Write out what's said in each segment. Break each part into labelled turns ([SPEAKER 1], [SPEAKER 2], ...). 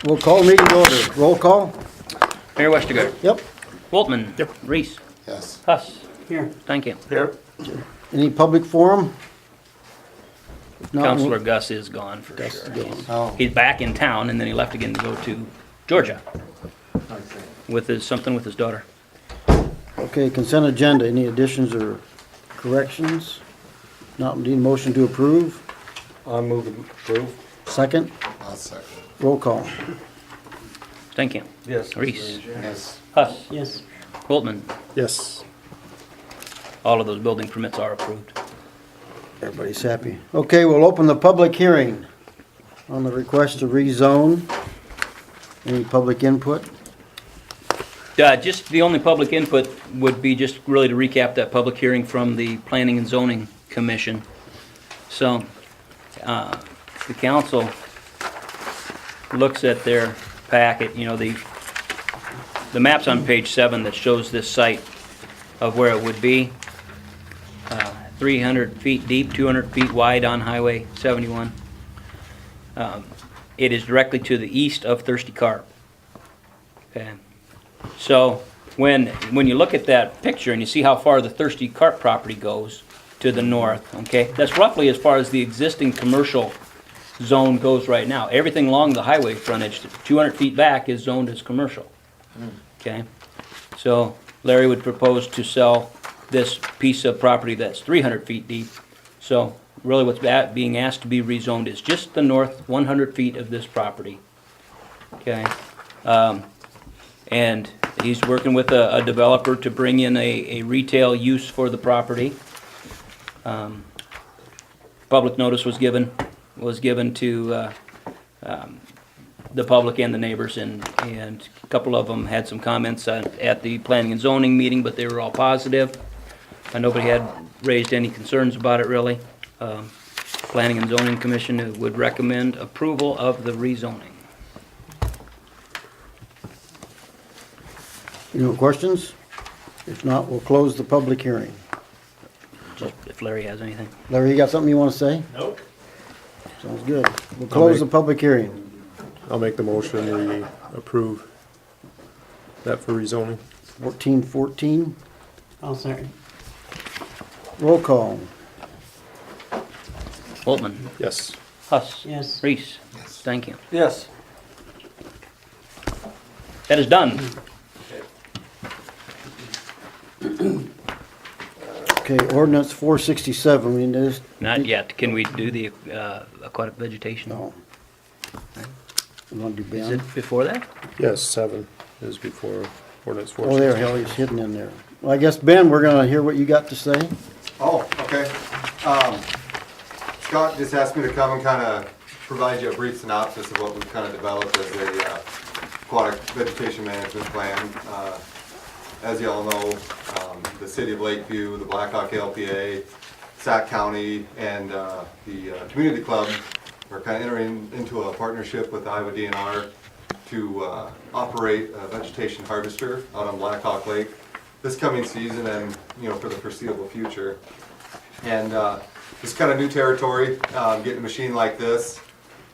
[SPEAKER 1] We'll call meeting to order. Roll call?
[SPEAKER 2] Mayor Westergaard.
[SPEAKER 1] Yep.
[SPEAKER 2] Waltman. Yep. Reese.
[SPEAKER 3] Yes.
[SPEAKER 2] Huss.
[SPEAKER 1] Here.
[SPEAKER 2] Thank you.
[SPEAKER 3] Here.
[SPEAKER 1] Any public forum? If not,
[SPEAKER 2] Counselor Gus is gone for
[SPEAKER 1] Gus is
[SPEAKER 2] sure.
[SPEAKER 1] gone.
[SPEAKER 3] Oh.
[SPEAKER 2] He's back in town and then he left again to go to Georgia with something with his daughter.
[SPEAKER 1] Okay, consent agenda. Any additions or corrections? Not need a motion to approve?
[SPEAKER 3] I'll move to approve.
[SPEAKER 1] Second?
[SPEAKER 3] I'll second.
[SPEAKER 1] Roll call.
[SPEAKER 2] Thank you.
[SPEAKER 3] Yes.
[SPEAKER 2] Reese.
[SPEAKER 3] Yes.
[SPEAKER 2] Huss.
[SPEAKER 1] Yes.
[SPEAKER 2] Waltman.
[SPEAKER 3] Yes.
[SPEAKER 2] All of those building permits are approved.
[SPEAKER 1] Everybody's happy. Okay, we'll open the public hearing on the request to rezone. Any public input?
[SPEAKER 2] Just the only public input would be just really to recap that public hearing from the Planning and Zoning Commission. So, the council looks at their packet, you know, the map's on page 7 that shows this site of where it would be. 300 feet deep, 200 feet wide on Highway 71. It is directly to the east of Thirsty Carp. Okay. So when you look at that picture and you see how far the Thirsty Carp property goes to the north, okay, that's roughly as far as the existing commercial zone goes right now. Everything along the highway frontage, 200 feet back, is zoned as commercial. Okay, so Larry would propose to sell this piece of property that's 300 feet deep. So really what's being asked to be rezoned is just the north 100 feet of this property. Okay, and he's working with a developer to bring in a retail use for the property. Public notice was given to the public and the neighbors, and a couple of them had some comments at the planning and zoning meeting, but they were all positive. Nobody had raised any concerns about it really. Planning and Zoning Commission would recommend approval of the rezoning.
[SPEAKER 1] Any more questions? If not, we'll close the public hearing.
[SPEAKER 2] Just if Larry has anything.
[SPEAKER 1] Larry, you got something you want to say?
[SPEAKER 4] Nope.
[SPEAKER 1] Sounds good. We'll close the public hearing.
[SPEAKER 4] I'll make the motion, we approve that for rezoning.
[SPEAKER 1] 1414.
[SPEAKER 5] I'll second.
[SPEAKER 1] Roll call.
[SPEAKER 2] Waltman.
[SPEAKER 4] Yes.
[SPEAKER 2] Huss.
[SPEAKER 5] Yes.
[SPEAKER 2] Reese.
[SPEAKER 3] Yes.
[SPEAKER 2] Thank you.
[SPEAKER 3] Yes.
[SPEAKER 2] That is done.
[SPEAKER 1] Okay, ordinance 467. We need to just,
[SPEAKER 2] Not yet. Can we do the aquatic vegetation?
[SPEAKER 1] no. We want to do
[SPEAKER 2] Is
[SPEAKER 1] Ben?
[SPEAKER 2] it before that?
[SPEAKER 4] Yes, 7 is before ordinance 4.
[SPEAKER 1] Oh, there, hell, he's hidden in there. Well, I guess, Ben, we're gonna hear what you got to say.
[SPEAKER 6] Oh, okay. Scott just asked me to come and kind of provide you a brief synopsis of what we've kind of developed as a aquatic vegetation management plan. As you all know, the city of Lakeview, the Blackhawk LPA, Sac County, and the community club are kind of entering into a partnership with the Iowa DNR to operate a vegetation harvester out on Blackhawk Lake this coming season and, you know, for the foreseeable future. And it's kind of new territory, getting a machine like this.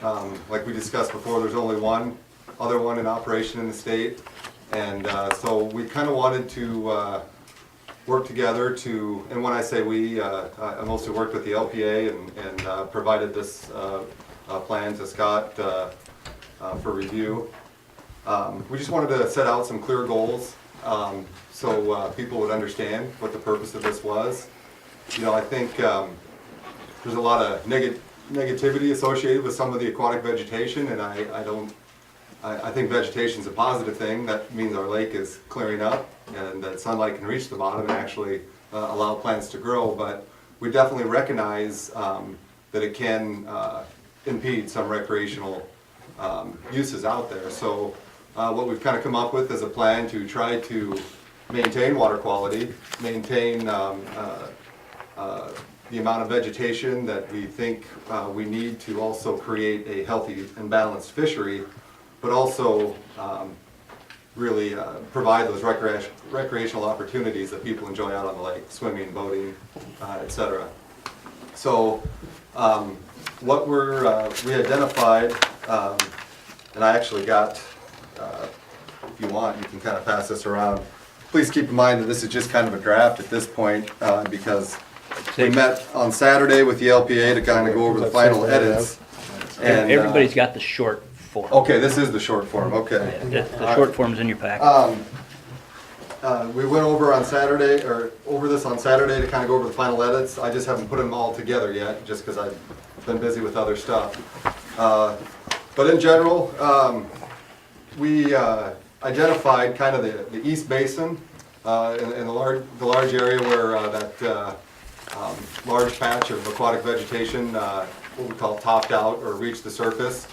[SPEAKER 6] Like we discussed before, there's only one other one in operation in the state. And so we kind of wanted to work together to, and when I say we, I mostly worked with the LPA and provided this plan to Scott for review. We just wanted to set out some clear goals so people would understand what the purpose of this was. You know, I think there's a lot of negativity associated with some of the aquatic vegetation, and I think vegetation is a positive thing. That means our lake is clearing up and that sunlight can reach the bottom and actually allow plants to grow, but we definitely recognize that it can impede some recreational uses out there. So what we've kind of come up with is a plan to try to maintain water quality, maintain the amount of vegetation that we think we need to also create a healthy and balanced fishery, but also really provide those recreational opportunities that people enjoy out on the lake, swimming, boating, etc. So what we identified And I actually got, if you want, you can kind of pass this around. Please keep in mind that this is just kind of a draft at this point, because we met on Saturday with the LPA to kind of go over the final edits. And,
[SPEAKER 2] Everybody's got the short form.
[SPEAKER 6] okay, this is the short form, okay.
[SPEAKER 2] The short form's in your packet.
[SPEAKER 6] We went over on Saturday, or over this on Saturday to kind of go over the final edits. I just haven't put them all together yet, just because I've been busy with other stuff. But in general, we identified kind of the east basin in the large area where that large patch of aquatic vegetation, what we call topped out or reached the surface.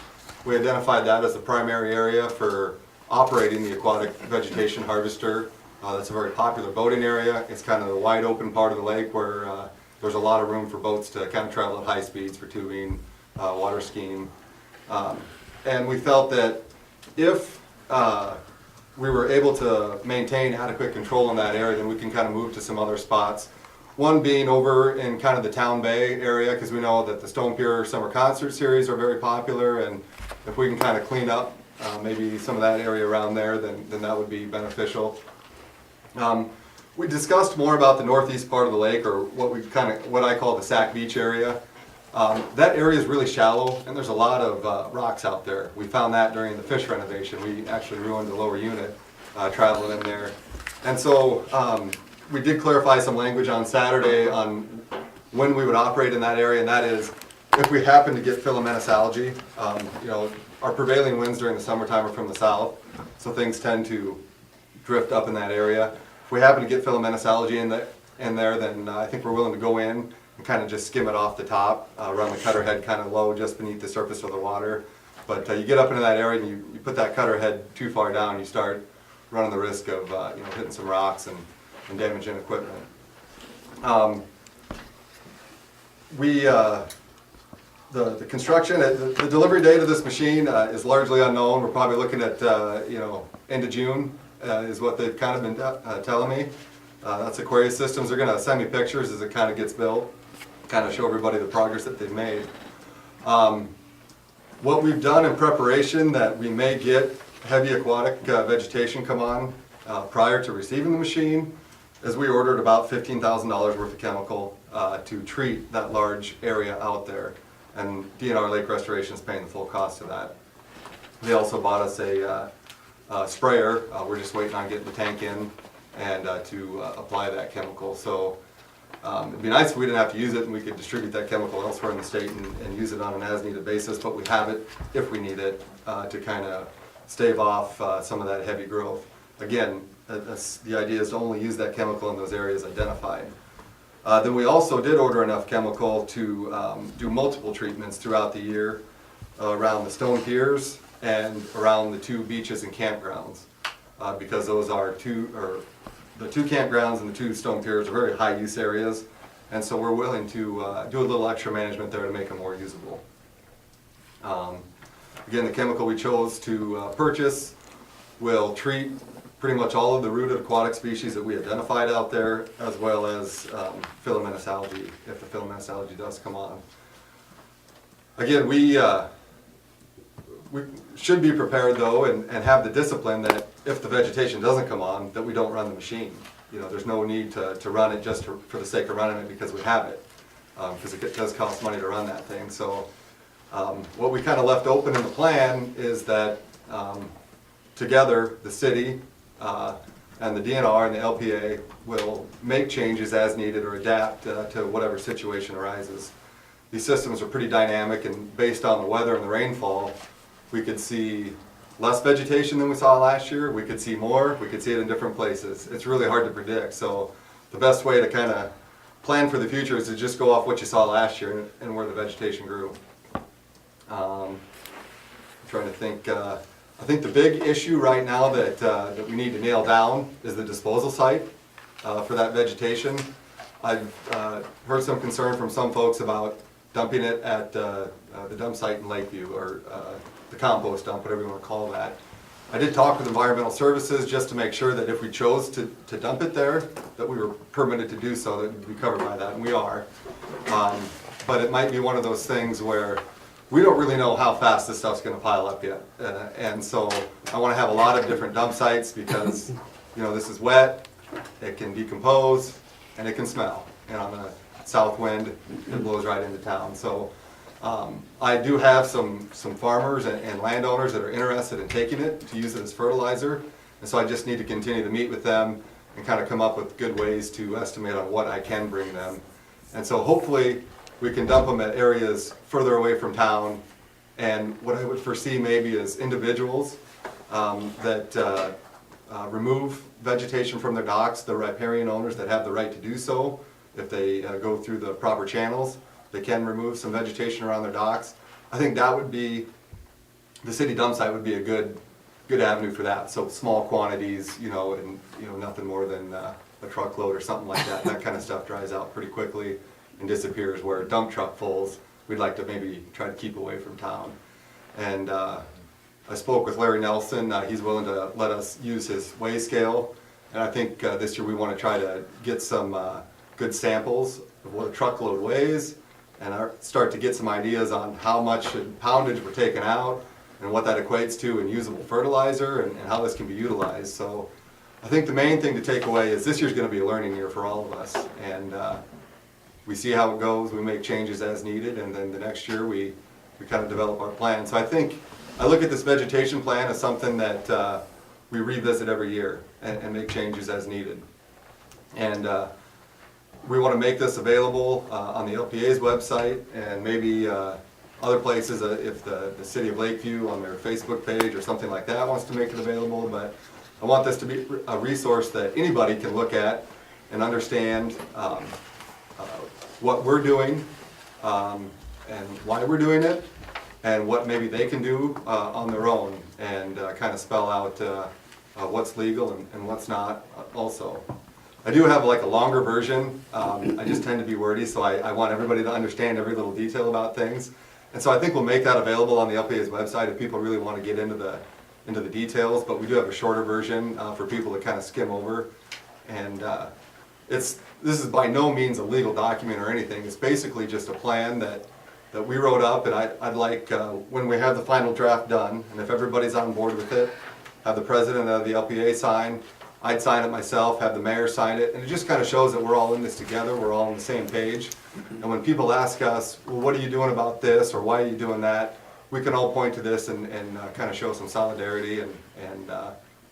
[SPEAKER 6] We identified that as the primary area for operating the aquatic vegetation harvester. That's a very popular boating area. It's kind of the wide open part of the lake where there's a lot of room for boats to kind of travel at high speeds for tubing, water skiing. And we felt that if we were able to maintain adequate control in that area, then we can kind of move to some other spots. One being over in kind of the Town Bay area, because we know that the Stone Pier Summer Concert Series are very popular, and if we can kind of clean up maybe some of that area around there, then that would be beneficial. We discussed more about the northeast part of the lake, or what I call the Sac Beach area. That area is really shallow, and there's a lot of rocks out there. We found that during the fish renovation. We actually ruined the lower unit traveling in there. And so we did clarify some language on Saturday on when we would operate in that area, and that is if we happen to get filamentous algae. You know, our prevailing winds during the summertime are from the south, so things tend to drift up in that area. If we happen to get filamentous algae in there, then I think we're willing to go in and kind of just skim it off the top, run the cutter head kind of low just beneath the surface of the water. But you get up into that area and you put that cutter head too far down, you start running the risk of hitting some rocks and damaging equipment. The construction, the delivery date of this machine is largely unknown. We're probably looking at end of June is what they've kind of been telling me. That's Aquarius Systems. They're going to send me pictures as it kind of gets built, kind of show everybody the progress that they've made. What we've done in preparation that we may get heavy aquatic vegetation come on prior to receiving the machine is we ordered about $15,000 worth of chemical to treat that large area out there. And DNR Lake Restoration is paying the full cost of that. They also bought us a sprayer. We're just waiting on getting the tank in and to apply that chemical. So it'd be nice if we didn't have to use it and we could distribute that chemical elsewhere in the state and use it on an as-needed basis, but we have it if we need it to kind of stave off some of that heavy growth. Again, the idea is to only use that chemical in those areas identified. Then we also did order enough chemical to do multiple treatments throughout the year around the stone piers and around the two beaches and campgrounds, because those are the two campgrounds and the two stone piers are very high use areas, and so we're willing to do a little extra management there to make them more usable. Again, the chemical we chose to purchase will treat pretty much all of the rooted aquatic species that we identified out there, as well as filamentous algae, if the filamentous algae does come on. Again, we should be prepared though and have the discipline that if the vegetation doesn't come on, that we don't run the machine. You know, there's no need to run it just for the sake of running it because we have it, because it does cost money to run that thing. So what we kind of left open in the plan is that together the city and the DNR and the LPA will make changes as needed or adapt to whatever situation arises. These systems are pretty dynamic, and based on the weather and the rainfall, we could see less vegetation than we saw last year. We could see more. We could see it in different places. It's really hard to predict. So the best way to kind of plan for the future is to just go off what you saw last year and where the vegetation grew. I'm trying to think. I think the big issue right now that we need to nail down is the disposal site for that vegetation. I've heard some concern from some folks about dumping it at the dump site in Lakeview, or the compost dump, whatever you want to call that. I did talk with Environmental Services just to make sure that if we chose to dump it there, that we were permitted to do so, that we'd be covered by that, and we are. But it might be one of those things where we don't really know how fast this stuff's gonna pile up yet. And so I wanna have a lot of different dump sites because, you know, this is wet, it can decompose, and it can smell. And on a south wind, it blows right into town. So I do have some farmers and landowners that are interested in taking it to use it as fertilizer. And so I just need to continue to meet with them and kind of come up with good ways to estimate on what I can bring them. And so hopefully we can dump them at areas further away from town. And what I would foresee maybe is individuals that remove vegetation from their docks, the riparian owners that have the right to do so. If they go through the proper channels, they can remove some vegetation around their docks. I think that would be, the city dump site would be a good avenue for that. So small quantities, you know, and you know, nothing more than a truckload or something like that. That kind of stuff dries out pretty quickly and disappears, where dump truck fulls, we'd like to maybe try to keep away from town. And I spoke with Larry Nelson. He's willing to let us use his weigh scale. And I think this year we want to try to get some good samples of what a truckload weighs and start to get some ideas on how much poundage we're taking out and what that equates to in usable fertilizer and how this can be utilized. So I think the main thing to take away is this year's going to be a learning year for all of us. And we see how it goes, we make changes as needed, and then the next year we kind of develop our plan. So I think, I look at this vegetation plan as something that we revisit every year and make changes as needed. And we want to make this available on the LPA's website and maybe other places if the City of Lakeview on their Facebook page or something like that wants to make it available. But I want this to be a resource that anybody can look at and understand what we're doing and why we're doing it, and what maybe they can do on their own, and kind of spell out what's legal and what's not also. I do have like a longer version. I just tend to be wordy, so I want everybody to understand every little detail about things. And so I think we'll make that available on the LPA's website if people really want to get into the details, but we do have a shorter version for people to kind of skim over. And this is by no means a legal document or anything. It's basically just a plan that we wrote up, and I'd like, when we have the final draft done, and if everybody's on board with it, have the president of the LPA sign, I'd sign it myself, have the mayor sign it, and it just kind of shows that we're all in this together, we're all on the same page. And when people ask us, well, what are you doing about this, or why are you doing that, we can all point to this and kind of show some solidarity and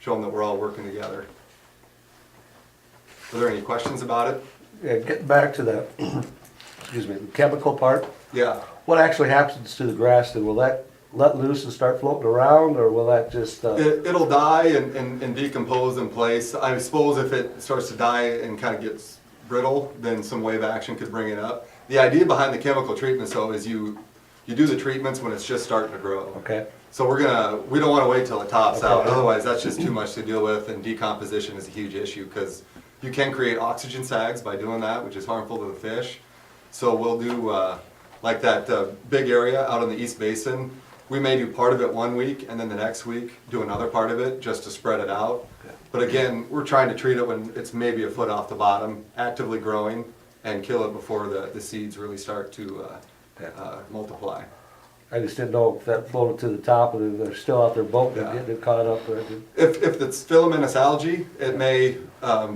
[SPEAKER 6] show them that we're all working together. Are there any questions about it?
[SPEAKER 5] Yeah, getting back to the, excuse me, the chemical part,
[SPEAKER 6] Yeah.
[SPEAKER 5] what actually happens to the grass then? Will that let loose and start floating around, or will that just,
[SPEAKER 6] It'll die and decompose in place. I suppose if it starts to die and kind of gets brittle, then some wave action could bring it up. The idea behind the chemical treatments though is you do the treatments when it's just starting to grow.
[SPEAKER 5] okay,
[SPEAKER 6] So we don't want to wait till it tops out,
[SPEAKER 5] Okay.
[SPEAKER 6] otherwise that's just too much to deal with, and decomposition is a huge issue because you can create oxygen sags by doing that, which is harmful to the fish. So we'll do like that big area out in the East Basin. We may do part of it one week and then the next week do another part of it just to spread it out. But again, we're trying to treat it when it's maybe a foot off the bottom, actively growing, and kill it before the seeds really start to multiply.
[SPEAKER 5] I just didn't know if that floated to the top and they're still out there boating and
[SPEAKER 6] Yeah.
[SPEAKER 5] getting caught up.
[SPEAKER 6] If it's filamentous algae, it may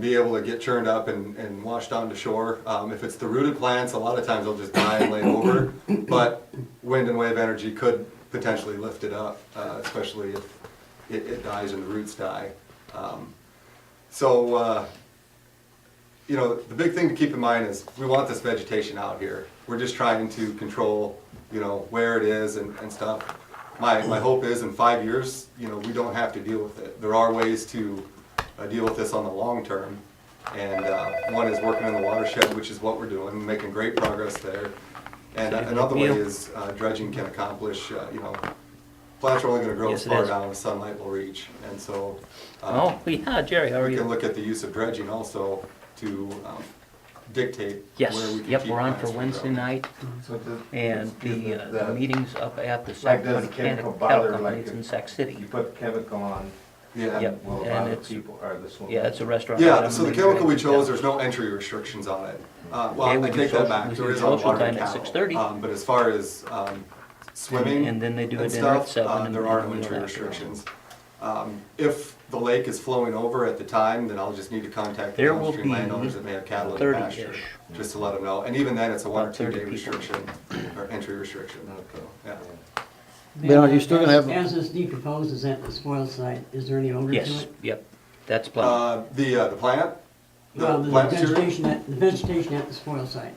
[SPEAKER 6] be able to get churned up and washed onto shore. If it's the rooted plants, a lot of times they'll just die and lay over. But wind and wave energy could potentially lift it up, especially if it dies and the roots die. You know, the big thing to keep in mind is we want this vegetation out here. We're just trying to control, you know, where it is and stuff. My hope is in 5 years, you know, we don't have to deal with it. There are ways to deal with this on the long term. And one is working in the watershed, which is what we're doing, making great progress there. And another way is dredging can accomplish, you know, plants are only going to grow
[SPEAKER 2] Yes,
[SPEAKER 6] as
[SPEAKER 2] it
[SPEAKER 6] far
[SPEAKER 2] is.
[SPEAKER 6] down as sunlight will reach. And so
[SPEAKER 2] Oh, yeah, Jerry, how are
[SPEAKER 6] we can
[SPEAKER 2] you?
[SPEAKER 6] look at the use of dredging also to dictate
[SPEAKER 2] Yes,
[SPEAKER 6] where we can
[SPEAKER 2] yep,
[SPEAKER 6] keep
[SPEAKER 2] we're on
[SPEAKER 6] plants
[SPEAKER 2] for
[SPEAKER 6] from
[SPEAKER 2] Wednesday
[SPEAKER 6] growing.
[SPEAKER 2] night,
[SPEAKER 7] So
[SPEAKER 2] and the meeting's up at the
[SPEAKER 7] Like,
[SPEAKER 2] Sac
[SPEAKER 7] does
[SPEAKER 2] County
[SPEAKER 7] the chemical
[SPEAKER 2] Cattle
[SPEAKER 7] bother,
[SPEAKER 2] Company,
[SPEAKER 7] like,
[SPEAKER 2] it's in
[SPEAKER 7] if
[SPEAKER 2] Sac City.
[SPEAKER 7] You put chemical on,
[SPEAKER 6] Yeah.
[SPEAKER 2] Yep.
[SPEAKER 7] will
[SPEAKER 2] And
[SPEAKER 7] bother
[SPEAKER 2] it's-
[SPEAKER 7] people or the swimmers?
[SPEAKER 2] Yeah, it's a restaurant.
[SPEAKER 6] Yeah,
[SPEAKER 2] item,
[SPEAKER 6] so the
[SPEAKER 2] and
[SPEAKER 6] chemical we
[SPEAKER 2] they-
[SPEAKER 6] chose, there's no entry restrictions on it. Well,
[SPEAKER 2] Okay, we
[SPEAKER 6] I
[SPEAKER 2] do
[SPEAKER 6] take that
[SPEAKER 2] social-
[SPEAKER 6] back,
[SPEAKER 2] we
[SPEAKER 6] there
[SPEAKER 2] do
[SPEAKER 6] is on
[SPEAKER 2] social
[SPEAKER 6] water
[SPEAKER 2] time
[SPEAKER 6] and
[SPEAKER 2] at
[SPEAKER 6] cattle.
[SPEAKER 2] 6:30.
[SPEAKER 6] But as far as swimming
[SPEAKER 2] And then they do
[SPEAKER 6] and
[SPEAKER 2] a dinner at
[SPEAKER 6] stuff,
[SPEAKER 2] 7 and
[SPEAKER 6] there
[SPEAKER 2] then
[SPEAKER 6] aren't
[SPEAKER 2] a meal
[SPEAKER 6] entry
[SPEAKER 2] after.
[SPEAKER 6] restrictions. If the lake is flowing over at the time, then I'll just need to contact the
[SPEAKER 2] There will
[SPEAKER 6] downstream
[SPEAKER 2] be
[SPEAKER 6] landowners that may have cattle in the pasture,
[SPEAKER 2] 30-ish.
[SPEAKER 6] just to let them know. And even then, it's a 1 or
[SPEAKER 2] About
[SPEAKER 6] 2
[SPEAKER 2] 30
[SPEAKER 6] day
[SPEAKER 2] people.
[SPEAKER 6] restriction, or entry restriction. Yeah.
[SPEAKER 1] Ben, are you still gonna have-
[SPEAKER 7] As this decomposed is at the spoil site, is there any odor to
[SPEAKER 2] Yes,
[SPEAKER 7] it?
[SPEAKER 2] yep, that's plenty.
[SPEAKER 6] The plant?
[SPEAKER 7] Well, the
[SPEAKER 6] plant material?
[SPEAKER 7] vegetation at the spoil site.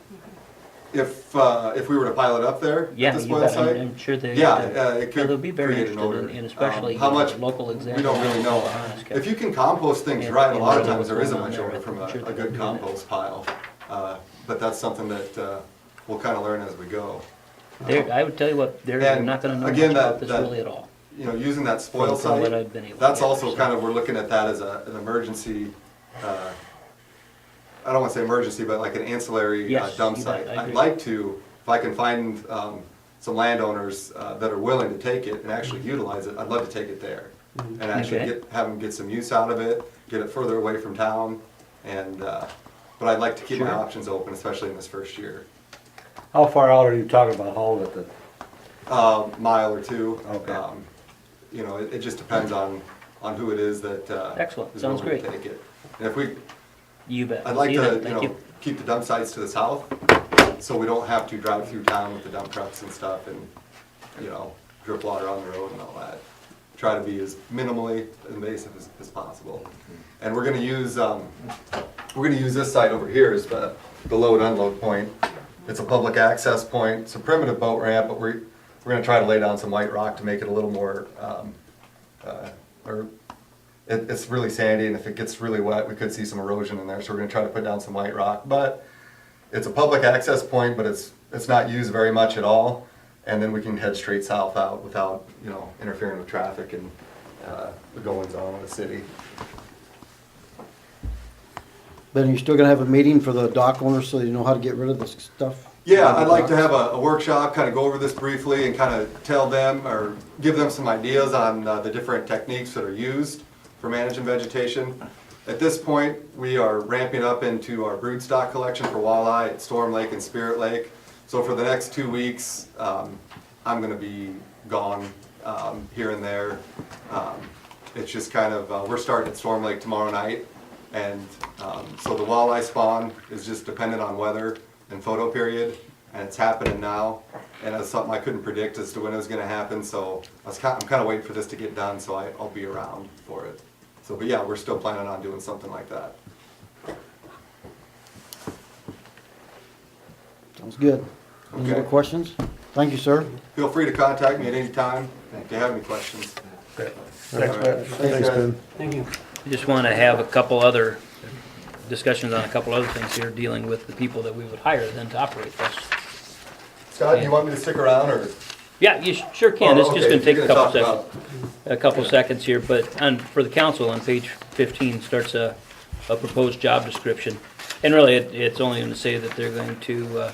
[SPEAKER 6] If we were to pile it up there
[SPEAKER 2] Yeah,
[SPEAKER 6] at the
[SPEAKER 2] you
[SPEAKER 6] spoil
[SPEAKER 2] bet,
[SPEAKER 6] site?
[SPEAKER 2] I'm sure they.
[SPEAKER 6] Yeah, it
[SPEAKER 2] Yeah,
[SPEAKER 6] could
[SPEAKER 2] they'll be very
[SPEAKER 6] create an
[SPEAKER 2] interested
[SPEAKER 6] odor.
[SPEAKER 2] in especially
[SPEAKER 6] How much,
[SPEAKER 2] local
[SPEAKER 6] we
[SPEAKER 2] examples.
[SPEAKER 6] don't really know. If you can compost things
[SPEAKER 2] And-
[SPEAKER 6] right, a
[SPEAKER 2] and
[SPEAKER 6] lot of
[SPEAKER 2] really
[SPEAKER 6] times there
[SPEAKER 2] what's
[SPEAKER 6] isn't
[SPEAKER 2] going on
[SPEAKER 6] much
[SPEAKER 2] there,
[SPEAKER 6] odor
[SPEAKER 2] I'm
[SPEAKER 6] from
[SPEAKER 2] sure
[SPEAKER 6] a
[SPEAKER 2] they'll
[SPEAKER 6] good
[SPEAKER 2] do that.
[SPEAKER 6] compost pile. But that's something that we'll kind of learn as we go.
[SPEAKER 2] I would tell you what, they're
[SPEAKER 6] And
[SPEAKER 2] not gonna know much
[SPEAKER 6] again,
[SPEAKER 2] about
[SPEAKER 6] that-
[SPEAKER 2] this
[SPEAKER 6] that-
[SPEAKER 2] really at all.
[SPEAKER 6] You know, using that spoil
[SPEAKER 2] From what
[SPEAKER 6] site,
[SPEAKER 2] I've been able to
[SPEAKER 6] that's
[SPEAKER 2] gather,
[SPEAKER 6] also
[SPEAKER 2] so.
[SPEAKER 6] kind of, we're looking at that as an emergency, I don't want to say emergency, but like an ancillary
[SPEAKER 2] Yes,
[SPEAKER 6] dump
[SPEAKER 2] you bet,
[SPEAKER 6] site.
[SPEAKER 2] I
[SPEAKER 6] I'd
[SPEAKER 2] agree.
[SPEAKER 6] like to, if I can find some landowners that are willing to take it and actually utilize it, I'd love to take it there. And actually
[SPEAKER 2] Okay.
[SPEAKER 6] have them get some use out of it, get it further away from town, and, but I'd like to keep my
[SPEAKER 2] Sure.
[SPEAKER 6] options open, especially in this first year.
[SPEAKER 5] How far out are you talking about hauling it then?
[SPEAKER 6] Mile or two.
[SPEAKER 5] Okay.
[SPEAKER 6] You know, it just depends on who it is that
[SPEAKER 2] Excellent.
[SPEAKER 6] is
[SPEAKER 2] Sounds
[SPEAKER 6] willing to
[SPEAKER 2] great.
[SPEAKER 6] take it. And if we,
[SPEAKER 2] You bet.
[SPEAKER 6] I'd like
[SPEAKER 2] See
[SPEAKER 6] to,
[SPEAKER 2] that?
[SPEAKER 6] you
[SPEAKER 2] Thank
[SPEAKER 6] know, keep the dump sites to the south, so we don't have to drive through town with the dump trucks and stuff and, you know, drip water on the road and all that. Try to be as minimally invasive as possible. And we're gonna use this site over here as the load unload point. It's a public access point, it's a primitive boat ramp, but we're gonna try to lay down some white rock to make it a little more, it's really sandy, and if it gets really wet, we could see some erosion in there, so we're gonna try to put down some white rock. But it's a public access point, but it's not used very much at all, and then we can head straight south out without, you know, interfering with traffic and the goings on in the city.
[SPEAKER 1] Ben, are you still gonna have a meeting for the dock owners so you know how to get rid of this stuff?
[SPEAKER 6] Yeah, I'd like to have a workshop, kind of go over this briefly and kind of tell them or give them some ideas on the different techniques that are used for managing vegetation. At this point, we are ramping up into our broodstock collection for walleye at Storm Lake and Spirit Lake. So for the next 2 weeks, I'm gonna be gone here and there. It's just kind of, we're starting at Storm Lake tomorrow night. And so the walleye spawn is just dependent on weather and photo period, and it's happening now. And it's something I couldn't predict as to when it was gonna happen, so I'm kind of waiting for this to get done, so I'll be around for it. So, but yeah, we're still planning on doing something like that.
[SPEAKER 1] Sounds good. Any more
[SPEAKER 6] Okay.
[SPEAKER 1] questions? Thank you, sir.
[SPEAKER 6] Feel free to contact me at any time if you have any questions.
[SPEAKER 5] Thanks,
[SPEAKER 6] All right.
[SPEAKER 5] Ben.
[SPEAKER 4] Thanks,
[SPEAKER 6] guys.
[SPEAKER 4] Ben.
[SPEAKER 7] Thank you.
[SPEAKER 2] I just want to have a couple other discussions on a couple other things here, dealing with the people that we would hire then to operate this.
[SPEAKER 6] Scott, do you want me to stick around, or?
[SPEAKER 2] Yeah, you sure can.
[SPEAKER 6] Oh,
[SPEAKER 2] It's just
[SPEAKER 6] okay,
[SPEAKER 2] gonna take
[SPEAKER 6] you're
[SPEAKER 2] a
[SPEAKER 6] gonna
[SPEAKER 2] couple
[SPEAKER 6] talk
[SPEAKER 2] seconds. A couple seconds here, but for the council, on page 15 starts a proposed job description. And really, it's only going to say that they're going to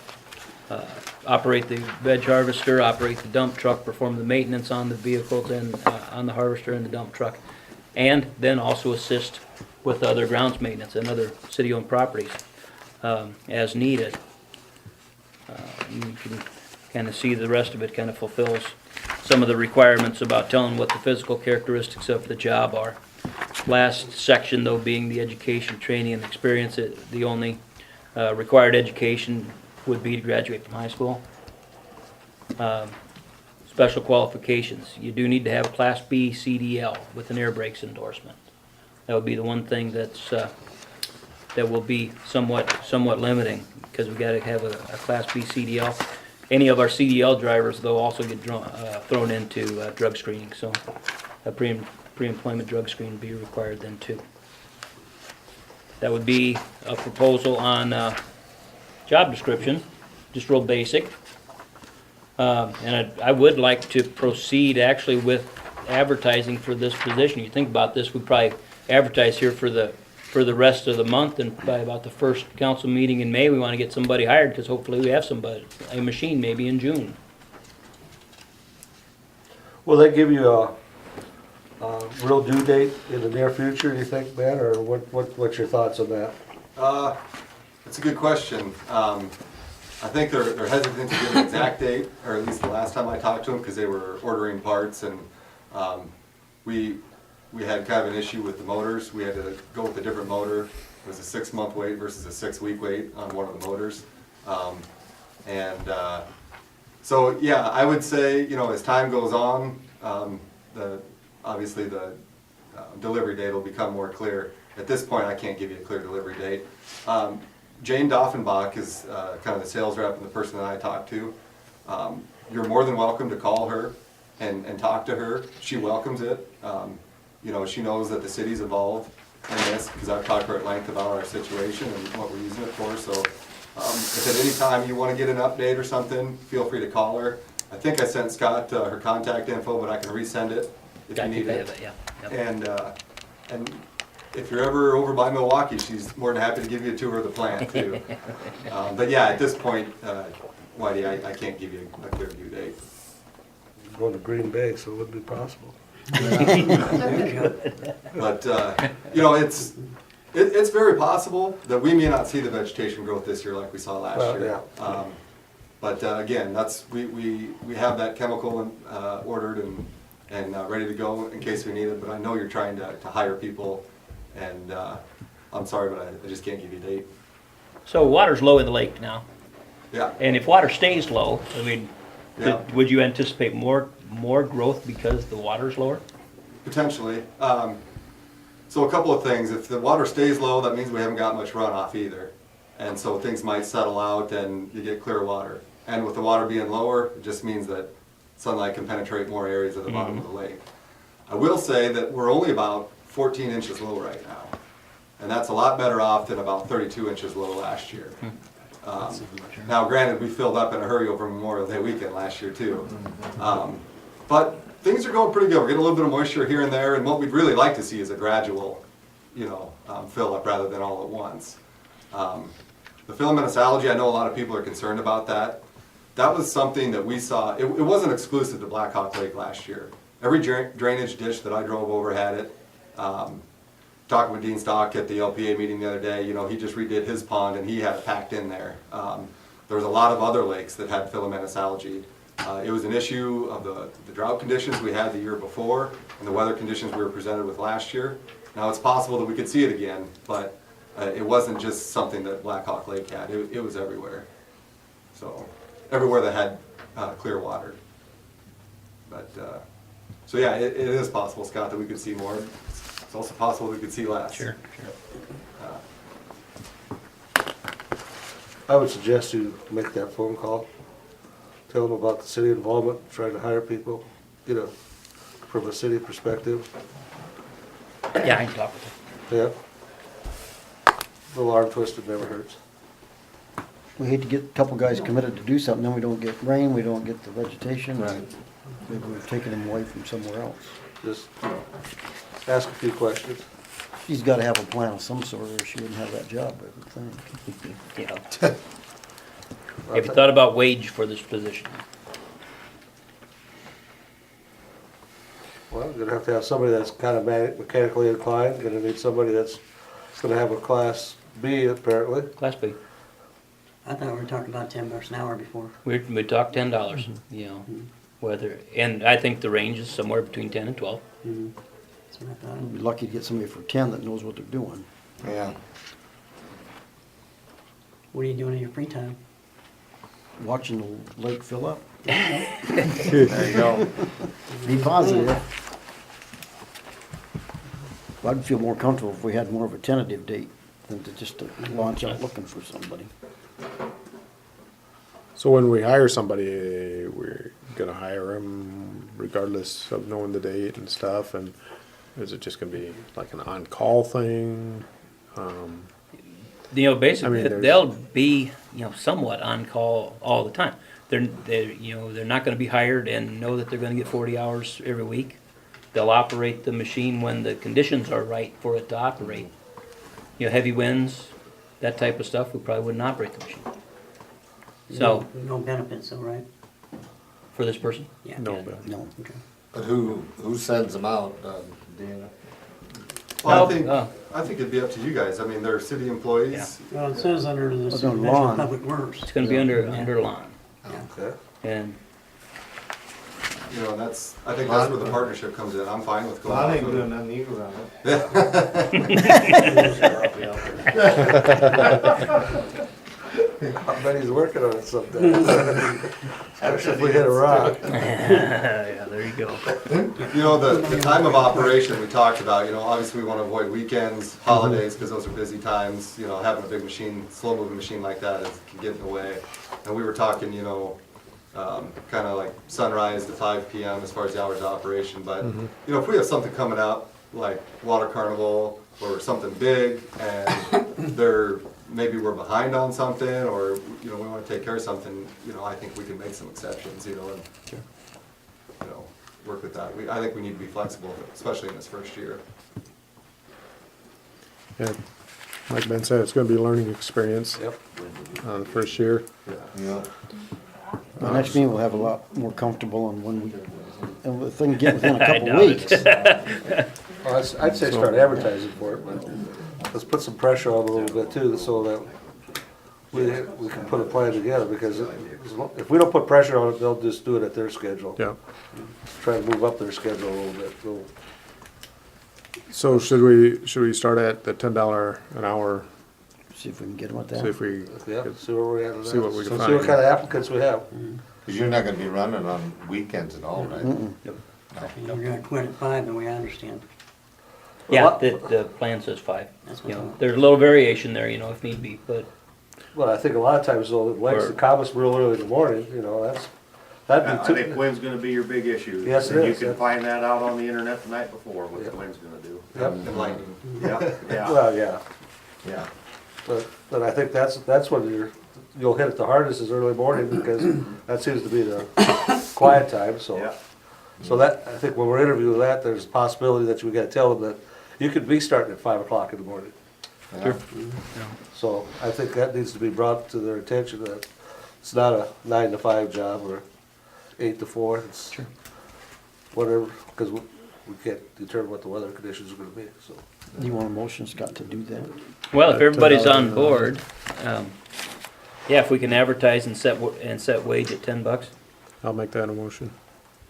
[SPEAKER 2] operate the veg harvester, operate the dump truck, perform the maintenance on the vehicles and on the harvester and the dump truck, and then also assist with other grounds maintenance and other city-owned properties as needed. You can kind of see the rest of it kind of fulfills some of the requirements about telling what the physical characteristics of the job are. Last section, though, being the education, training, and experience, the only required education would be to graduate from high school. Special qualifications, you do need to have a Class B CDL with an air brakes endorsement. That would be the one thing that's that will be somewhat limiting, because we got to have a Class B CDL. Any of our CDL drivers, though, also get thrown into drug screening, so a pre-employment drug screen would be required then too. That would be a proposal on job description, just real basic. And I would like to proceed actually with advertising for this position. You think about this, we probably advertise here for the rest of the month, and by about the first council meeting in May, we want to get somebody hired, because hopefully we have somebody, a machine maybe in June.
[SPEAKER 5] Will they give you a real due date in the near future, do you think, Ben, or what's your thoughts on that?
[SPEAKER 6] It's a good question. I think they're hesitant to give an exact date, or at least the last time I talked to them, because they were ordering parts, and we had kind of an issue with the motors. We had to go with a different motor. It was a 6-month wait versus a 6-week wait on one of the motors. So yeah, I would say, you know, as time goes on, obviously the delivery date will become more clear. At this point, I can't give you a clear delivery date. Jane Doffenbach is kind of the sales rep and the person that I talk to. You're more than welcome to call her and talk to her. She welcomes it. You know, she knows that the city's involved in this, because I've talked to her at length about our situation and what we're using it for. So if at any time you want to get an update or something, feel free to call her. I think I sent Scott her contact info, but I can resend it if you need it.
[SPEAKER 2] Yeah. Yep.
[SPEAKER 6] And if you're ever over by Milwaukee, she's more than happy to give you a tour of the plant too. But yeah, at this point, Whitey, I can't give you a clear due date.
[SPEAKER 5] Going to Green Bay, so it would be possible.
[SPEAKER 6] But, you know, it's very possible that we may not see the vegetation growth this year like we saw last
[SPEAKER 5] Well,
[SPEAKER 6] year.
[SPEAKER 5] yeah.
[SPEAKER 6] But again, we have that chemical ordered and ready to go in case we need it, but I know you're trying to hire people, and I'm sorry, but I just can't give you a date.
[SPEAKER 2] So water's low in the lake now,
[SPEAKER 6] Yeah,
[SPEAKER 2] and if water stays low, I mean,
[SPEAKER 6] Yeah.
[SPEAKER 2] would you anticipate more growth because the water's lower?
[SPEAKER 6] potentially. So a couple of things. If the water stays low, that means we haven't got much runoff either. And so things might settle out and you get clear water. And with the water being lower, it just means that sunlight can penetrate more areas of the bottom of the lake. I will say that we're only about 14 inches low right now. And that's a lot better off than about 32 inches low last year. Now granted, we filled up in a hurry over Memorial Day weekend last year too. But things are going pretty good. We're getting a little bit of moisture here and there, and what we'd really like to see is a gradual, you know, fill up rather than all at once. The filamentous algae, I know a lot of people are concerned about that. That was something that we saw. It wasn't exclusive to Black Hawk Lake last year. Every drainage ditch that I drove over had it. Talking with Dean Stock at the LPA meeting the other day, you know, he just redid his pond and he had it packed in there. There was a lot of other lakes that had filamentous algae. It was an issue of the drought conditions we had the year before and the weather conditions we were presented with last year. Now it's possible that we could see it again, but it wasn't just something that Black Hawk Lake had. It was everywhere. So everywhere that had clear water. But so yeah, it is possible, Scott, that we could see more. It's also possible we could see less.
[SPEAKER 2] Sure.
[SPEAKER 5] I would suggest you make that phone call. Tell them about the city involvement, trying to hire people, you know, from a city perspective.
[SPEAKER 2] Yeah, I can talk with them.
[SPEAKER 5] Yeah. The alarm twisted never hurts.
[SPEAKER 1] We hate to get a couple guys committed to do something, then we don't get rain, we don't get the vegetation. Maybe we've taken them away from somewhere else.
[SPEAKER 5] Just, you know, ask a few questions.
[SPEAKER 1] She's gotta have a plan of some sort, or she wouldn't have that job, I would think.
[SPEAKER 2] Yeah. Have you thought about wage for this position?
[SPEAKER 5] Well, you're gonna have somebody that's kind of mechanically inclined, gonna need somebody that's gonna have a class B apparently.
[SPEAKER 2] Class B.
[SPEAKER 7] I thought we were talking about $10 an hour before.
[SPEAKER 2] We talked $10, you know, whether, and I think the range is somewhere between 10 and 12.
[SPEAKER 7] That's what I thought.
[SPEAKER 1] We'd be lucky to get somebody for 10 that knows what they're doing.
[SPEAKER 3] Yeah.
[SPEAKER 7] What are you doing in your free time?
[SPEAKER 1] Watching the lake fill up.
[SPEAKER 3] There you go.
[SPEAKER 1] Be positive. I'd feel more comfortable if we had more of a tentative date than to just to launch out looking for somebody.
[SPEAKER 4] So when we hire somebody, we're gonna hire them regardless of knowing the date and stuff, and is it just gonna be like an on-call thing?
[SPEAKER 2] You know, basically,
[SPEAKER 4] I mean, there's-
[SPEAKER 2] they'll be, you know, somewhat on call all the time. You know, they're not gonna be hired and know that they're gonna get 40 hours every week. They'll operate the machine when the conditions are right for it to operate. You know, heavy winds, that type of stuff, we probably wouldn't operate the machine. So,
[SPEAKER 7] No benefits, though, right?
[SPEAKER 2] for this person,
[SPEAKER 7] Yeah.
[SPEAKER 4] No, but
[SPEAKER 1] No.
[SPEAKER 7] Okay.
[SPEAKER 3] But who sends them out, Deanna?
[SPEAKER 6] Well,
[SPEAKER 2] Oh.
[SPEAKER 6] I think it'd be up to you guys. I mean, they're city employees.
[SPEAKER 7] Well, it says under the
[SPEAKER 1] It's on
[SPEAKER 7] National
[SPEAKER 1] lawn.
[SPEAKER 7] Public Works.
[SPEAKER 2] It's gonna be under lawn.
[SPEAKER 5] Okay.
[SPEAKER 2] And
[SPEAKER 6] You know, and I think that's where the partnership comes in. I'm fine with going.
[SPEAKER 3] I
[SPEAKER 6] off
[SPEAKER 3] ain't
[SPEAKER 6] of
[SPEAKER 3] doing
[SPEAKER 6] it.
[SPEAKER 3] nothing to you around
[SPEAKER 5] I bet he's working on it someday. Especially if we hit a rock.
[SPEAKER 2] yeah, there you go.
[SPEAKER 6] You know, the time of operation we talked about, you know, obviously we want to avoid weekends, holidays, because those are busy times. You know, having a big machine, slow moving machine like that can get in the way. And we were talking, you know, kind of like sunrise to 5 p.m. as far as the hours of operation. But, you know, if we have something coming up, like Water Carnival or something big, and maybe we're behind on something, or, you know, we want to take care of something, you know, I think we can make some exceptions, you know, and, you know, work with that. I think we need to be flexible, especially in this first year.
[SPEAKER 4] Yeah, like Ben said, it's gonna be a learning experience,
[SPEAKER 5] Yep.
[SPEAKER 4] the first year.
[SPEAKER 3] Yeah.
[SPEAKER 1] The next meeting we'll have a lot more comfortable on when we, and the thing get within a couple
[SPEAKER 2] doubt it.
[SPEAKER 1] weeks.
[SPEAKER 5] Well, I'd say start advertising for it, but let's put some pressure on it a little bit too, so that we can put a plan together, because if we don't put pressure on it, they'll just do it at their schedule.
[SPEAKER 4] Yeah.
[SPEAKER 5] Try to move up their schedule a little bit.
[SPEAKER 4] So should we start at the $10 an hour?
[SPEAKER 1] See if we can get them with
[SPEAKER 4] See
[SPEAKER 1] that.
[SPEAKER 4] if we,
[SPEAKER 5] Yeah, see where we're at.
[SPEAKER 4] See what we can
[SPEAKER 5] See
[SPEAKER 4] find.
[SPEAKER 5] what kind of applicants we have.
[SPEAKER 3] Cause you're not gonna be running on weekends at all, right?
[SPEAKER 7] And you're gonna quit at 5, the way I understand.
[SPEAKER 2] Yeah, the plan says 5.
[SPEAKER 7] That's
[SPEAKER 2] You
[SPEAKER 7] what I
[SPEAKER 2] know,
[SPEAKER 7] thought.
[SPEAKER 2] there's a little variation there, you know, if need be, but
[SPEAKER 5] Well, I think a lot of times though, it likes to calm real early in the morning, you know, that'd
[SPEAKER 8] I
[SPEAKER 5] be
[SPEAKER 8] think
[SPEAKER 5] too.
[SPEAKER 8] wind's gonna be your big issue.
[SPEAKER 5] Yes, it
[SPEAKER 8] And
[SPEAKER 5] is.
[SPEAKER 8] You can find that out on the internet the night before, what the wind's gonna do.
[SPEAKER 5] Yep.
[SPEAKER 6] And lightning.
[SPEAKER 8] Yeah, yeah,
[SPEAKER 5] Well, yeah,
[SPEAKER 8] yeah.
[SPEAKER 5] but I think that's when you'll hit it the hardest is early morning, because that seems to be the quiet time, so.
[SPEAKER 8] Yeah.
[SPEAKER 5] So that, I think when we're interviewing that, there's a possibility that we gotta tell them that you could be starting at 5 o'clock in the morning.
[SPEAKER 3] Sure.
[SPEAKER 5] So I think that needs to be brought to their attention, that it's not a 9 to 5 job or 8 to 4, it's whatever, because we can't determine what the weather conditions are gonna be, so.
[SPEAKER 1] Do you want a motion, Scott, to do that?
[SPEAKER 2] well, if everybody's
[SPEAKER 4] $10
[SPEAKER 2] on board, yeah, if we can advertise and set wage at $10.
[SPEAKER 4] I'll make that a motion.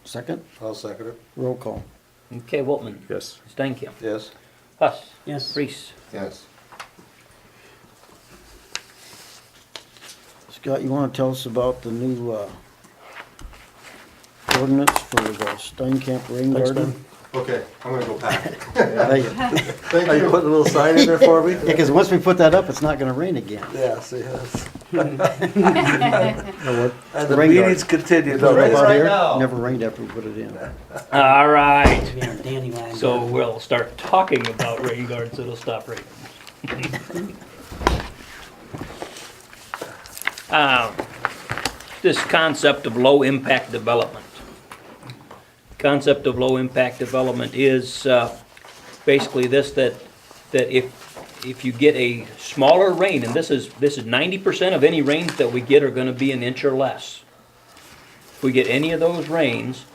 [SPEAKER 1] Second,
[SPEAKER 5] I'll second it,
[SPEAKER 1] roll call.
[SPEAKER 2] Okay, Woltman,
[SPEAKER 4] Yes.
[SPEAKER 2] Stankham,
[SPEAKER 5] yes.
[SPEAKER 2] Huss,
[SPEAKER 7] Yes.
[SPEAKER 2] Reese.
[SPEAKER 3] Yes.
[SPEAKER 1] Scott, you wanna tell us about the new, ordinance for the Steinkamp Rain
[SPEAKER 5] Thanks,
[SPEAKER 1] Garden?
[SPEAKER 6] Okay, I'm gonna go pack.
[SPEAKER 1] Thank you.
[SPEAKER 6] Thank
[SPEAKER 5] Are you
[SPEAKER 6] you.
[SPEAKER 5] putting a little sign in there for me?
[SPEAKER 1] Yeah, 'cause once we put that up, it's not gonna rain again.
[SPEAKER 5] Yeah, see, yes.
[SPEAKER 1] Or what?
[SPEAKER 5] And the
[SPEAKER 1] Rain
[SPEAKER 5] meetings continue,
[SPEAKER 1] Right
[SPEAKER 5] don't they?
[SPEAKER 1] about
[SPEAKER 6] right
[SPEAKER 1] here,
[SPEAKER 6] now.
[SPEAKER 1] never rained after we put it in.
[SPEAKER 2] All right.
[SPEAKER 7] Yeah, dandelion.
[SPEAKER 2] So we'll start talking about rain gardens, it'll stop raining. This concept of low-impact development. Concept of low-impact development is basically this, that if you get a smaller rain, and this is 90% of any rains that we get are gonna be an inch or less. If we get any of those rains,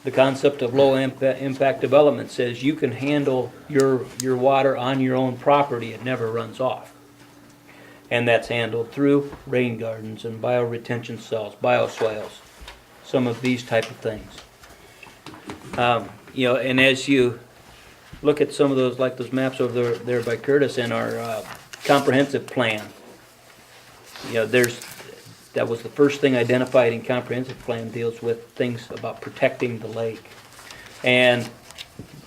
[SPEAKER 2] the concept of low impact development says you can handle your water on your own property, it never runs off. And that's handled through rain gardens and bioretention cells, bioswales, some of these type of things. You know, and as you look at some of those, like those maps over there by Curtis in our comprehensive plan, you know, that was the first thing identified in comprehensive plan, deals with things about protecting the lake. And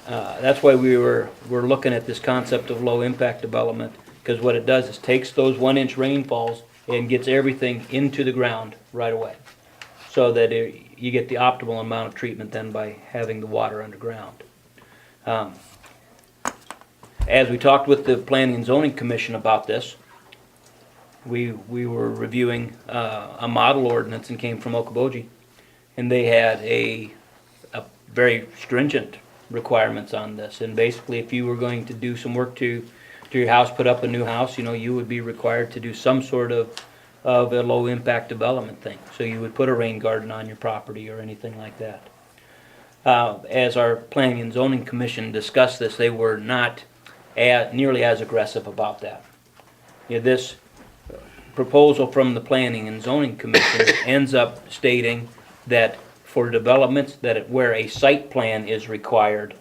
[SPEAKER 2] that's why we're looking at this concept of low impact development, because what it does is takes those 1-inch rainfalls and gets everything into the ground right away. So that you get the optimal amount of treatment then by having the water underground. As we talked with the Planning and Zoning Commission about this, we were reviewing a model ordinance and came from Okoboji, and they had a very stringent requirements on this. And basically, if you were going to do some work to your house, put up a new house, you know, you would be required to do some sort of a low impact development thing. So you would put a rain garden on your property or anything like that. As our Planning and Zoning Commission discussed this, they were not nearly as aggressive about that. This proposal from the Planning and Zoning Commission ends up stating that for developments where a site plan is required,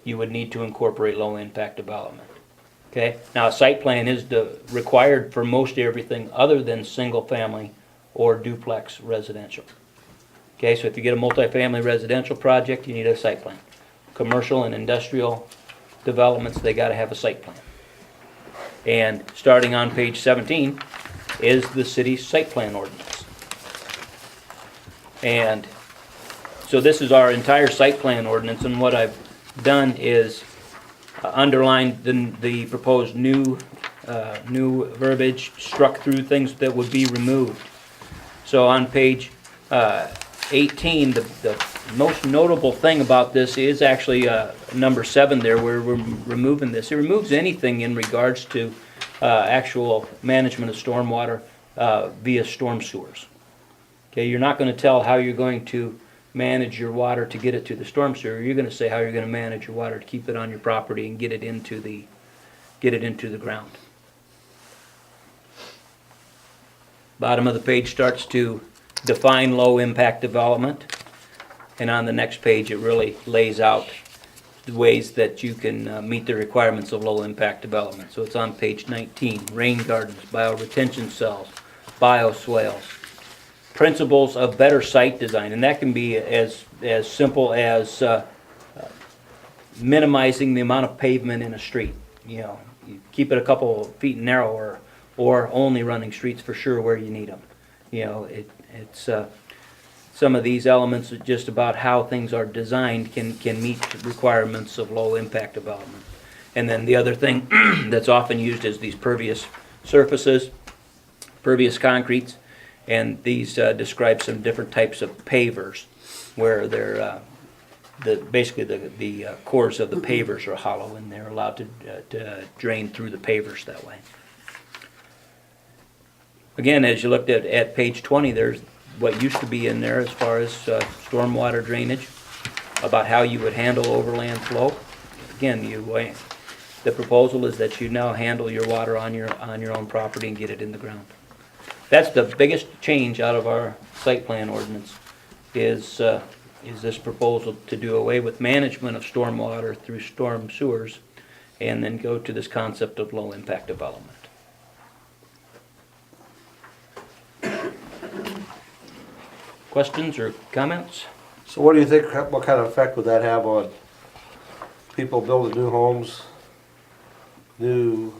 [SPEAKER 2] you would need to incorporate low-impact development. Okay? Now, a site plan is required for most everything other than single-family or duplex residential. Okay, so if you get a multifamily residential project, you need a site plan. Commercial and industrial developments, they gotta have a site plan. And starting on page 17 is the city's site plan ordinance. And so this is our entire site plan ordinance, and what I've done is underlined the proposed new verbiage, struck through things that would be removed. So on page 18, the most notable thing about this is actually number 7 there, where we're removing this. It removes anything in regards to actual management of stormwater via storm sewers. Okay, you're not going to tell how you're going to manage your water to get it to the storm sewer. You're going to say how you're going to manage your water to keep it on your property and get it into the ground. Bottom of the page starts to define low impact development, and on the next page it really lays out the ways that you can meet the requirements of low impact development. So it's on page 19, rain gardens, bioretention cells, bioswales, principles of better site design, and that can be as simple as minimizing the amount of pavement in a street. You keep it a couple feet narrower, or only running streets for sure where you need them. It's some of these elements are just about how things are designed can meet the requirements of low impact development. And then the other thing that's often used is these pervious surfaces, pervious concretes, and these describe some different types of pavers where they're basically the cores of the pavers are hollow and they're allowed to drain through the pavers that way. Again, as you looked at page 20, there's what used to be in there as far as stormwater drainage, about how you would handle overland flow. Again, the proposal is that you now handle your water on your own property and get it in the ground. That's the biggest change out of our site plan ordinance, is this proposal to do away with management of stormwater through storm sewers and then go to this concept of low impact development. Questions or comments?
[SPEAKER 5] So what do you think, what kind of effect would that have on people building new homes, new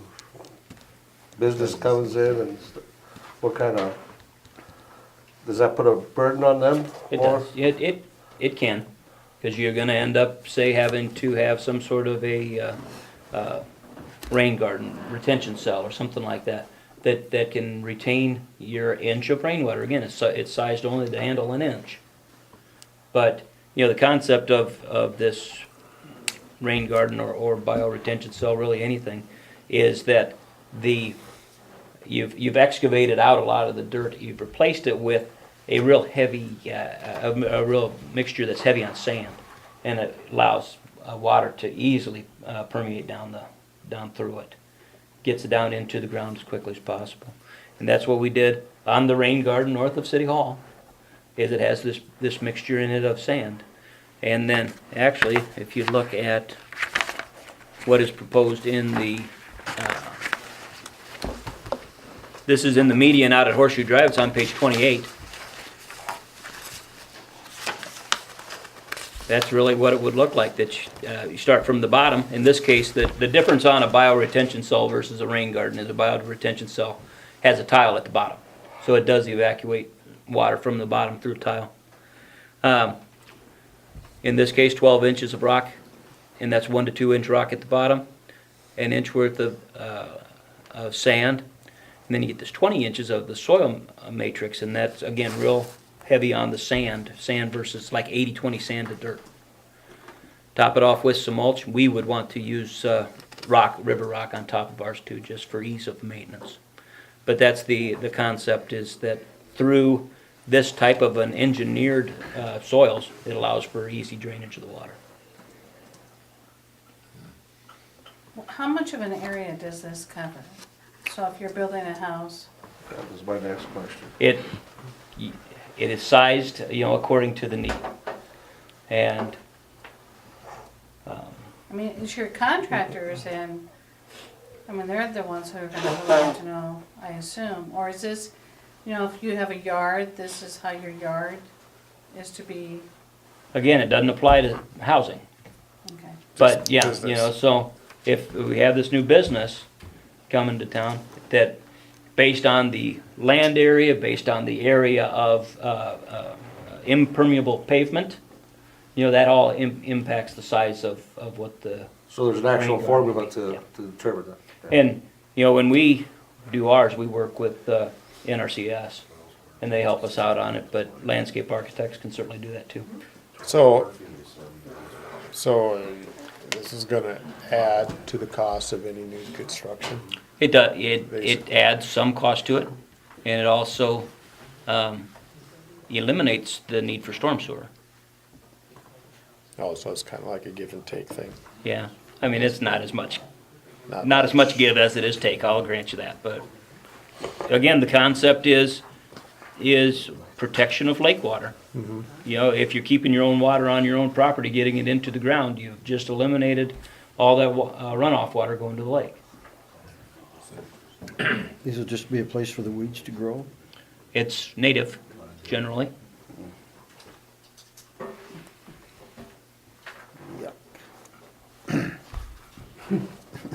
[SPEAKER 5] business comes in, and what kind of, does that put a burden on them?
[SPEAKER 2] It
[SPEAKER 5] more?
[SPEAKER 2] does. It can, because you're going to end up, say, having to have some sort of a rain garden, retention cell, or something like that. That can retain your inch of rainwater. Again, it's sized only to handle an inch. But the concept of this rain garden or bioretention cell, really anything, is that you've excavated out a lot of the dirt. You've replaced it with a real heavy, a real mixture that's heavy on sand, and it allows water to easily permeate down through it. Gets it down into the ground as quickly as possible. And that's what we did on the rain garden north of City Hall, is it has this mixture in it of sand. And then actually, if you look at what is proposed in the, this is in the median out at Horseshoe Drive, it's on page 28. That's really what it would look like, that you start from the bottom. In this case, the difference on a bioretention cell versus a rain garden is a bioretention cell has a tile at the bottom. So it does evacuate water from the bottom through a tile. In this case, 12 inches of rock, and that's 1 to 2 inch rock at the bottom, an inch worth of sand, and then you get this 20 inches of the soil matrix, and that's, again, real heavy on the sand versus like 80-20 sand to dirt. Top it off with some mulch. We would want to use river rock on top of ours too, just for ease of maintenance. But that's the concept, is that through this type of an engineered soils, it allows for easy drainage of the water.
[SPEAKER 9] How much of an area does this cover? So if you're building a house,
[SPEAKER 5] That was my next question.
[SPEAKER 2] It is sized, according to the need. And,
[SPEAKER 9] I mean, it's your contractors and, I mean, they're the ones who are gonna have to know, I assume. Or is this, if you have a yard, this is how your yard is to be,
[SPEAKER 2] again, it doesn't apply to housing.
[SPEAKER 9] okay.
[SPEAKER 2] But, yeah,
[SPEAKER 4] business.
[SPEAKER 2] so if we have this new business coming to town, that based on the land area, based on the area of impermeable pavement, that all impacts the size of what the,
[SPEAKER 5] So there's an actual
[SPEAKER 2] Rain
[SPEAKER 5] formula
[SPEAKER 2] garden, yeah.
[SPEAKER 5] to determine that.
[SPEAKER 2] and, when we do ours, we work with NRCS, and they help us out on it, but landscape architects can certainly do that too.
[SPEAKER 4] So this is gonna add to the cost of any new construction?
[SPEAKER 2] It does, it adds some cost to it, and it also eliminates the need for storm sewer.
[SPEAKER 4] Oh, so it's kinda like a give and take thing?
[SPEAKER 2] Yeah, I mean, it's not as much give as it is take, I'll grant you that, but again, the concept is protection of lake water. If you're keeping your own water on your own property, getting it into the ground, you've just eliminated all that runoff water going to the lake.
[SPEAKER 1] This will just be a place for the weeds to grow?
[SPEAKER 2] It's native, generally.
[SPEAKER 1] Yuck.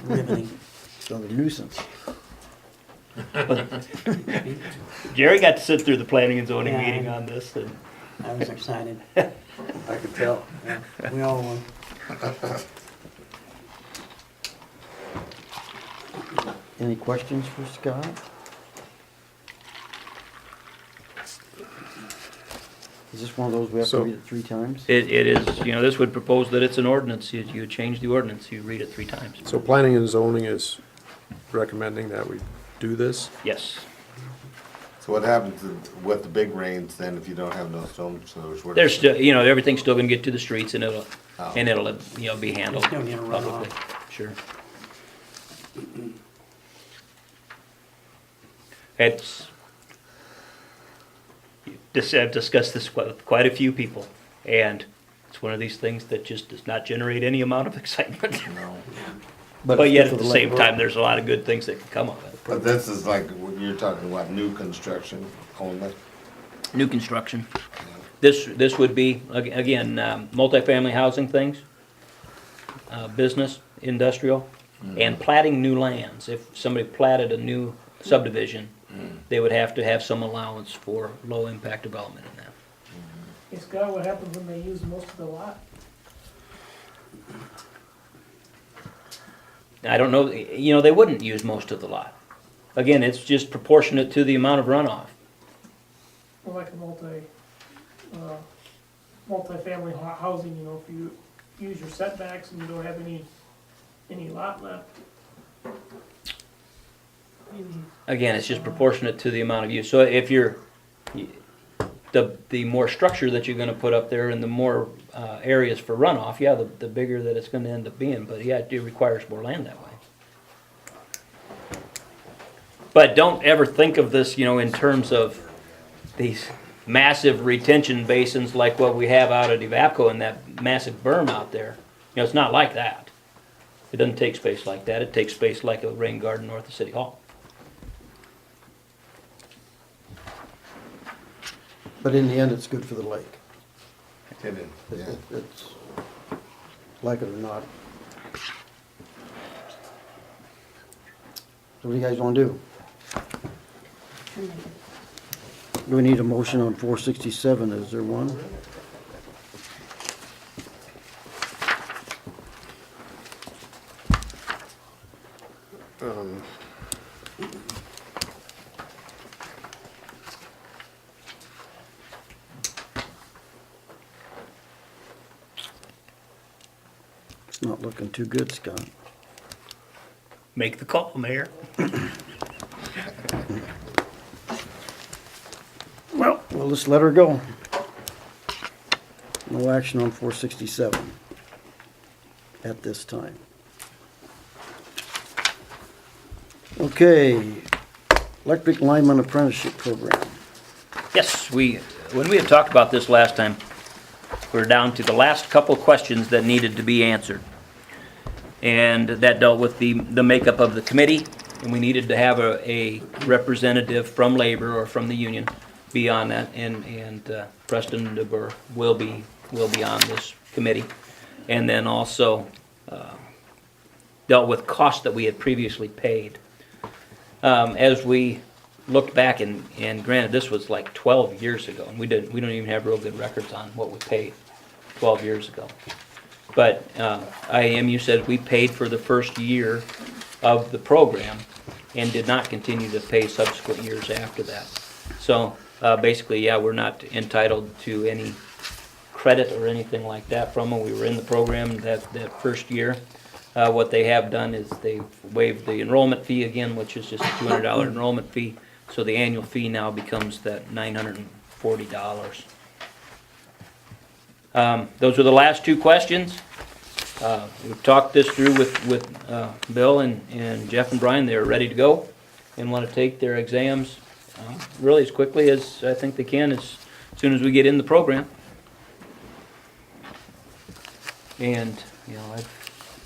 [SPEAKER 7] Riveting.
[SPEAKER 1] It's another nuisance.
[SPEAKER 2] Jerry got to sit through the planning and zoning
[SPEAKER 7] Yeah.
[SPEAKER 2] meeting on this, and
[SPEAKER 7] I was excited.
[SPEAKER 5] I could tell.
[SPEAKER 7] Yeah, we all were.
[SPEAKER 1] Any questions for Scott? Is this one of those we have to
[SPEAKER 4] So-
[SPEAKER 1] read it 3 times?
[SPEAKER 2] it is, this would propose that it's an ordinance, you change the ordinance, you read it 3 times.
[SPEAKER 4] So planning and zoning is recommending that we do this?
[SPEAKER 2] Yes.
[SPEAKER 3] So what happens with the big rains then if you don't have no storm sewers? Where-
[SPEAKER 2] There's still, everything's still gonna get to the streets and it'll,
[SPEAKER 3] Oh.
[SPEAKER 2] be handled
[SPEAKER 7] Still gonna run
[SPEAKER 2] publicly. Sure. I've discussed this with quite a few people, and it's one of these things that just does not generate any amount of excitement. But
[SPEAKER 1] it's
[SPEAKER 2] yet,
[SPEAKER 1] good
[SPEAKER 2] at
[SPEAKER 1] for
[SPEAKER 2] the
[SPEAKER 1] lake
[SPEAKER 2] same
[SPEAKER 1] road.
[SPEAKER 2] time, there's a lot of good things that can come of it.
[SPEAKER 3] But this is like, you're talking about new construction only?
[SPEAKER 2] New construction. This would be, again, multifamily housing things, business, industrial, and platting new lands. If somebody platted a new subdivision, they would have to have some allowance for low-impact development in that.
[SPEAKER 10] Hey Scott, what happens when they use most of the lot?
[SPEAKER 2] I don't know, they wouldn't use most of the lot. Again, it's just proportionate to the amount of runoff.
[SPEAKER 10] Or like a multi-family housing, if you use your setbacks and you don't have any lot left.
[SPEAKER 2] Again, it's just proportionate to the amount of use. So if the more structure that you're gonna put up there and the more areas for runoff, yeah, the bigger that it's gonna end up being, but yeah, it requires more land that way. But don't ever think of this, in terms of these massive retention basins like what we have out at Evapco and that massive berm out there. It's not like that. It doesn't take space like that. It takes space like a rain garden north of City Hall.
[SPEAKER 1] But in the end, it's good for the lake.
[SPEAKER 3] It is, yeah.
[SPEAKER 1] It's, like it or not. So what do you guys wanna do? Do we need a motion on 467? Is there one? It's not looking too good, Scott.
[SPEAKER 2] Make the call, Mayor.
[SPEAKER 1] Well, we'll just let her go. No action on 467 at this time. Okay, electric lineman apprenticeship program.
[SPEAKER 2] Yes, when we had talked about this last time, we're down to the last couple questions that needed to be answered. And that dealt with the makeup of the committee, and we needed to have a representative from labor or from the union be on that, and Preston DeBoer will be on this committee. And then also dealt with costs that we had previously paid. As we looked back, and granted, this was like 12 years ago, and we don't even have real good records on what we paid 12 years ago. But IAMU said we paid for the first year of the program and did not continue to pay subsequent years after that. So basically, yeah, we're not entitled to any credit or anything like that from them. We were in the program that first year. What they have done is they've waived the enrollment fee again, which is just a $200 enrollment fee. So the annual fee now becomes that $940. Those were the last two questions. We've talked this through with Bill and Jeff and Brian. They're ready to go and want to take their exams really as quickly as I think they can, as soon as we get in the program. And, you know, I've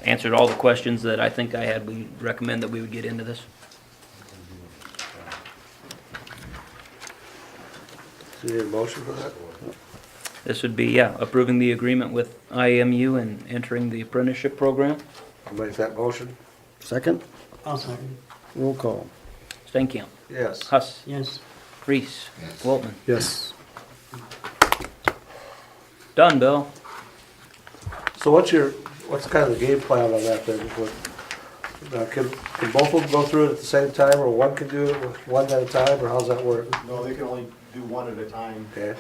[SPEAKER 2] answered all the questions that I think I had. We recommend that we would get into this.
[SPEAKER 5] So you need a motion for that?
[SPEAKER 2] This would be, yeah, approving the agreement with IMU and entering the apprenticeship program.
[SPEAKER 5] I'll make that motion.
[SPEAKER 1] Second,
[SPEAKER 7] I'll second.
[SPEAKER 1] roll call.
[SPEAKER 2] Stankamp,
[SPEAKER 5] Yes.
[SPEAKER 2] Huss,
[SPEAKER 7] Yes.
[SPEAKER 2] Reese, Waltman.
[SPEAKER 4] Yes.
[SPEAKER 2] Done, Bill.
[SPEAKER 5] So what's kind of the game plan on that then? Can both of them go through it at the same time, or one can do it one at a time, or how's that work?
[SPEAKER 8] No, they can only do one at a time.
[SPEAKER 5] Okay,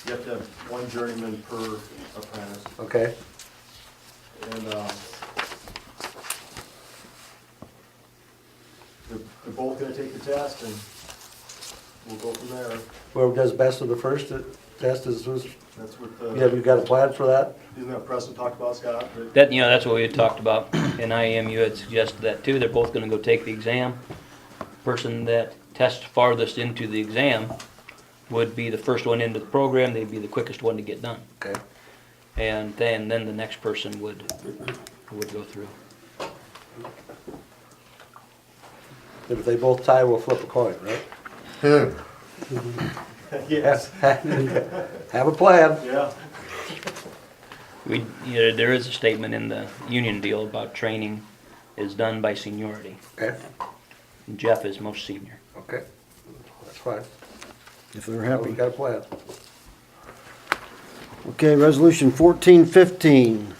[SPEAKER 8] You have to have one journeyman per apprentice.
[SPEAKER 5] okay,
[SPEAKER 8] And they're both gonna take the test and we'll go from there.
[SPEAKER 5] whoever does best of the first test is who's,
[SPEAKER 8] That's what,
[SPEAKER 5] yeah, you got a plan for that?
[SPEAKER 8] isn't that Preston talked about, Scott? That-
[SPEAKER 2] That, you know, that's what we had talked about, and IMU had suggested that too. They're both gonna go take the exam. Person that tests farthest into the exam would be the first one into the program. They'd be the quickest one to get done.
[SPEAKER 5] Okay,
[SPEAKER 2] And then the next person would go through.
[SPEAKER 5] and if they both tie, we'll flip a coin, right?
[SPEAKER 8] Yes,
[SPEAKER 5] Have a plan.
[SPEAKER 8] yeah.
[SPEAKER 2] There is a statement in the union deal about training is done by seniority.
[SPEAKER 5] Okay,
[SPEAKER 2] And Jeff is most senior.
[SPEAKER 5] okay, that's fine.
[SPEAKER 1] If they're
[SPEAKER 5] We
[SPEAKER 1] happy.
[SPEAKER 5] got a plan.
[SPEAKER 1] Okay, resolution 1415.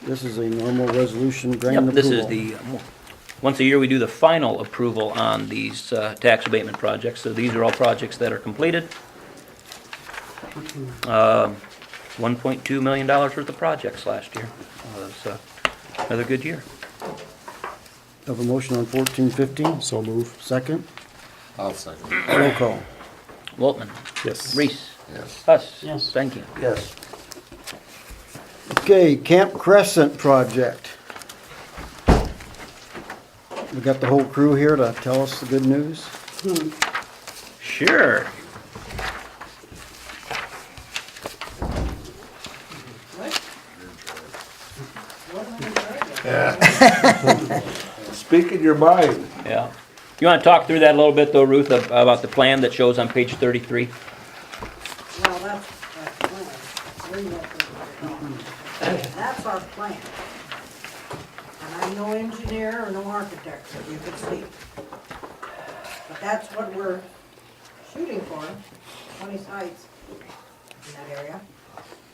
[SPEAKER 1] This is a normal resolution granting
[SPEAKER 2] Yep, this
[SPEAKER 1] approval.
[SPEAKER 2] is once a year we do the final approval on these tax abatement projects. So these are all projects that are completed. $1.2 million worth of projects last year. It was another good year.
[SPEAKER 1] Have a motion on 1415,
[SPEAKER 4] So move.
[SPEAKER 1] second,
[SPEAKER 3] I'll second.
[SPEAKER 1] roll call.
[SPEAKER 2] Waltman,
[SPEAKER 4] Yes.
[SPEAKER 2] Reese,
[SPEAKER 3] Yes.
[SPEAKER 2] Huss,
[SPEAKER 7] Yes.
[SPEAKER 2] thank you.
[SPEAKER 5] Yes,
[SPEAKER 1] Okay, Camp Crescent project. We got the whole crew here to tell us the good news.
[SPEAKER 2] Sure.
[SPEAKER 5] speak in your mind.
[SPEAKER 2] Yeah. You want to talk through that a little bit though, Ruth, about the plan that shows on page 33?
[SPEAKER 11] Well, that's plan. Where you at? That's our plan. And I'm no engineer or no architect, so you can see. But that's what we're shooting for, 20 sites in that area.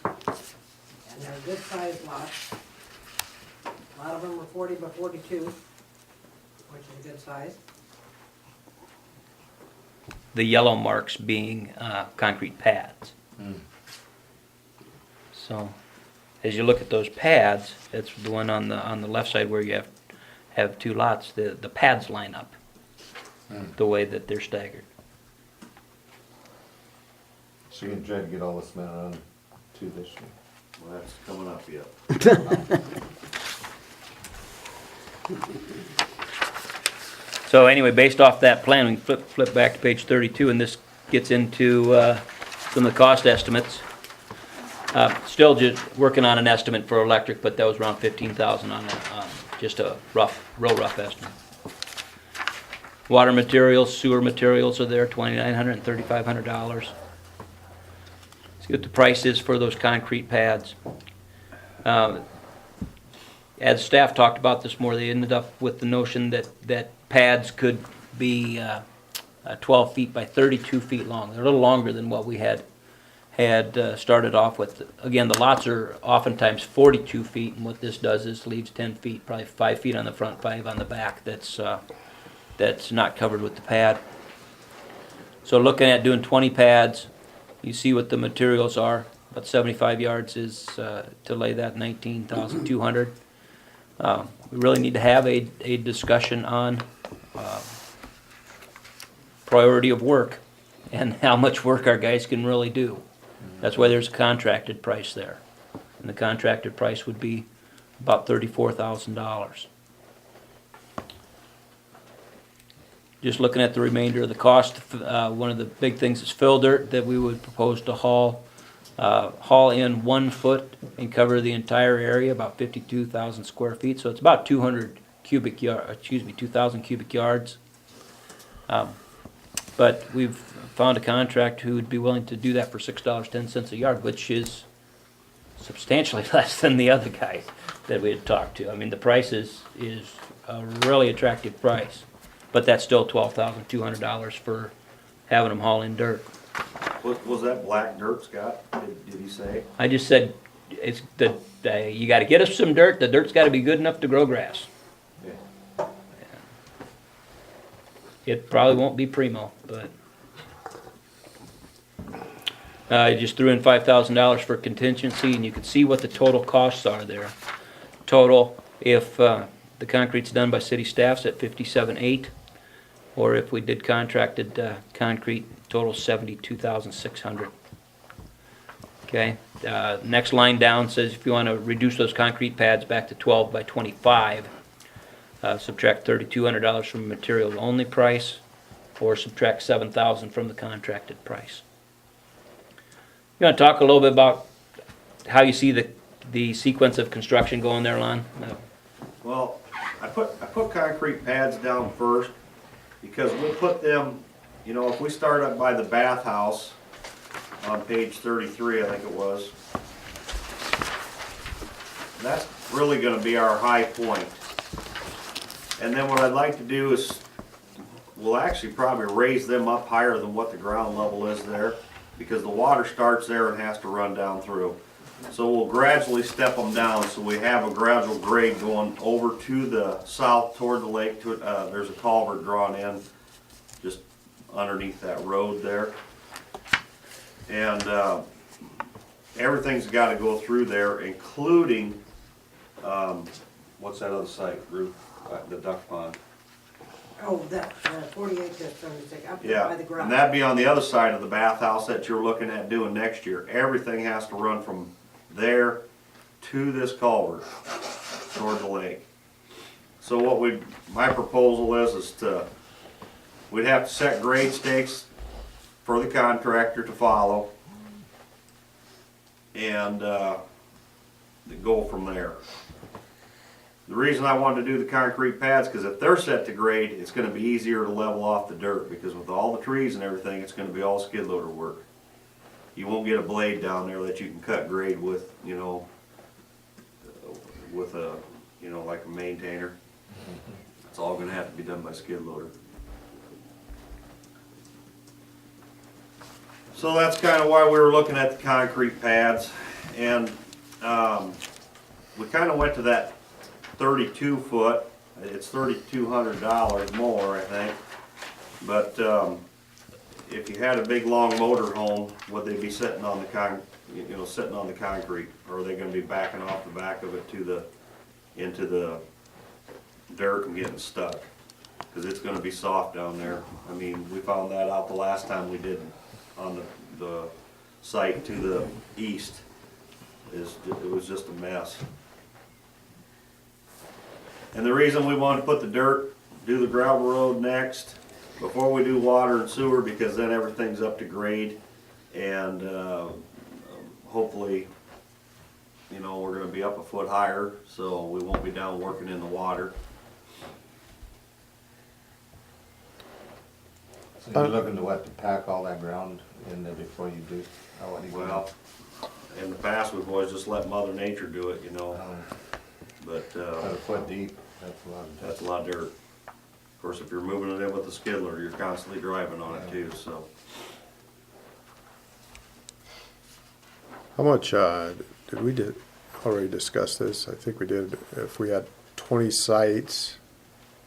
[SPEAKER 11] And they're good sized lots. A lot of them are 40 by 42, which is a good size.
[SPEAKER 2] The yellow marks being concrete pads. So, as you look at those pads, that's the one on the left side where you have two lots. The pads line up the way that they're staggered.
[SPEAKER 3] So you can try to get all the cement on to this year.
[SPEAKER 8] Well, that's coming up yet.
[SPEAKER 2] So anyway, based off that plan, we flip back to page 32, and this gets into some of the cost estimates. Still just working on an estimate for electric, but that was around 15,000 on it, just a real rough estimate. Water materials, sewer materials are there, $2,900 and $3,500. See what the price is for those concrete pads. As staff talked about this more, they ended up with the notion that pads could be 12 feet by 32 feet long. They're a little longer than what we had started off with. Again, the lots are oftentimes 42 feet, and what this does is leaves 10 feet, probably 5 feet on the front, 5 on the back. That's not covered with the pad. So looking at doing 20 pads, you see what the materials are. About 75 yards is to lay that, 19,200. We really need to have a discussion on priority of work and how much work our guys can really do. That's why there's a contracted price there. And the contracted price would be about $34,000. Just looking at the remainder of the cost, one of the big things is fill dirt that we would propose to haul in 1 foot and cover the entire area, about 52,000 square feet. So it's about 2,000 cubic yards. But we've found a contractor who would be willing to do that for $6.10 a yard, which is substantially less than the other guy that we had talked to. I mean, the price is a really attractive price, but that's still $12,200 for having them haul in dirt.
[SPEAKER 8] Was that black dirt, Scott? Did he say?
[SPEAKER 2] I just said, it's you gotta get us some dirt, the dirt's gotta be good enough to grow grass.
[SPEAKER 8] Yeah.
[SPEAKER 2] It probably won't be primo, but I just threw in $5,000 for contingency, and you can see what the total costs are there. Total, if the concrete's done by city staff's at $57,800, or if we did contracted concrete, total $72,600. Okay, next line down says if you want to reduce those concrete pads back to 12 by 25, subtract $3,200 from material only price, or subtract $7,000 from the contracted price. You want to talk a little bit about how you see the sequence of construction going there, Lon?
[SPEAKER 8] Well, I put concrete pads down first because we'll put them, you know, if we start up by the bathhouse on page 33, I think it was, that's really going to be our high point. And then what I'd like to do is we'll actually probably raise them up higher than what the ground level is there, because the water starts there and has to run down through. So we'll gradually step them down so we have a gradual grade going over to the south toward the lake. There's a culvert drawn in just underneath that road there. And everything's got to go through there, including, what's that other site, Ruth? The duck pond.
[SPEAKER 11] Oh, that, 48 to 76, up
[SPEAKER 8] Yeah,
[SPEAKER 11] by the garage.
[SPEAKER 8] and that'd be on the other side of the bathhouse that you're looking at doing next year. Everything has to run from there to this culvert toward the lake. So what my proposal is we'd have to set grade stakes for the contractor to follow and go from there. The reason I wanted to do the concrete pads, because if they're set to grade, it's going to be easier to level off the dirt, because with all the trees and everything, it's going to be all skid loader work. You won't get a blade down there that you can cut grade with, you know, with a, you know, like a maintainer. It's all going to have to be done by skid loader. So that's kind of why we were looking at the concrete pads, and we kind of went to that 32 foot. It's $3,200 more, I think. But if you had a big long motor home, would they be sitting on the sitting on the concrete, or are they going to be backing off the back of it into the dirt and getting stuck? Because it's going to be soft down there. I mean, we found that out the last time we did on the site to the east. It was just a mess. And the reason we wanted to put the dirt do the gravel road next, before we do water and sewer, because then everything's up to grade. And, hopefully, you know, we're gonna be up a foot higher, so we won't be down working in the water.
[SPEAKER 3] So you're looking to what, to pack all that ground in there before you do? What do you
[SPEAKER 8] Well, in the past, we've always just let Mother Nature do it, you know, but,
[SPEAKER 3] About a foot deep, that's a lot of.
[SPEAKER 8] that's a lot of dirt. Of course, if you're moving it in with a skidler, you're constantly driving on it too, so.
[SPEAKER 4] How much, did we already discuss this? I think we did. If we had 20 sites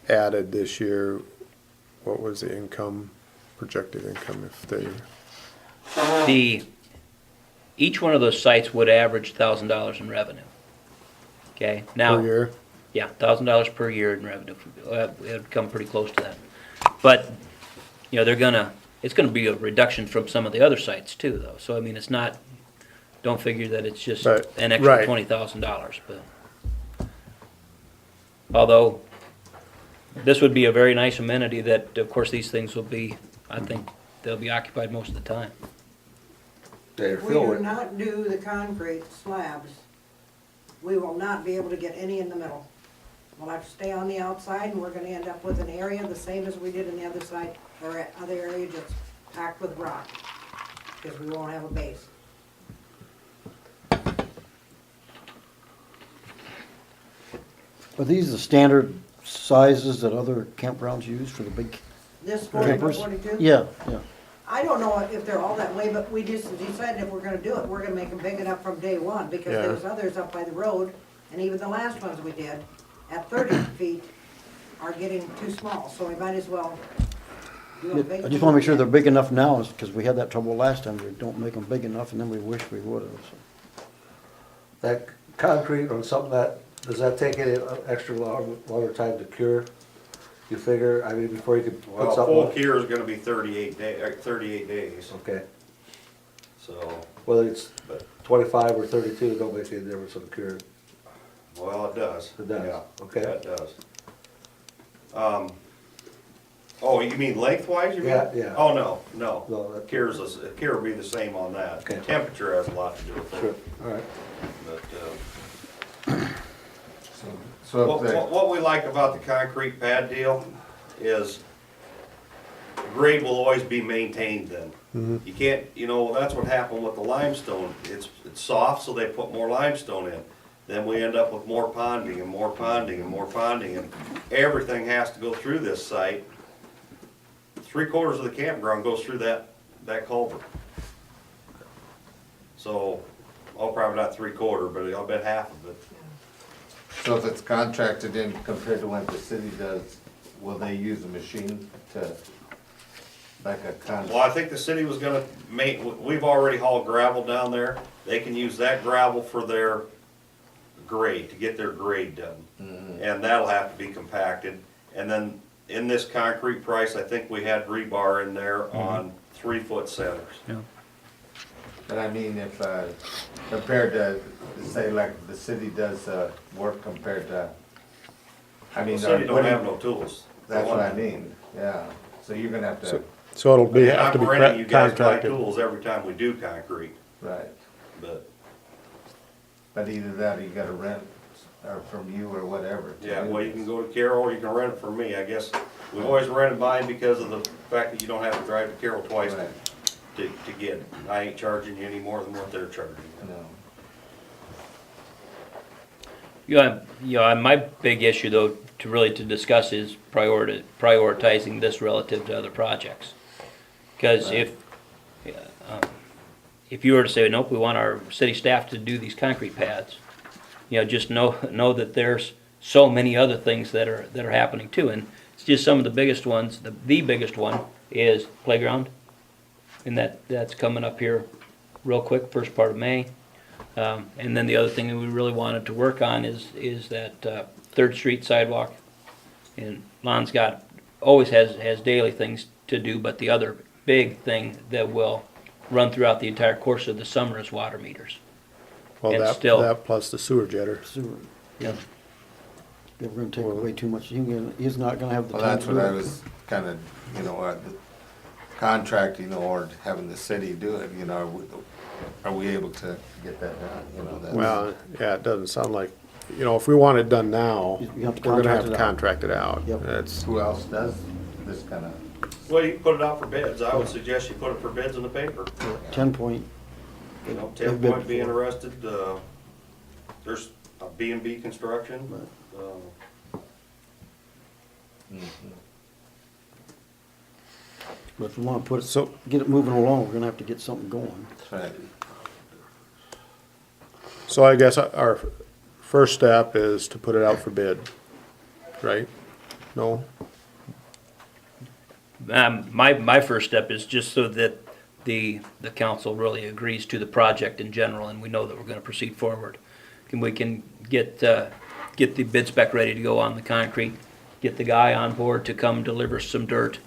[SPEAKER 4] added this year, what was the income, projected income if they?
[SPEAKER 2] Each one of those sites would average $1,000 in revenue. Okay, now.
[SPEAKER 4] Per year?
[SPEAKER 2] Yeah, $1,000 per year in revenue. It would come pretty close to that. But, you know, it's gonna be a reduction from some of the other sites too, though. So, I mean, it's not, don't figure that it's just
[SPEAKER 4] Right,
[SPEAKER 2] an extra
[SPEAKER 4] right.
[SPEAKER 2] $20,000, but. Although, this would be a very nice amenity that, of course, these things will be, I think, they'll be occupied most of the time.
[SPEAKER 5] They're
[SPEAKER 11] If we
[SPEAKER 5] filled
[SPEAKER 11] do
[SPEAKER 5] with,
[SPEAKER 11] not do the concrete slabs, we will not be able to get any in the middle. We'll have to stay on the outside, and we're gonna end up with an area the same as we did in the other side, or other area just packed with rock, because we won't have a base.
[SPEAKER 1] Are these the standard sizes that other campgrounds use for the big
[SPEAKER 11] This 40 by
[SPEAKER 1] campers?
[SPEAKER 11] 42?
[SPEAKER 1] Yeah, yeah.
[SPEAKER 11] I don't know if they're all that way, but we just decided if we're gonna do it, we're gonna make them big enough from day one, because
[SPEAKER 4] Yeah.
[SPEAKER 11] there's others up by the road, and even the last ones we did, at 30 feet, are getting too small, so we might as well do a big.
[SPEAKER 1] I just wanna make sure they're big enough now, because we had that trouble last time. We don't make them big enough, and then we wish we would've, so.
[SPEAKER 5] that concrete or something that, does that take any extra longer time to cure? You figure, I mean, before you could
[SPEAKER 8] Well,
[SPEAKER 5] put
[SPEAKER 8] full
[SPEAKER 5] something,
[SPEAKER 8] cure is gonna be 38 days,
[SPEAKER 5] okay,
[SPEAKER 8] so,
[SPEAKER 5] whether it's
[SPEAKER 8] but,
[SPEAKER 5] 25 or 32, it don't make any difference on cure.
[SPEAKER 8] well, it does.
[SPEAKER 5] It does,
[SPEAKER 8] Yeah,
[SPEAKER 5] okay.
[SPEAKER 8] That does. Oh, you mean lengthwise, you mean?
[SPEAKER 5] Yeah, yeah.
[SPEAKER 8] Oh, no.
[SPEAKER 5] No, that-
[SPEAKER 8] Cure's, cure will be the same on that.
[SPEAKER 5] Okay.
[SPEAKER 8] Temperature has a lot to do with
[SPEAKER 5] Sure,
[SPEAKER 8] it,
[SPEAKER 5] all right.
[SPEAKER 8] but,
[SPEAKER 3] So
[SPEAKER 8] What,
[SPEAKER 3] if they,
[SPEAKER 8] what we like about the concrete pad deal is grade will always be maintained then. You can't, you know, that's what happened with the limestone. It's soft, so they put more limestone in. Then we end up with more ponding and more ponding and more ponding, and everything has to go through this site. 3/4 of the campground goes through that culvert. So, oh, probably not 3/4, but I'll bet half of it.
[SPEAKER 3] so if it's contracted in compared to what the city does, will they use a machine to, like a
[SPEAKER 8] Well, I think the city was gonna we've already hauled gravel down there. They can use that gravel for their grade, to get their grade done. And that'll have to be compacted. And then in this concrete price, I think we had rebar in there on 3-foot centers.
[SPEAKER 3] But I mean, if, compared to, say, like the city does, work compared to, I mean.
[SPEAKER 8] The city don't have no tools.
[SPEAKER 3] That's what I mean, yeah, so you're gonna have to,
[SPEAKER 4] So it'll be,
[SPEAKER 8] And
[SPEAKER 4] have to
[SPEAKER 8] I'm
[SPEAKER 4] be
[SPEAKER 8] renting you guys buy
[SPEAKER 4] contracted.
[SPEAKER 8] tools every time we do concrete,
[SPEAKER 3] right,
[SPEAKER 8] but,
[SPEAKER 3] either that or you gotta rent, or from you or whatever. to
[SPEAKER 8] yeah,
[SPEAKER 3] do
[SPEAKER 8] well, you
[SPEAKER 3] this.
[SPEAKER 8] can go to Carroll or you can rent it from me. I guess we've always rented mine because of the fact that you don't have to drive to Carroll twice
[SPEAKER 3] Right.
[SPEAKER 8] to get it. I ain't charging you any more than what they're charging.
[SPEAKER 3] No.
[SPEAKER 2] My big issue though, to discuss is prioritizing this relative to other projects. Because if you were to say, nope, we want our city staff to do these concrete pads, just know that there's so many other things that are happening too. And it's just some of the biggest ones. The biggest one is playground. And that's coming up here real quick, first part of May. And then the other thing that we really wanted to work on is that 3rd Street sidewalk. And Lon's always has daily things to do, but the other big thing that will run throughout the entire course of the summer is water meters.
[SPEAKER 4] Well,
[SPEAKER 2] and
[SPEAKER 4] that
[SPEAKER 2] still-
[SPEAKER 4] plus the sewer jetter.
[SPEAKER 1] Sewer.
[SPEAKER 2] Yeah.
[SPEAKER 1] we're gonna take away too much, he's not gonna have the
[SPEAKER 3] Well,
[SPEAKER 1] time
[SPEAKER 3] that's
[SPEAKER 1] to do
[SPEAKER 3] what I
[SPEAKER 1] it.
[SPEAKER 3] was kinda, contracting or having the city do it, are we able to get that done, that's.
[SPEAKER 4] Well, yeah, it doesn't sound like, if we want it done now,
[SPEAKER 1] You have to
[SPEAKER 4] we're gonna have to
[SPEAKER 1] contract it out.
[SPEAKER 4] contract it out.
[SPEAKER 1] Yep.
[SPEAKER 4] That's,
[SPEAKER 3] Who else does this kinda?
[SPEAKER 8] Well, you can put it out for bids. I would suggest you put it for bids in the paper.
[SPEAKER 1] 10 Point.
[SPEAKER 8] Ten Point be interested, there's a B&B Construction.
[SPEAKER 1] But if we wanna put it,
[SPEAKER 4] So-
[SPEAKER 1] get it moving along, we're gonna have to get something going.
[SPEAKER 3] That's right.
[SPEAKER 4] so I guess our first step is to put it out for bid, right? No?
[SPEAKER 2] My first step is just so that the council really agrees to the project in general, and we know that we're gonna proceed forward. We can get the bid spec ready to go on the concrete, get the guy on board to come deliver some dirt,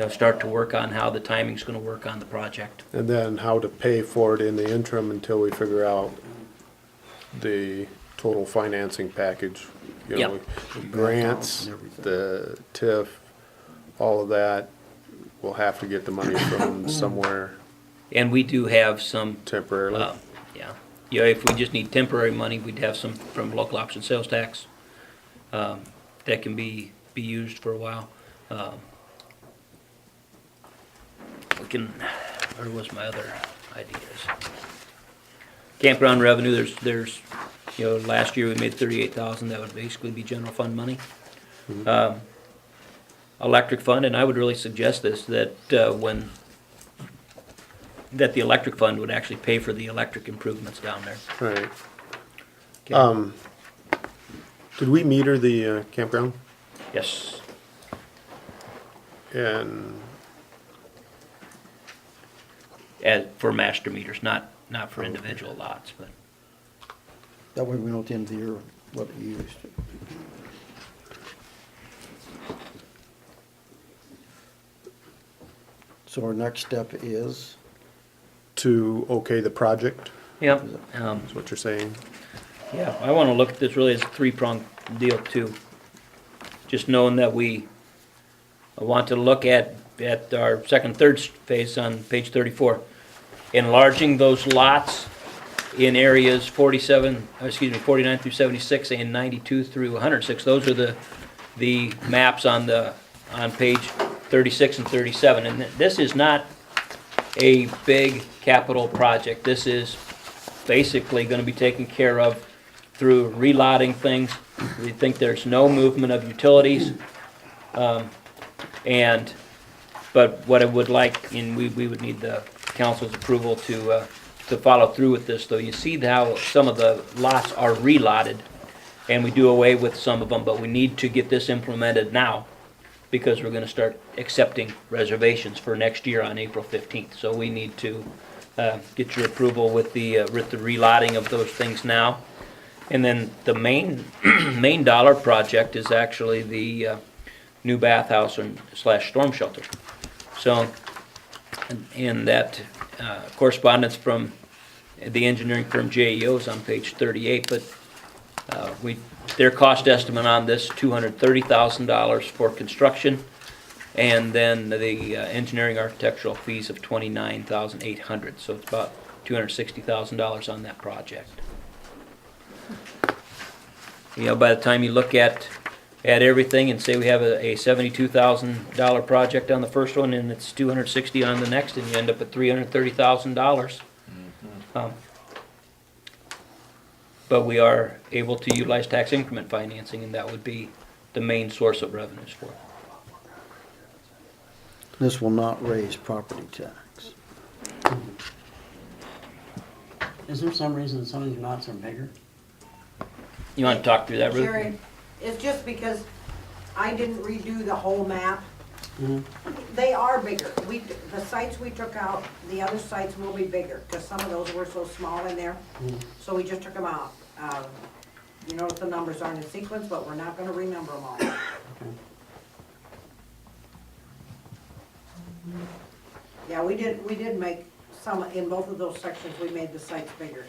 [SPEAKER 2] start to work on how the timing's gonna work on the project.
[SPEAKER 4] And then how to pay for it in the interim until we figure out the total financing package.
[SPEAKER 2] Yep.
[SPEAKER 4] Grants, the TIF, all of that, we'll have to get the money from somewhere
[SPEAKER 2] And we do have some,
[SPEAKER 4] temporarily.
[SPEAKER 2] if we just need temporary money, we'd have some from local option sales tax, that can be used for a while. Where was my other ideas? Campground revenue, there's, last year we made 38,000, that would basically be general fund money. Electric fund, and I would really suggest this, that that the electric fund would actually pay for the electric improvements down there.
[SPEAKER 4] Right.
[SPEAKER 2] Okay.
[SPEAKER 4] Did we meter the campground?
[SPEAKER 2] Yes,
[SPEAKER 4] And,
[SPEAKER 2] for master meters, not for individual lots, but.
[SPEAKER 1] That way we know at the end of the year what it used. So our next step is,
[SPEAKER 4] to okay the project,
[SPEAKER 2] Yep.
[SPEAKER 4] is what you're saying?
[SPEAKER 2] Yeah, I want to look at this really as a three-pronged deal too. Just knowing that I want to look at our second, third phase on page 34. Enlarging those lots in areas 49 through 76 and 92 through 106. Those are the maps on page 36 and 37. And this is not a big capital project. This is basically going to be taken care of through relotting things. We think there's no movement of utilities. But what I would like, and we would need the council's approval to follow through with this, though. You see how some of the lots are relotted, and we do away with some of them, but we need to get this implemented now, because we're gonna start accepting reservations for next year on April 15th. So we need to get your approval with the relotting of those things now. And then the main dollar project is actually the new bathhouse / storm shelter. So, and that correspondence from the engineering firm JEO is on page 38, but their cost estimate on this, $230,000 for construction, and then the engineering architectural fees of $29,800. So it's about $260,000 on that project. By the time you look at everything and say we have a $72,000 project on the first one and it's $260 on the next, and you end up at $330,000. But we are able to utilize tax increment financing, and that would be the main source of revenues for it.
[SPEAKER 1] this will not raise property tax.
[SPEAKER 7] Is there some reason some of these lots are bigger?
[SPEAKER 2] You want to talk through that, Ruth?
[SPEAKER 11] Jerry, it's just because I didn't redo the whole map. They are bigger. The sites we took out, the other sites will be bigger, because some of those were so small in there. So we just took them out. You notice the numbers aren't in sequence, but we're not gonna renumber them all. Yeah, we did make some, in both of those sections, we made the sites bigger.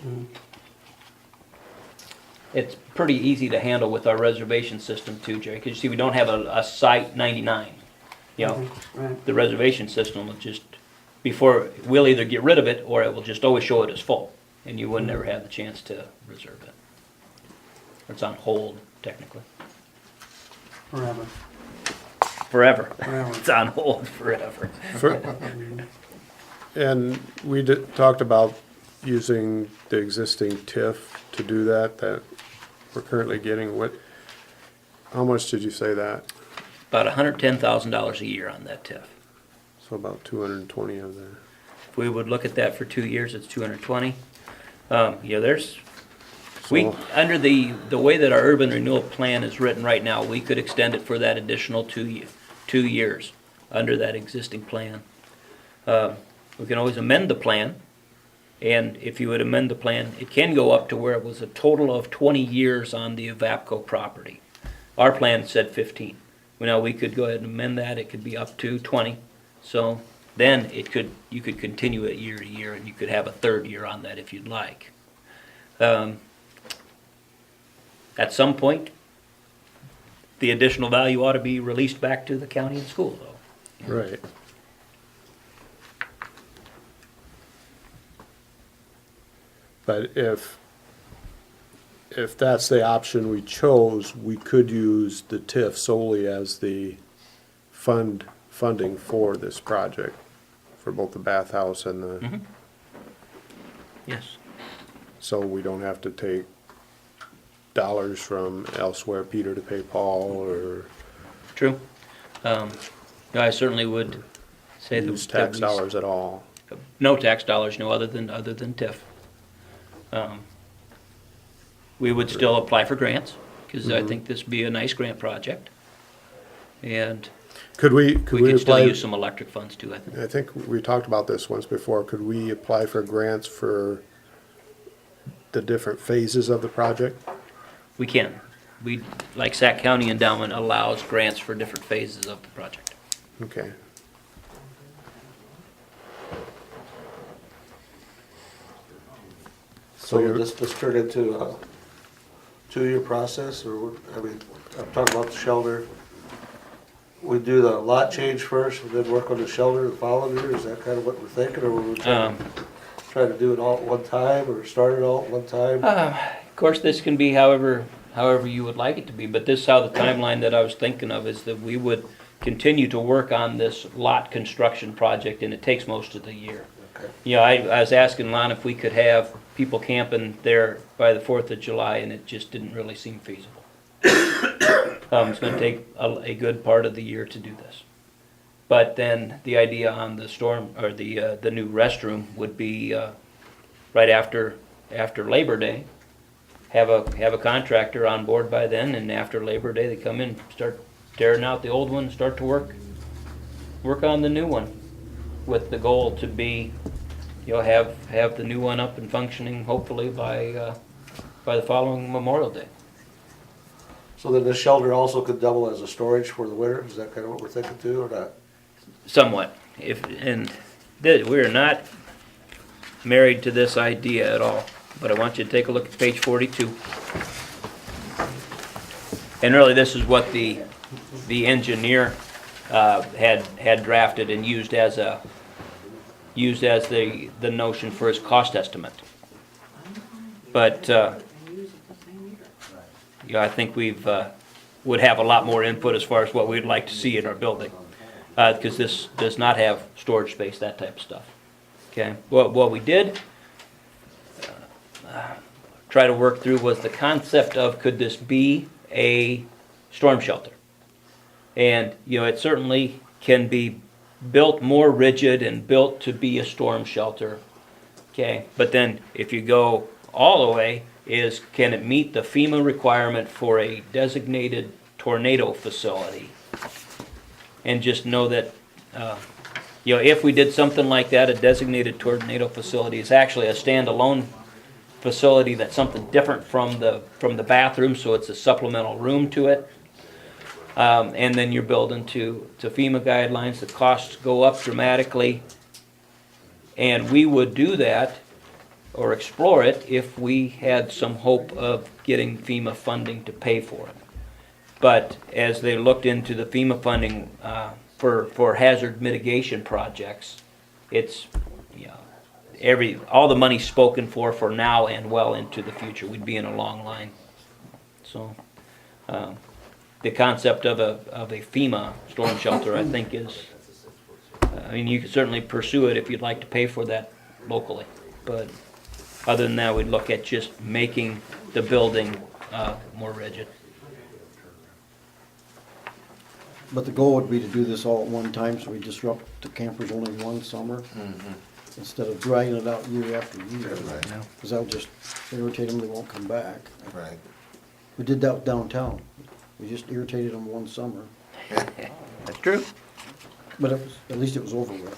[SPEAKER 2] it's pretty easy to handle with our reservation system too, Jerry, because you see, we don't have a site 99. You know,
[SPEAKER 7] Right.
[SPEAKER 2] the reservation system will just, before, we'll either get rid of it or it will just always show it as full, and you would never have the chance to reserve it. It's on hold, technically.
[SPEAKER 7] Forever.
[SPEAKER 2] Forever.
[SPEAKER 7] Forever.
[SPEAKER 2] It's on hold forever.
[SPEAKER 4] And we talked about using the existing TIF to do that we're currently getting. How much did you say that?
[SPEAKER 2] About $110,000 a year on that TIF.
[SPEAKER 4] So about 220 of that.
[SPEAKER 2] If we would look at that for 2 years, it's 220. There's, we,
[SPEAKER 4] So-
[SPEAKER 2] under the way that our urban renewal plan is written right now, we could extend it for that additional 2 years under that existing plan. We can always amend the plan, and if you would amend the plan, it can go up to where it was a total of 20 years on the Evapco property. Our plan said 15. We could go ahead and amend that, it could be up to 20. So then you could continue it year to year, and you could have a third year on that if you'd like. At some point, the additional value ought to be released back to the county and school, though.
[SPEAKER 4] Right. But if that's the option we chose, we could use the TIF solely as the funding for this project, for both the bathhouse and the,
[SPEAKER 2] Mhm. Yes.
[SPEAKER 4] so we don't have to take dollars from elsewhere, Peter, to pay Paul, or
[SPEAKER 2] True. I certainly would say that.
[SPEAKER 4] use tax
[SPEAKER 2] that we-
[SPEAKER 4] dollars at all.
[SPEAKER 2] No tax dollars, no, other than TIF. We would still apply for grants, because I think this would be a nice grant project. And
[SPEAKER 4] Could we
[SPEAKER 2] we could still
[SPEAKER 4] apply?
[SPEAKER 2] use some electric funds too, I think.
[SPEAKER 4] I think we talked about this once before. Could we apply for grants for the different phases of the project?
[SPEAKER 2] We can. Like Sac County Endowment allows grants for different phases of the project.
[SPEAKER 4] Okay.
[SPEAKER 5] So
[SPEAKER 4] you're-
[SPEAKER 5] this turn into a 2-year process, or, I'm talking about the shelter. We do the lot change first, and then work on the shelter the following year, is that kind of what we're thinking, or we're trying to do it all at one time, or start it all at one time?
[SPEAKER 2] Of course, this can be however you would like it to be, but this is how the timeline that I was thinking of is that we would continue to work on this lot construction project, and it takes most of the year.
[SPEAKER 5] Okay.
[SPEAKER 2] I was asking Lon if we could have people camping there by the 4th of July, and it just didn't really seem feasible. It's gonna take a good part of the year to do this. But then the idea on the storm, or the new restroom would be, right after Labor Day, have a contractor on board by then, and after Labor Day, they come in, start tearing out the old one, start to work on the new one, with the goal to be, have the new one up and functioning hopefully by the following Memorial Day.
[SPEAKER 5] So then this shelter also could double as a storage for the winter, is that kind of what we're thinking too, or not?
[SPEAKER 2] Somewhat. We're not married to this idea at all, but I want you to take a look at page 42. And really, this is what the engineer had drafted and used as the notion for his cost estimate. But I think would have a lot more input as far as what we'd like to see in our building, because this does not have storage space, that type of stuff. Okay, what we did try to work through was the concept of, could this be a storm shelter? And it certainly can be built more rigid and built to be a storm shelter. Okay, but then if you go all the way, can it meet the FEMA requirement for a designated tornado facility? And just know that, if we did something like that, a designated tornado facility is actually a standalone facility that's something different from the bathroom, so it's a supplemental room to it. And then you're building to FEMA guidelines, the costs go up dramatically. And we would do that or explore it if we had some hope of getting FEMA funding to pay for it. But as they looked into the FEMA funding for hazard mitigation projects, it's, you know, all the money's spoken for now and well into the future. We'd be in a long line. So the concept of a FEMA storm shelter, I think, is, I mean, you could certainly pursue it if you'd like to pay for that locally. But other than that, we'd look at just making the building more rigid.
[SPEAKER 1] But the goal would be to do this all at one time, so we disrupt the campers only one summer, instead of dragging it out year after year.
[SPEAKER 3] Right.
[SPEAKER 1] Because that'll just irritate them, they won't come back.
[SPEAKER 3] Right.
[SPEAKER 1] We did that downtown. We just irritated them one summer,
[SPEAKER 2] That's true.
[SPEAKER 1] but it was, at least it was over with.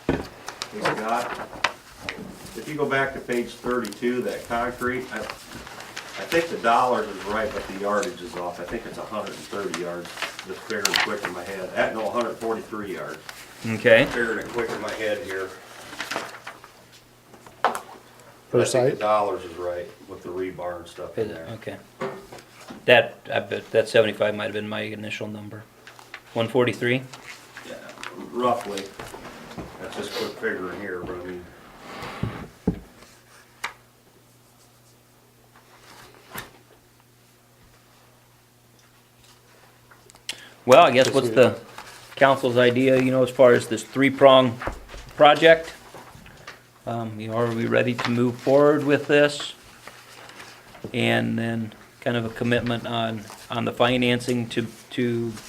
[SPEAKER 8] Hey Scott, if you go back to page 32, that concrete, I think the dollars is right, but the yardage is off. I think it's 130 yards. Just figuring quick in my head. No, 143 yards.
[SPEAKER 2] Okay.
[SPEAKER 8] Figuring it quick in my head here.
[SPEAKER 4] Per
[SPEAKER 8] I think
[SPEAKER 4] site?
[SPEAKER 8] the dollars is right with the rebar and stuff in
[SPEAKER 2] Is it?
[SPEAKER 8] there.
[SPEAKER 2] Okay. That, I bet, that 75 might have been my initial number. 143?
[SPEAKER 8] Yeah, roughly. That's just quick figuring here, but I mean.
[SPEAKER 2] Well, I guess what's the council's idea, you know, as far as this three-prong project? You know, are we ready to move forward with this? And then kind of a commitment on the financing to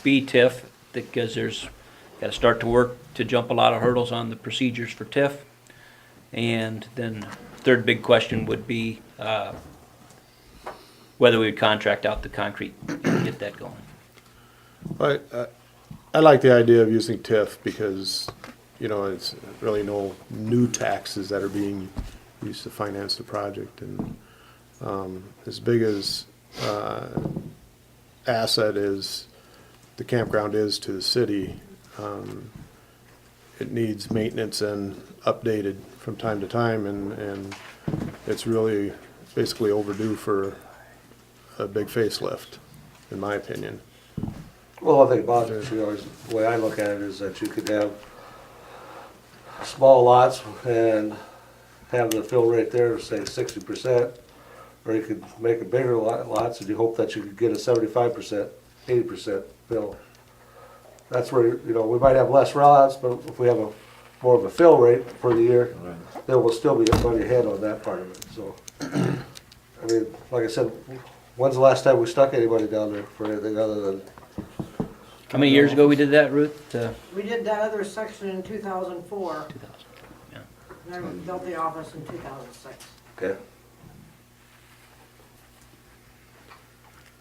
[SPEAKER 2] be TIF, because there's, gotta start to work to jump a lot of hurdles on the procedures for TIF. And then third big question would be, whether we would contract out the concrete and get that going.
[SPEAKER 4] I like the idea of using TIF because, you know, it's really no new taxes that are being used to finance the project. And as big as asset is the campground is to the city, it needs maintenance and updated from time to time, and it's really basically overdue for a big facelift, in my opinion.
[SPEAKER 5] Well, one thing about it, you know, is the way I look at it is that you could have small lots and have the fill rate there, say 60%, or you could make a bigger lots and you hope that you could get a 75%, 80% fill. That's where, you know, we might have less lots, but if we have a more of a fill rate for the year, then we'll still be money ahead on that part of it, so. I mean, like I said, when's the last time we stuck anybody down there for anything other than?
[SPEAKER 2] How many years ago we did that, Ruth?
[SPEAKER 11] We did that other section in 2004,
[SPEAKER 2] 2000. Yeah.
[SPEAKER 11] then we built the office in 2006.
[SPEAKER 5] Okay.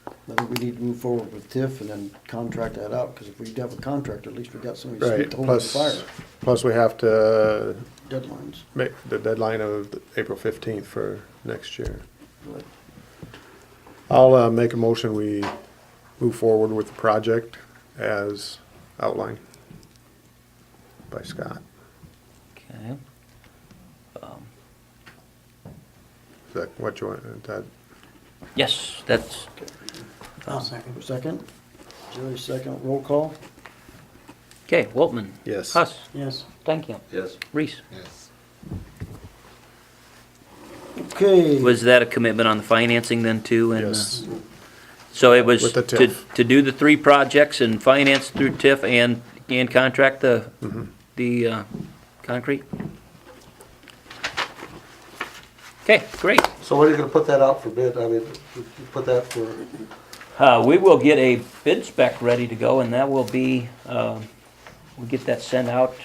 [SPEAKER 1] I think we need to move forward with TIF and then contract that out, because if we have a contractor, at least we got somebody
[SPEAKER 4] Right,
[SPEAKER 1] sweet to hold the fire
[SPEAKER 4] plus we have to
[SPEAKER 1] deadlines.
[SPEAKER 4] make the deadline of April 15th for next year.
[SPEAKER 1] Right.
[SPEAKER 4] I'll make a motion, we move forward with the project as outlined by Scott.
[SPEAKER 2] Okay.
[SPEAKER 4] Is that what you want, Ted?
[SPEAKER 2] Yes, that's,
[SPEAKER 1] Second? Jerry, second, roll call?
[SPEAKER 2] okay, Waltman.
[SPEAKER 4] Yes.
[SPEAKER 2] Huss.
[SPEAKER 7] Yes.
[SPEAKER 2] Stankham.
[SPEAKER 5] Yes.
[SPEAKER 2] Reese.
[SPEAKER 3] Yes.
[SPEAKER 1] Okay.
[SPEAKER 2] Was that a commitment on the financing then too? And,
[SPEAKER 4] Yes.
[SPEAKER 2] So it was
[SPEAKER 4] With the
[SPEAKER 2] to,
[SPEAKER 4] TIF.
[SPEAKER 2] to do the three projects and finance through TIF and contract the concrete? Okay, great.
[SPEAKER 5] So when are you gonna put that out for bid? I mean, you put that for,
[SPEAKER 2] We will get a bid spec ready to go, and that will be, we'll get that sent out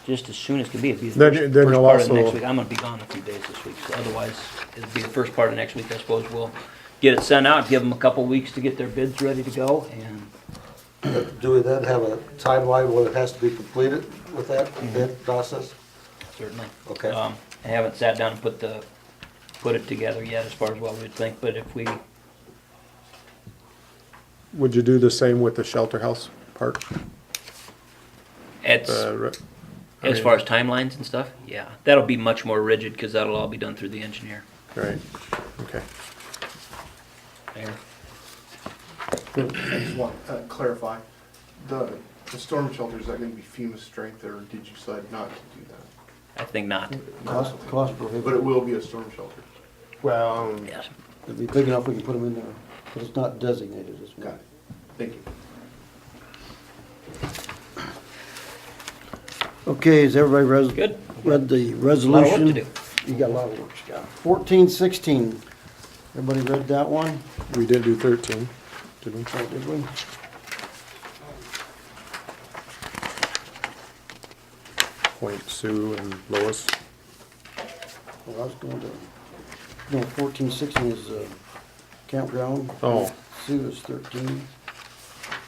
[SPEAKER 2] just as soon as can be. It'll be the
[SPEAKER 4] Then-
[SPEAKER 2] first
[SPEAKER 4] then you'll
[SPEAKER 2] part of
[SPEAKER 4] also-
[SPEAKER 2] next week. I'm gonna be gone a few days this week, so otherwise, it'll be the first part of next week, I suppose. We'll get it sent out, give them a couple weeks to get their bids ready to go, and
[SPEAKER 5] do we then have a timeline when it has to be completed with that bid process?
[SPEAKER 2] certainly.
[SPEAKER 5] Okay.
[SPEAKER 2] I haven't sat down and put it together yet as far as what we'd think, but if we,
[SPEAKER 4] Would you do the same with the shelter house part?
[SPEAKER 2] It's, as far as timelines and stuff, yeah, that'll be much more rigid, cause that'll all be done through the engineer.
[SPEAKER 4] Right, okay.
[SPEAKER 2] Mayor?
[SPEAKER 7] I just want to clarify, the storm shelter, is that gonna be FEMA strength, or did you decide not to do that?
[SPEAKER 2] I think not,
[SPEAKER 1] Cost
[SPEAKER 7] But
[SPEAKER 1] prohibitive.
[SPEAKER 7] it will be a storm shelter.
[SPEAKER 4] Well,
[SPEAKER 2] yes.
[SPEAKER 1] It'd be big enough we can put them in there, but it's not designated as
[SPEAKER 7] Got
[SPEAKER 1] well.
[SPEAKER 7] it. Thank you.
[SPEAKER 1] Okay, has everybody
[SPEAKER 2] Good.
[SPEAKER 1] read the
[SPEAKER 2] A lot of
[SPEAKER 1] resolution?
[SPEAKER 2] work to do.
[SPEAKER 1] You got a lot of work, Scott. 1416, everybody read that one?
[SPEAKER 4] we did do 13, did we?
[SPEAKER 1] Oh, did we?
[SPEAKER 4] Point Sue and Lois.
[SPEAKER 1] Well, I was going to, no, 1416 is campground.
[SPEAKER 4] Oh.
[SPEAKER 1] Sue is 13.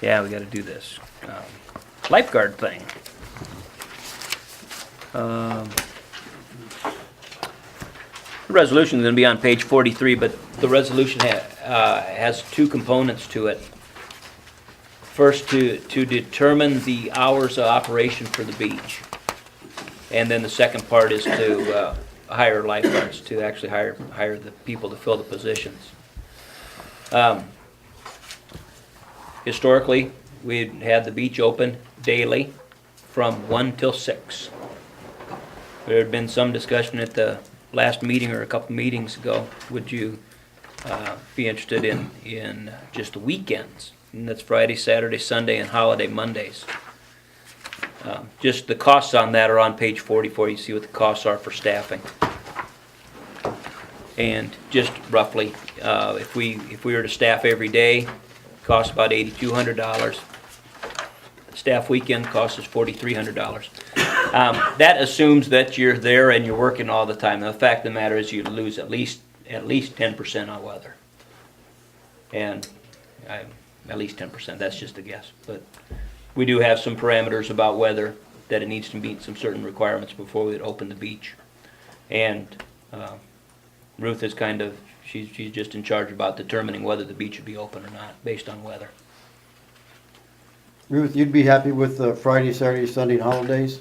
[SPEAKER 2] Yeah, we gotta do this. Lifeguard thing. The resolution is gonna be on page 43, but the resolution has two components to it. First, to determine the hours of operation for the beach. And then the second part is to hire lifeguards, to actually hire the people to fill the positions. Historically, we had the beach open daily from 1 till 6. There had been some discussion at the last meeting or a couple meetings ago, would you be interested in just the weekends? And that's Friday, Saturday, Sunday, and holiday Mondays. Just the costs on that are on page 44. You see what the costs are for staffing. And just roughly, if we were to staff every day, costs about $8,200. Staff weekend costs us $4,300. That assumes that you're there and you're working all the time. The fact of the matter is you lose at least 10% on weather. And at least 10%, that's just a guess. But we do have some parameters about weather, that it needs to meet some certain requirements before we would open the beach. And Ruth is kind of, she's just in charge about determining whether the beach should be open or not, based on weather.
[SPEAKER 1] Ruth, you'd be happy with Friday, Saturday, Sunday, and holidays?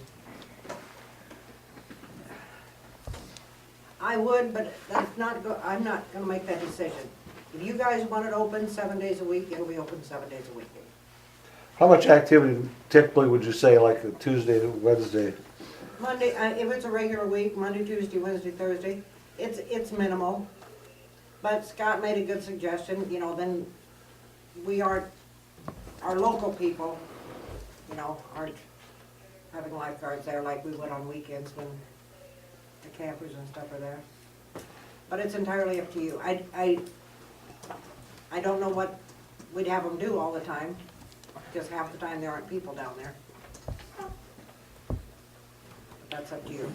[SPEAKER 11] I would, but that's not, I'm not gonna make that decision. If you guys want it open 7 days a week, it'll be open 7 days a week.
[SPEAKER 5] How much activity typically would you say, like a Tuesday to Wednesday?
[SPEAKER 11] Monday, if it's a regular week, Monday, Tuesday, Wednesday, Thursday, it's minimal. But Scott made a good suggestion, you know, then we are, our local people, you know, aren't having lifeguards there like we would on weekends when the campers and stuff are there. But it's entirely up to you. I don't know what we'd have them do all the time, because half the time there aren't people down there. But that's up to you.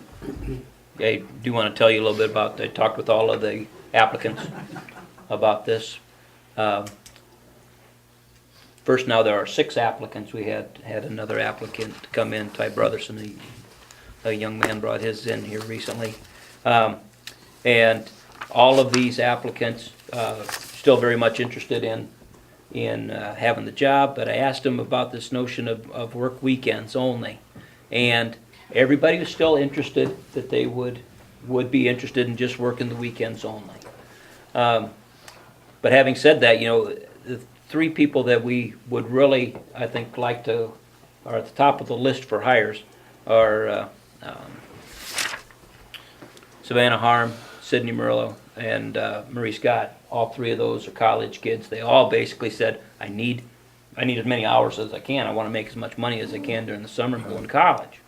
[SPEAKER 2] I do want to tell you a little bit about, I talked with all of the applicants about this. First, now there are 6 applicants. We had another applicant come in, Ty Brotherson, a young man brought his in here recently. And all of these applicants still very much interested in having the job, but I asked them about this notion of work weekends only. And everybody was still interested, that they would be interested in just working the weekends only. But having said that, you know, the 3 people that we would really, I think, like to, are at the top of the list for hires are Savannah Harm, Sydney Murillo, and Marie Scott. All 3 of those are college kids. They all basically said, I need as many hours as I can. I want to make as much money as I can during the summer and go to college.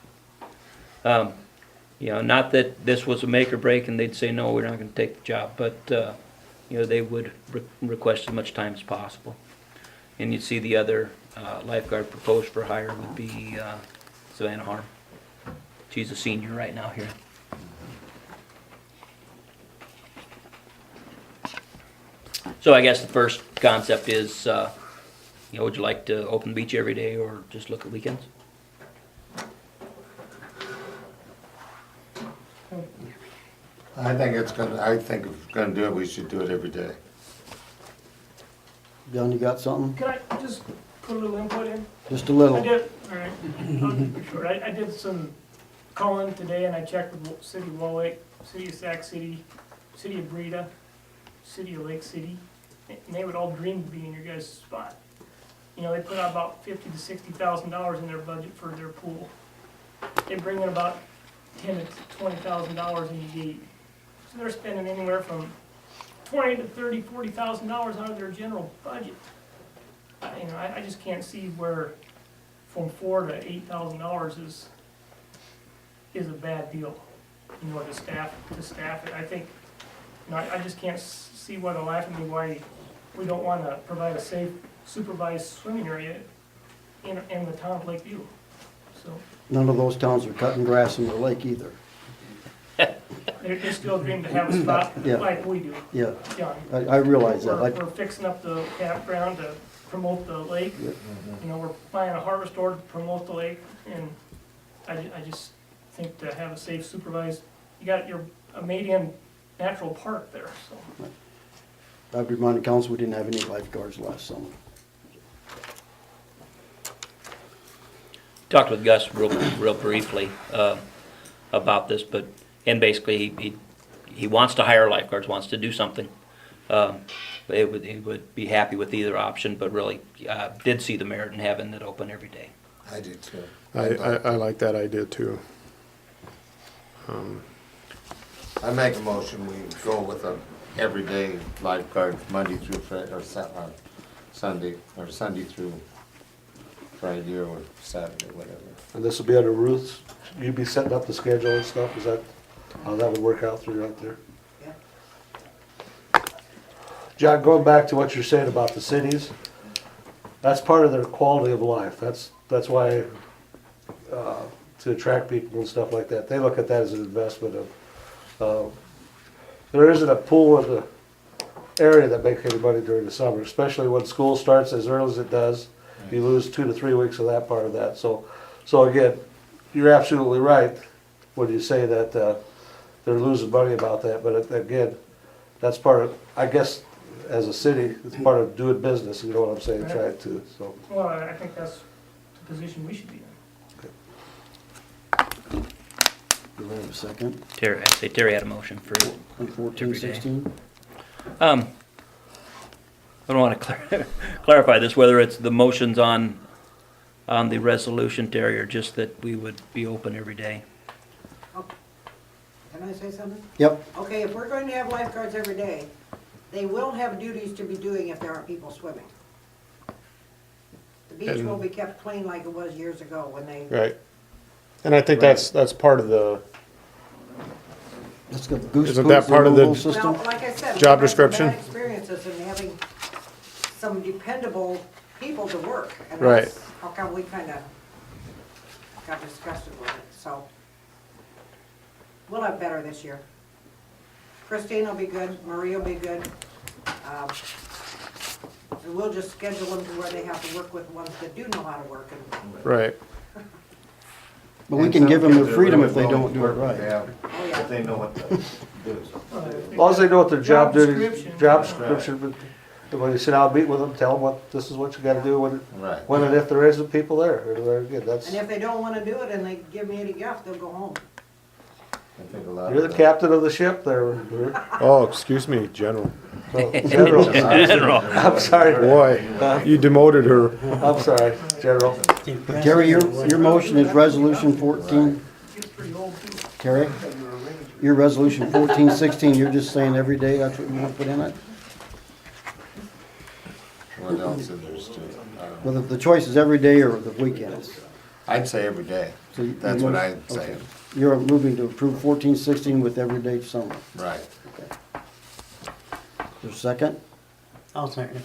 [SPEAKER 2] You know, not that this was a make or break and they'd say, no, we're not going to take the job, but you know, they would request as much time as possible. And you'd see the other lifeguard proposed for hire would be Savannah Harm. She's a senior right now here. So I guess the first concept is, you know, would you like to open the beach every day or just look at weekends?
[SPEAKER 3] I think if we're gonna do it, we should do it every day.
[SPEAKER 1] John, you got something?
[SPEAKER 10] Can I just put a little input in?
[SPEAKER 1] Just a little.
[SPEAKER 10] I did, all right, I'll keep it short. I did some calling today and I checked with City of Wall Lake, City of Sac City, City of Breda, City of Lake City, and they would all dream of being in your guys' spot. You know, they put out about $50,000 to $60,000 in their budget for their pool. They bring in about $10,000 to $20,000 in the gate. So they're spending anywhere from $20,000 to $30,000, $40,000 out of their general budget. You know, I just can't see where from $4,000 to $8,000 is a bad deal. You know, to staff it. I think, you know, I just can't see why they're laughing at me why we don't want to provide a safe, supervised swimming area in the town of Lakeview. So
[SPEAKER 1] None of those towns are cutting grass in the lake either.
[SPEAKER 10] they're still dreaming to have a spot
[SPEAKER 1] Yeah.
[SPEAKER 10] like we do.
[SPEAKER 1] Yeah,
[SPEAKER 10] John.
[SPEAKER 1] I realize that.
[SPEAKER 10] We're fixing up the campground to promote the lake.
[SPEAKER 1] Yeah.
[SPEAKER 10] You know, we're buying a harvest store to promote the lake, and I just think to have a safe, supervised, you got a Madian natural park there, so.
[SPEAKER 1] I've reminded council we didn't have any lifeguards last summer.
[SPEAKER 2] Talked with Gus real briefly about this, and basically he wants to hire lifeguards, wants to do something. He would be happy with either option, but really did see the merit in having it open every day.
[SPEAKER 3] I do too.
[SPEAKER 4] I like that idea too.
[SPEAKER 3] I make a motion, we go with a everyday lifeguard, Monday through Friday, or Sunday, or Sunday through Friday, or Saturday, whatever.
[SPEAKER 5] And this will be under Ruth's, you'd be setting up the schedule and stuff, is that how that would work out for you out there?
[SPEAKER 11] Yeah.
[SPEAKER 5] John, going back to what you're saying about the cities, that's part of their quality of life. That's why, to attract people and stuff like that, they look at that as an investment of, there isn't a pool in the area that makes any money during the summer, especially when school starts as early as it does. You lose 2 to 3 weeks of that part of that. So again, you're absolutely right when you say that they're losing money about that. But again, that's part of, I guess, as a city, it's part of doing business. You know what I'm saying? Try to. So.
[SPEAKER 10] Well, I think that's the position we should be in.
[SPEAKER 1] Do we have a second?
[SPEAKER 2] Terry had a motion for
[SPEAKER 1] On 14, 16?
[SPEAKER 2] I don't want to clarify this, whether it's the motions on the resolution, Terry, or just that we would be open every day.
[SPEAKER 11] Can I say something?
[SPEAKER 1] Yep,
[SPEAKER 11] Okay, if we're going to have lifeguards every day, they will have duties to be doing if there aren't people swimming. The beach will be kept clean like it was years ago when they,
[SPEAKER 4] Right. And I think that's part of the,
[SPEAKER 1] let's go goose
[SPEAKER 4] Isn't that
[SPEAKER 1] goose
[SPEAKER 4] part of the-
[SPEAKER 1] removal system.
[SPEAKER 11] well, like I said. we've
[SPEAKER 4] Job
[SPEAKER 11] had some
[SPEAKER 4] description?
[SPEAKER 11] Bad experiences in having some dependable people to work. And
[SPEAKER 4] Right.
[SPEAKER 11] that's how come we kinda got disgusted with it, so. We'll have better this year. Christine will be good, Marie will be good. And we'll just schedule them to where they have to work with ones that do know how to work. And
[SPEAKER 4] right.
[SPEAKER 1] But we can give them the freedom if they don't do it right.
[SPEAKER 3] Yeah,
[SPEAKER 11] Oh, yeah.
[SPEAKER 3] if they know what to do.
[SPEAKER 5] As long as they know what their job duties,
[SPEAKER 10] description.
[SPEAKER 5] job description, but when you sit down and meet with them, tell them this is what you gotta do
[SPEAKER 3] Right.
[SPEAKER 5] when and if there isn't people there. Again, that's,
[SPEAKER 11] And if they don't wanna do it and they give me any guff, they'll go home.
[SPEAKER 3] I think a lot
[SPEAKER 5] you're
[SPEAKER 3] of
[SPEAKER 5] the captain of the ship there. Rick.
[SPEAKER 4] Oh, excuse me, General.
[SPEAKER 5] Oh, General.
[SPEAKER 2] General.
[SPEAKER 5] I'm sorry,
[SPEAKER 4] Boy, you demoted her.
[SPEAKER 5] I'm sorry, General.
[SPEAKER 1] Terry, your motion is resolution 14,
[SPEAKER 10] It's pretty old too.
[SPEAKER 1] Terry? Your resolution 14, 16, you're just saying every day, that's what you want to put in it?
[SPEAKER 3] What else is there to it?
[SPEAKER 1] Well, the choice is every day or the weekends.
[SPEAKER 3] I'd say every day.
[SPEAKER 1] So you-
[SPEAKER 3] That's what I'd
[SPEAKER 1] okay.
[SPEAKER 3] say.
[SPEAKER 1] You're moving to approve 14, 16 with everyday summer.
[SPEAKER 3] Right.
[SPEAKER 1] Is there a second?
[SPEAKER 11] I'll second.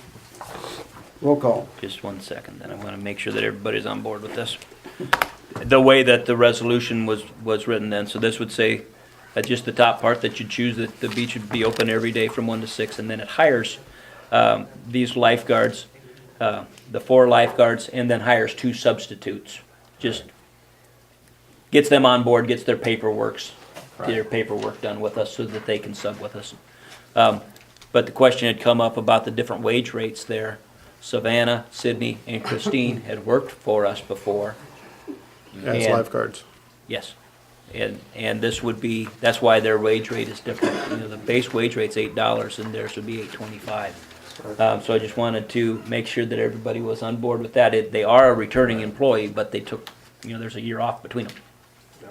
[SPEAKER 1] Roll call.
[SPEAKER 2] Just 1 second, then I want to make sure that everybody's on board with this. The way that the resolution was written then, so this would say, just the top part, that you choose that the beach would be open every day from 1 to 6, and then it hires these lifeguards, the 4 lifeguards, and then hires 2 substitutes. Just gets them on board, gets their paperwork done with us so that they can sub with us. But the question had come up about the different wage rates there. Savannah, Sydney, and Christine had worked for us before.
[SPEAKER 4] As
[SPEAKER 2] And-
[SPEAKER 4] lifeguards.
[SPEAKER 2] Yes. And this would be, that's why their wage rate is different. You know, the base wage rate's $8 and theirs would be $8.25. So I just wanted to make sure that everybody was on board with that. They are a returning employee, but they took, you know, there's a year off between them.
[SPEAKER 3] Yeah,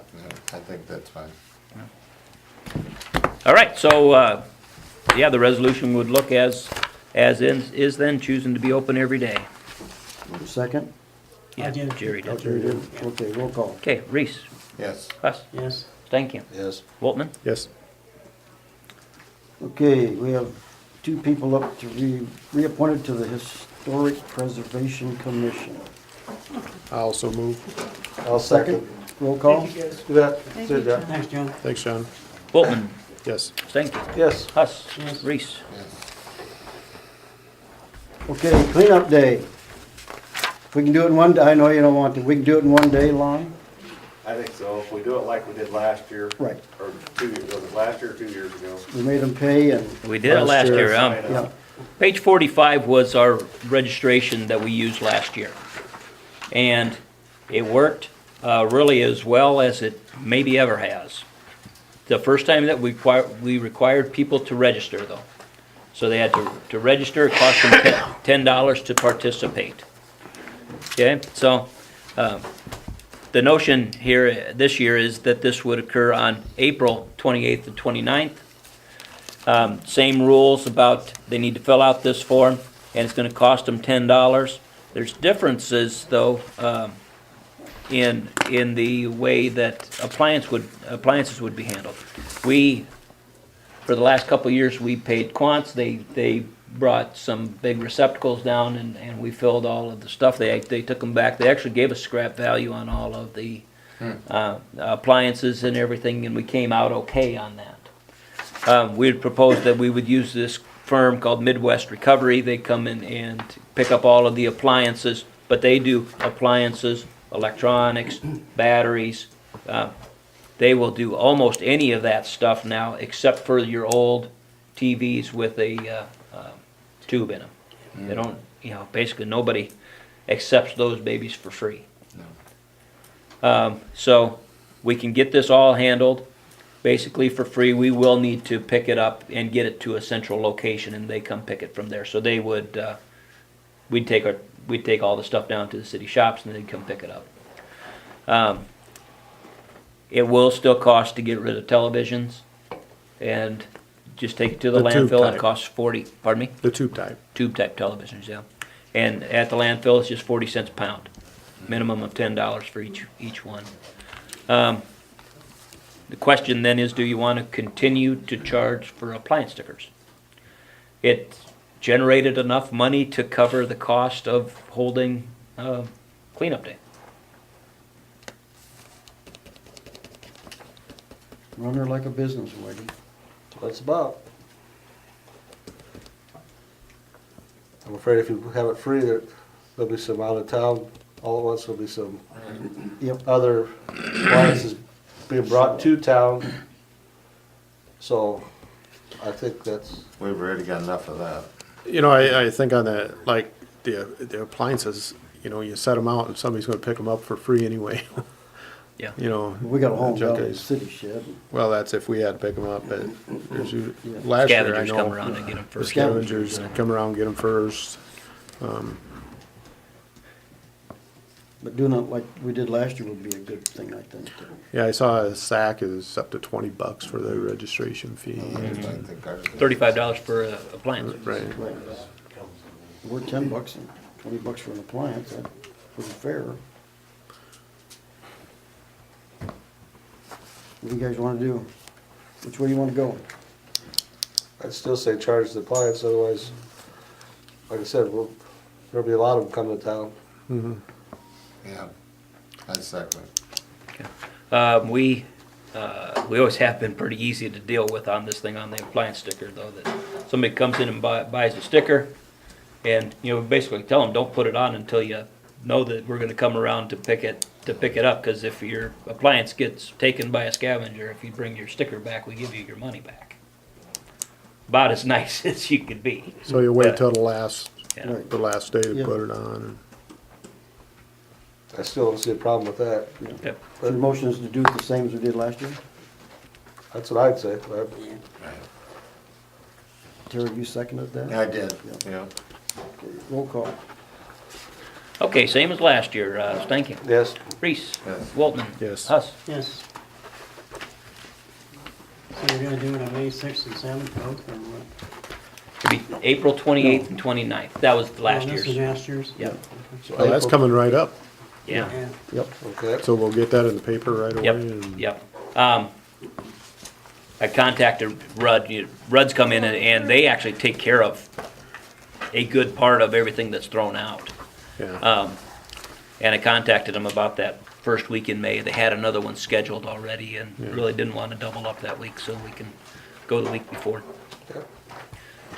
[SPEAKER 3] I think that's fine.
[SPEAKER 2] All right, so, yeah, the resolution would look as is then, choosing to be open every day.
[SPEAKER 1] Second?
[SPEAKER 2] Yeah, Jerry did.
[SPEAKER 1] Jerry did. Okay, roll call.
[SPEAKER 2] Okay, Reese,
[SPEAKER 3] Yes.
[SPEAKER 2] Huss,
[SPEAKER 11] Yes.
[SPEAKER 2] Stankin,
[SPEAKER 5] Yes.
[SPEAKER 2] Waltman.
[SPEAKER 4] Yes.
[SPEAKER 1] Okay, we have two people up to be reappointed to the Historic Preservation Commission.
[SPEAKER 4] I also move.
[SPEAKER 5] I'll second.
[SPEAKER 1] Roll call?
[SPEAKER 10] Thank you, guys.
[SPEAKER 5] Do that.
[SPEAKER 9] Thank
[SPEAKER 5] Good
[SPEAKER 9] you.
[SPEAKER 5] job.
[SPEAKER 11] Thanks, John.
[SPEAKER 4] Thanks, John.
[SPEAKER 2] Waltman,
[SPEAKER 4] Yes.
[SPEAKER 2] Stankin,
[SPEAKER 5] Yes.
[SPEAKER 2] Huss, Reese.
[SPEAKER 1] Okay, cleanup day. We can do it in one day. I know you don't want to. We can do it in one day long?
[SPEAKER 12] I think so, if we do it like we did last year.
[SPEAKER 1] Right.
[SPEAKER 12] Or 2 years, was it last year or 2 years ago?
[SPEAKER 1] We made them pay and,
[SPEAKER 2] We did it last year.
[SPEAKER 1] yeah.
[SPEAKER 2] Page 45 was our registration that we used last year. And it worked really as well as it maybe ever has. The first time that we required people to register though. So they had to register, it cost them $10 to participate. Okay, so the notion here this year is that this would occur on April 28th and 29th. Same rules about they need to fill out this form, and it's going to cost them $10. There's differences though in the way that appliances would be handled. We, for the last couple of years, we paid Quants. They brought some big receptacles down and we filled all of the stuff. They took them back. They actually gave us scrap value on all of the appliances and everything, and we came out okay on that. We had proposed that we would use this firm called Midwest Recovery. They come in and pick up all of the appliances, but they do appliances, electronics, batteries. They will do almost any of that stuff now except for your old TVs with a tube in them. They don't, you know, basically nobody accepts those babies for free. So we can get this all handled basically for free. We will need to pick it up and get it to a central location, and they come pick it from there. So they would, we'd take all the stuff down to the city shops, and they'd come pick it up. It will still cost to get rid of televisions, and just take it to the
[SPEAKER 4] The tube
[SPEAKER 2] landfill. It
[SPEAKER 4] type.
[SPEAKER 2] costs 40. Pardon me.
[SPEAKER 4] The tube type.
[SPEAKER 2] Tube type televisions, yeah. And at the landfill, it's just 40 cents a pound. Minimum of $10 for each one. The question then is, do you want to continue to charge for appliance stickers? It generated enough money to cover the cost of holding cleanup day.
[SPEAKER 1] Run her like a business, Whitey.
[SPEAKER 5] That's about. I'm afraid if you have it free, there'll be some out of town, all at once there'll be some
[SPEAKER 1] Yep.
[SPEAKER 5] other appliances being brought to town. So I think that's,
[SPEAKER 3] We've already got enough of that.
[SPEAKER 4] You know, I think on that, like, the appliances, you know, you set them out and somebody's gonna pick them up for free anyway.
[SPEAKER 2] Yeah.
[SPEAKER 4] You know.
[SPEAKER 1] We got a home down in the
[SPEAKER 4] junkies.
[SPEAKER 1] city shed.
[SPEAKER 4] Well, that's if we had to pick them up, but last year, I
[SPEAKER 2] Scavengers
[SPEAKER 4] know.
[SPEAKER 2] come around and get them
[SPEAKER 4] The
[SPEAKER 2] first.
[SPEAKER 4] scavengers come around, and get them first.
[SPEAKER 1] But doing it like we did last year would be a good thing, I think.
[SPEAKER 4] Yeah, I saw a sack is up to $20 for the registration fee.
[SPEAKER 3] I think ours is-
[SPEAKER 2] $35 for appliance.
[SPEAKER 4] Right.
[SPEAKER 1] Right. We're $10 and $20 for an appliance, that's pretty fair. What do you guys wanna do? Which way do you wanna go?
[SPEAKER 5] I'd still say charge the appliance, otherwise, like I said, there'll be a lot of them coming to town.
[SPEAKER 3] Yeah, I second it.
[SPEAKER 2] We always have been pretty easy to deal with on this thing, on the appliance sticker, though, that somebody comes in and buys a sticker, and, you know, we basically tell them, don't put it on until you know that we're gonna come around to pick it up, because if your appliance gets taken by a scavenger, if you bring your sticker back, we give you your money back. About as nice as you could be.
[SPEAKER 4] So you wait till the last
[SPEAKER 2] Yeah.
[SPEAKER 1] Right.
[SPEAKER 4] the last day to
[SPEAKER 1] Yeah.
[SPEAKER 4] put it on.
[SPEAKER 5] I still don't see a problem with that.
[SPEAKER 2] Yep.
[SPEAKER 1] So the motion is to do it the same as we did last year?
[SPEAKER 5] That's what I'd say.
[SPEAKER 1] Terry, you seconded that?
[SPEAKER 3] I did,
[SPEAKER 1] Yeah.
[SPEAKER 3] yeah.
[SPEAKER 1] Okay, roll call.
[SPEAKER 2] Okay, same as last year. Stankin.
[SPEAKER 5] Yes.
[SPEAKER 2] Reese.
[SPEAKER 3] Yes.
[SPEAKER 2] Waltman.
[SPEAKER 4] Yes.
[SPEAKER 2] Huss.
[SPEAKER 13] Yes. So you're gonna do it on May 6th and 7th, both, or what?
[SPEAKER 2] It'll be April 28th and 29th. That was last
[SPEAKER 13] Oh, this is
[SPEAKER 2] year's.
[SPEAKER 13] last year's?
[SPEAKER 2] Yep.
[SPEAKER 4] Well, that's coming right up.
[SPEAKER 2] Yeah.
[SPEAKER 13] Yeah.
[SPEAKER 1] Yep.
[SPEAKER 5] Okay.
[SPEAKER 4] So we'll get that in the paper right away.
[SPEAKER 2] Yep,
[SPEAKER 4] and-
[SPEAKER 2] yep. I contacted Rudd. Rudd's come in and they actually take care of a good part of everything that's thrown out.
[SPEAKER 4] Yeah.
[SPEAKER 2] And I contacted them about that first week in May. They had another one scheduled already and really didn't want to double up that week, so we can go the week before.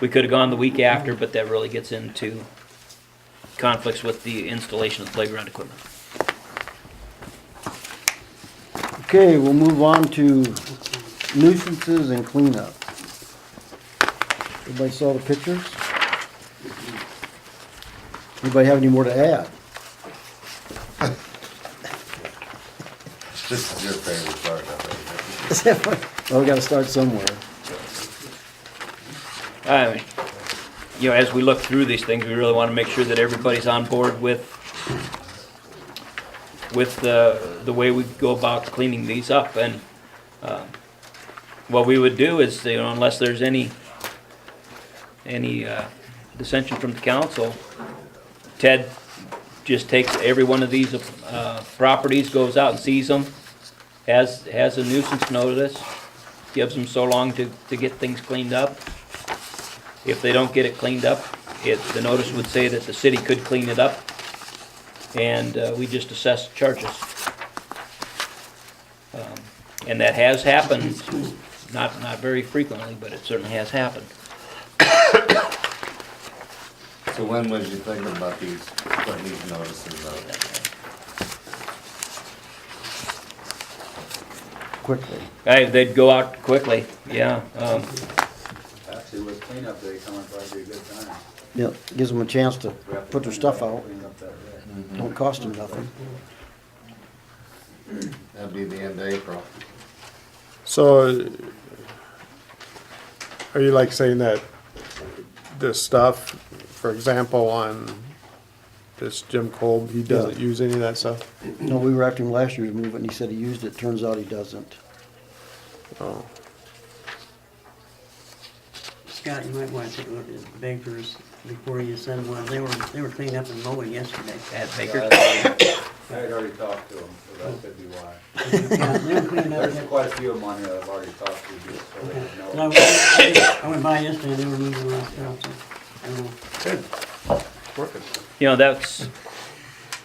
[SPEAKER 2] We could have gone the week after, but that really gets into conflicts with the installation of the playground equipment.
[SPEAKER 1] Okay, we'll move on to nuisances and cleanup. Everybody saw the pictures? Anybody have any more to add?
[SPEAKER 3] This is your favorite part of it.
[SPEAKER 1] Well, we gotta start somewhere.
[SPEAKER 2] I mean, you know, as we look through these things, we really want to make sure that everybody's on board with the way we go about cleaning these up. And what we would do is, you know, unless there's any dissension from the council, Ted just takes every one of these properties, goes out and sees them, has a nuisance notice, gives them so long to get things cleaned up. If they don't get it cleaned up, the notice would say that the city could clean it up, and we just assess charges. And that has happened, not very frequently, but it certainly has happened.
[SPEAKER 3] So when was you thinking about these, putting these notices out?
[SPEAKER 1] Quickly.
[SPEAKER 2] They'd go out quickly, yeah.
[SPEAKER 12] Actually, with cleanup day coming, probably be a good time.
[SPEAKER 1] Yep, gives them a chance to put their stuff out.
[SPEAKER 12] Clean up that wreck.
[SPEAKER 1] Don't cost them nothing.
[SPEAKER 3] That'd be the end of April.
[SPEAKER 4] So, are you like saying that the stuff, for example, on this Jim Kolb, he doesn't use any of that stuff?
[SPEAKER 1] No, we were after him last year to move it, and he said he used it. Turns out he doesn't.
[SPEAKER 4] Oh,
[SPEAKER 13] Scott, you might want to take a look at Baker's before you send one. They were cleaning up and mowing yesterday.
[SPEAKER 2] At Baker.
[SPEAKER 12] I had already talked to them, so that could be why.
[SPEAKER 13] Yeah, they were cleaning up
[SPEAKER 12] There's
[SPEAKER 13] yet.
[SPEAKER 12] quite a few of them on here I've already talked to, just so they
[SPEAKER 13] And
[SPEAKER 12] know.
[SPEAKER 13] I went by yesterday and they were moving around stuff, so, I don't know.
[SPEAKER 4] good. Perfect.
[SPEAKER 2] You know,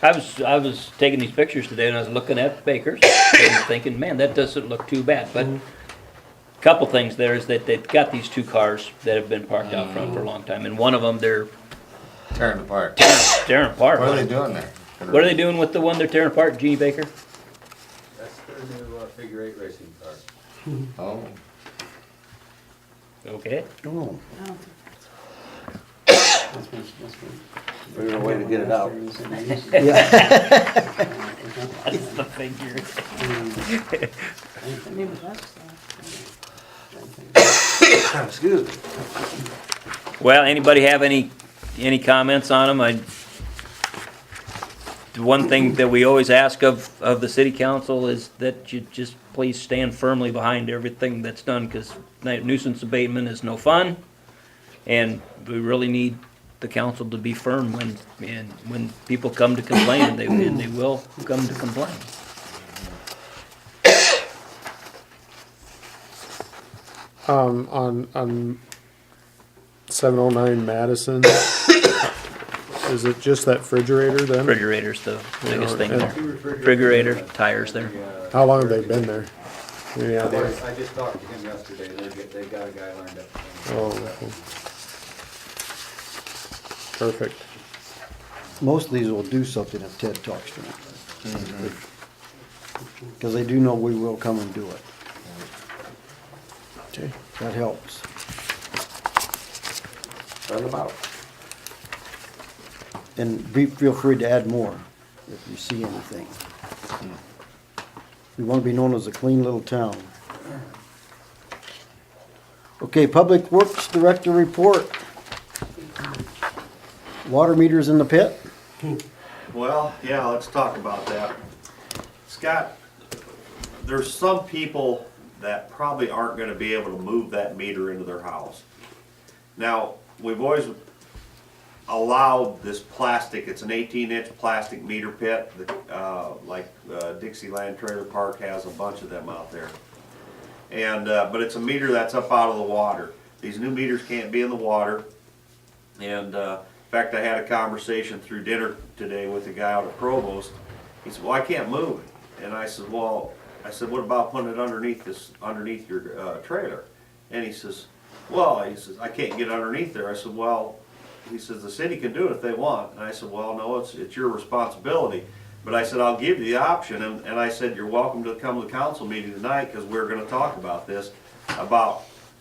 [SPEAKER 2] I was taking these pictures today and I was looking at Baker's and thinking, man, that doesn't look too bad. But a couple things there is that they've got these two cars that have been parked out front for a long time. And one of them, they're
[SPEAKER 3] Tearing apart.
[SPEAKER 2] tearing apart.
[SPEAKER 3] What are they doing there?
[SPEAKER 2] What are they doing with the one they're tearing apart, Jeannie Baker?
[SPEAKER 12] That's their new figure eight racing car.
[SPEAKER 3] Oh,
[SPEAKER 2] Okay.
[SPEAKER 1] Oh,
[SPEAKER 5] Figure a way to get it out.
[SPEAKER 1] yeah.
[SPEAKER 2] That's the figure.
[SPEAKER 9] Maybe that's,
[SPEAKER 5] Excuse me.
[SPEAKER 2] Well, anybody have any comments on them? The one thing that we always ask of the city council is that you just please stand firmly behind everything that's done, because nuisance abatement is no fun, and we really need the council to be firm when people come to complain, and they will come to complain.
[SPEAKER 4] On 709 Madison, is it just that refrigerator then?
[SPEAKER 2] Refrigerator's the biggest thing
[SPEAKER 4] and-
[SPEAKER 2] there. Refrigerator, tires there.
[SPEAKER 4] How long have they been there? Any idea?
[SPEAKER 12] I just talked to him yesterday, they got a guy lined up.
[SPEAKER 4] Oh, okay. Perfect.
[SPEAKER 1] Most of these will do something if Ted talks to them. Because they do know we will come and do it.
[SPEAKER 4] Okay.
[SPEAKER 1] That helps.
[SPEAKER 5] Send them out.
[SPEAKER 1] And feel free to add more if you see anything. We want to be known as a clean little town. Okay, Public Works Director report. Water meters in the pit?
[SPEAKER 8] Well, yeah, let's talk about that. Scott, there's some people that probably aren't gonna be able to move that meter into their house. Now, we've always allowed this plastic, it's an 18-inch plastic meter pit, that, Dixieland Trailer Park has a bunch of them out there. And, but it's a meter that's up out of the water. These new meters can't be in the water. And, in fact, I had a conversation through dinner today with a guy out at Provost. He said, well, I can't move it. And I said, well, what about putting it underneath your trailer? And he says, I can't get underneath there. I said, well, he says, the city can do it if they want. And I said, well, no, it's your responsibility. But I said, I'll give you the option. And I said, you're welcome to come to the council meeting tonight because we're going to talk about this.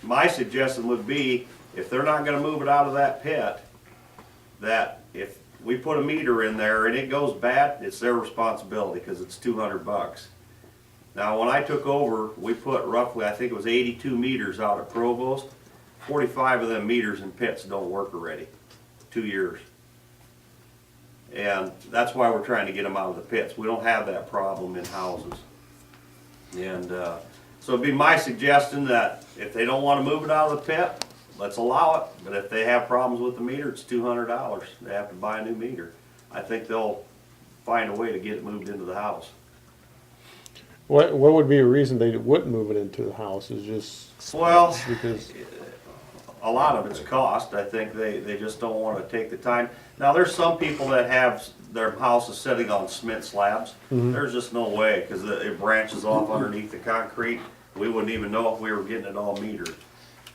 [SPEAKER 8] My suggestion would be, if they're not going to move it out of that pit, that if we put a meter in there and it goes bad, it's their responsibility because it's $200. Now, when I took over, we put roughly, I think it was 82 meters out at Provost. 45 of them meters in pits don't work already. 2 years. And that's why we're trying to get them out of the pits. We don't have that problem in houses. And so it'd be my suggestion that if they don't want to move it out of the pit, let's allow it. But if they have problems with the meter, it's $200. They have to buy a new meter. I think they'll find a way to get it moved into the house.
[SPEAKER 4] What would be a reason they wouldn't move it into the house? Is just
[SPEAKER 8] Well,
[SPEAKER 4] because
[SPEAKER 8] a lot of it's cost. I think they just don't want to take the time. Now, there's some people that have their houses sitting on cement slabs. There's just no way because it branches off underneath the concrete. We wouldn't even know if we were getting it all metered.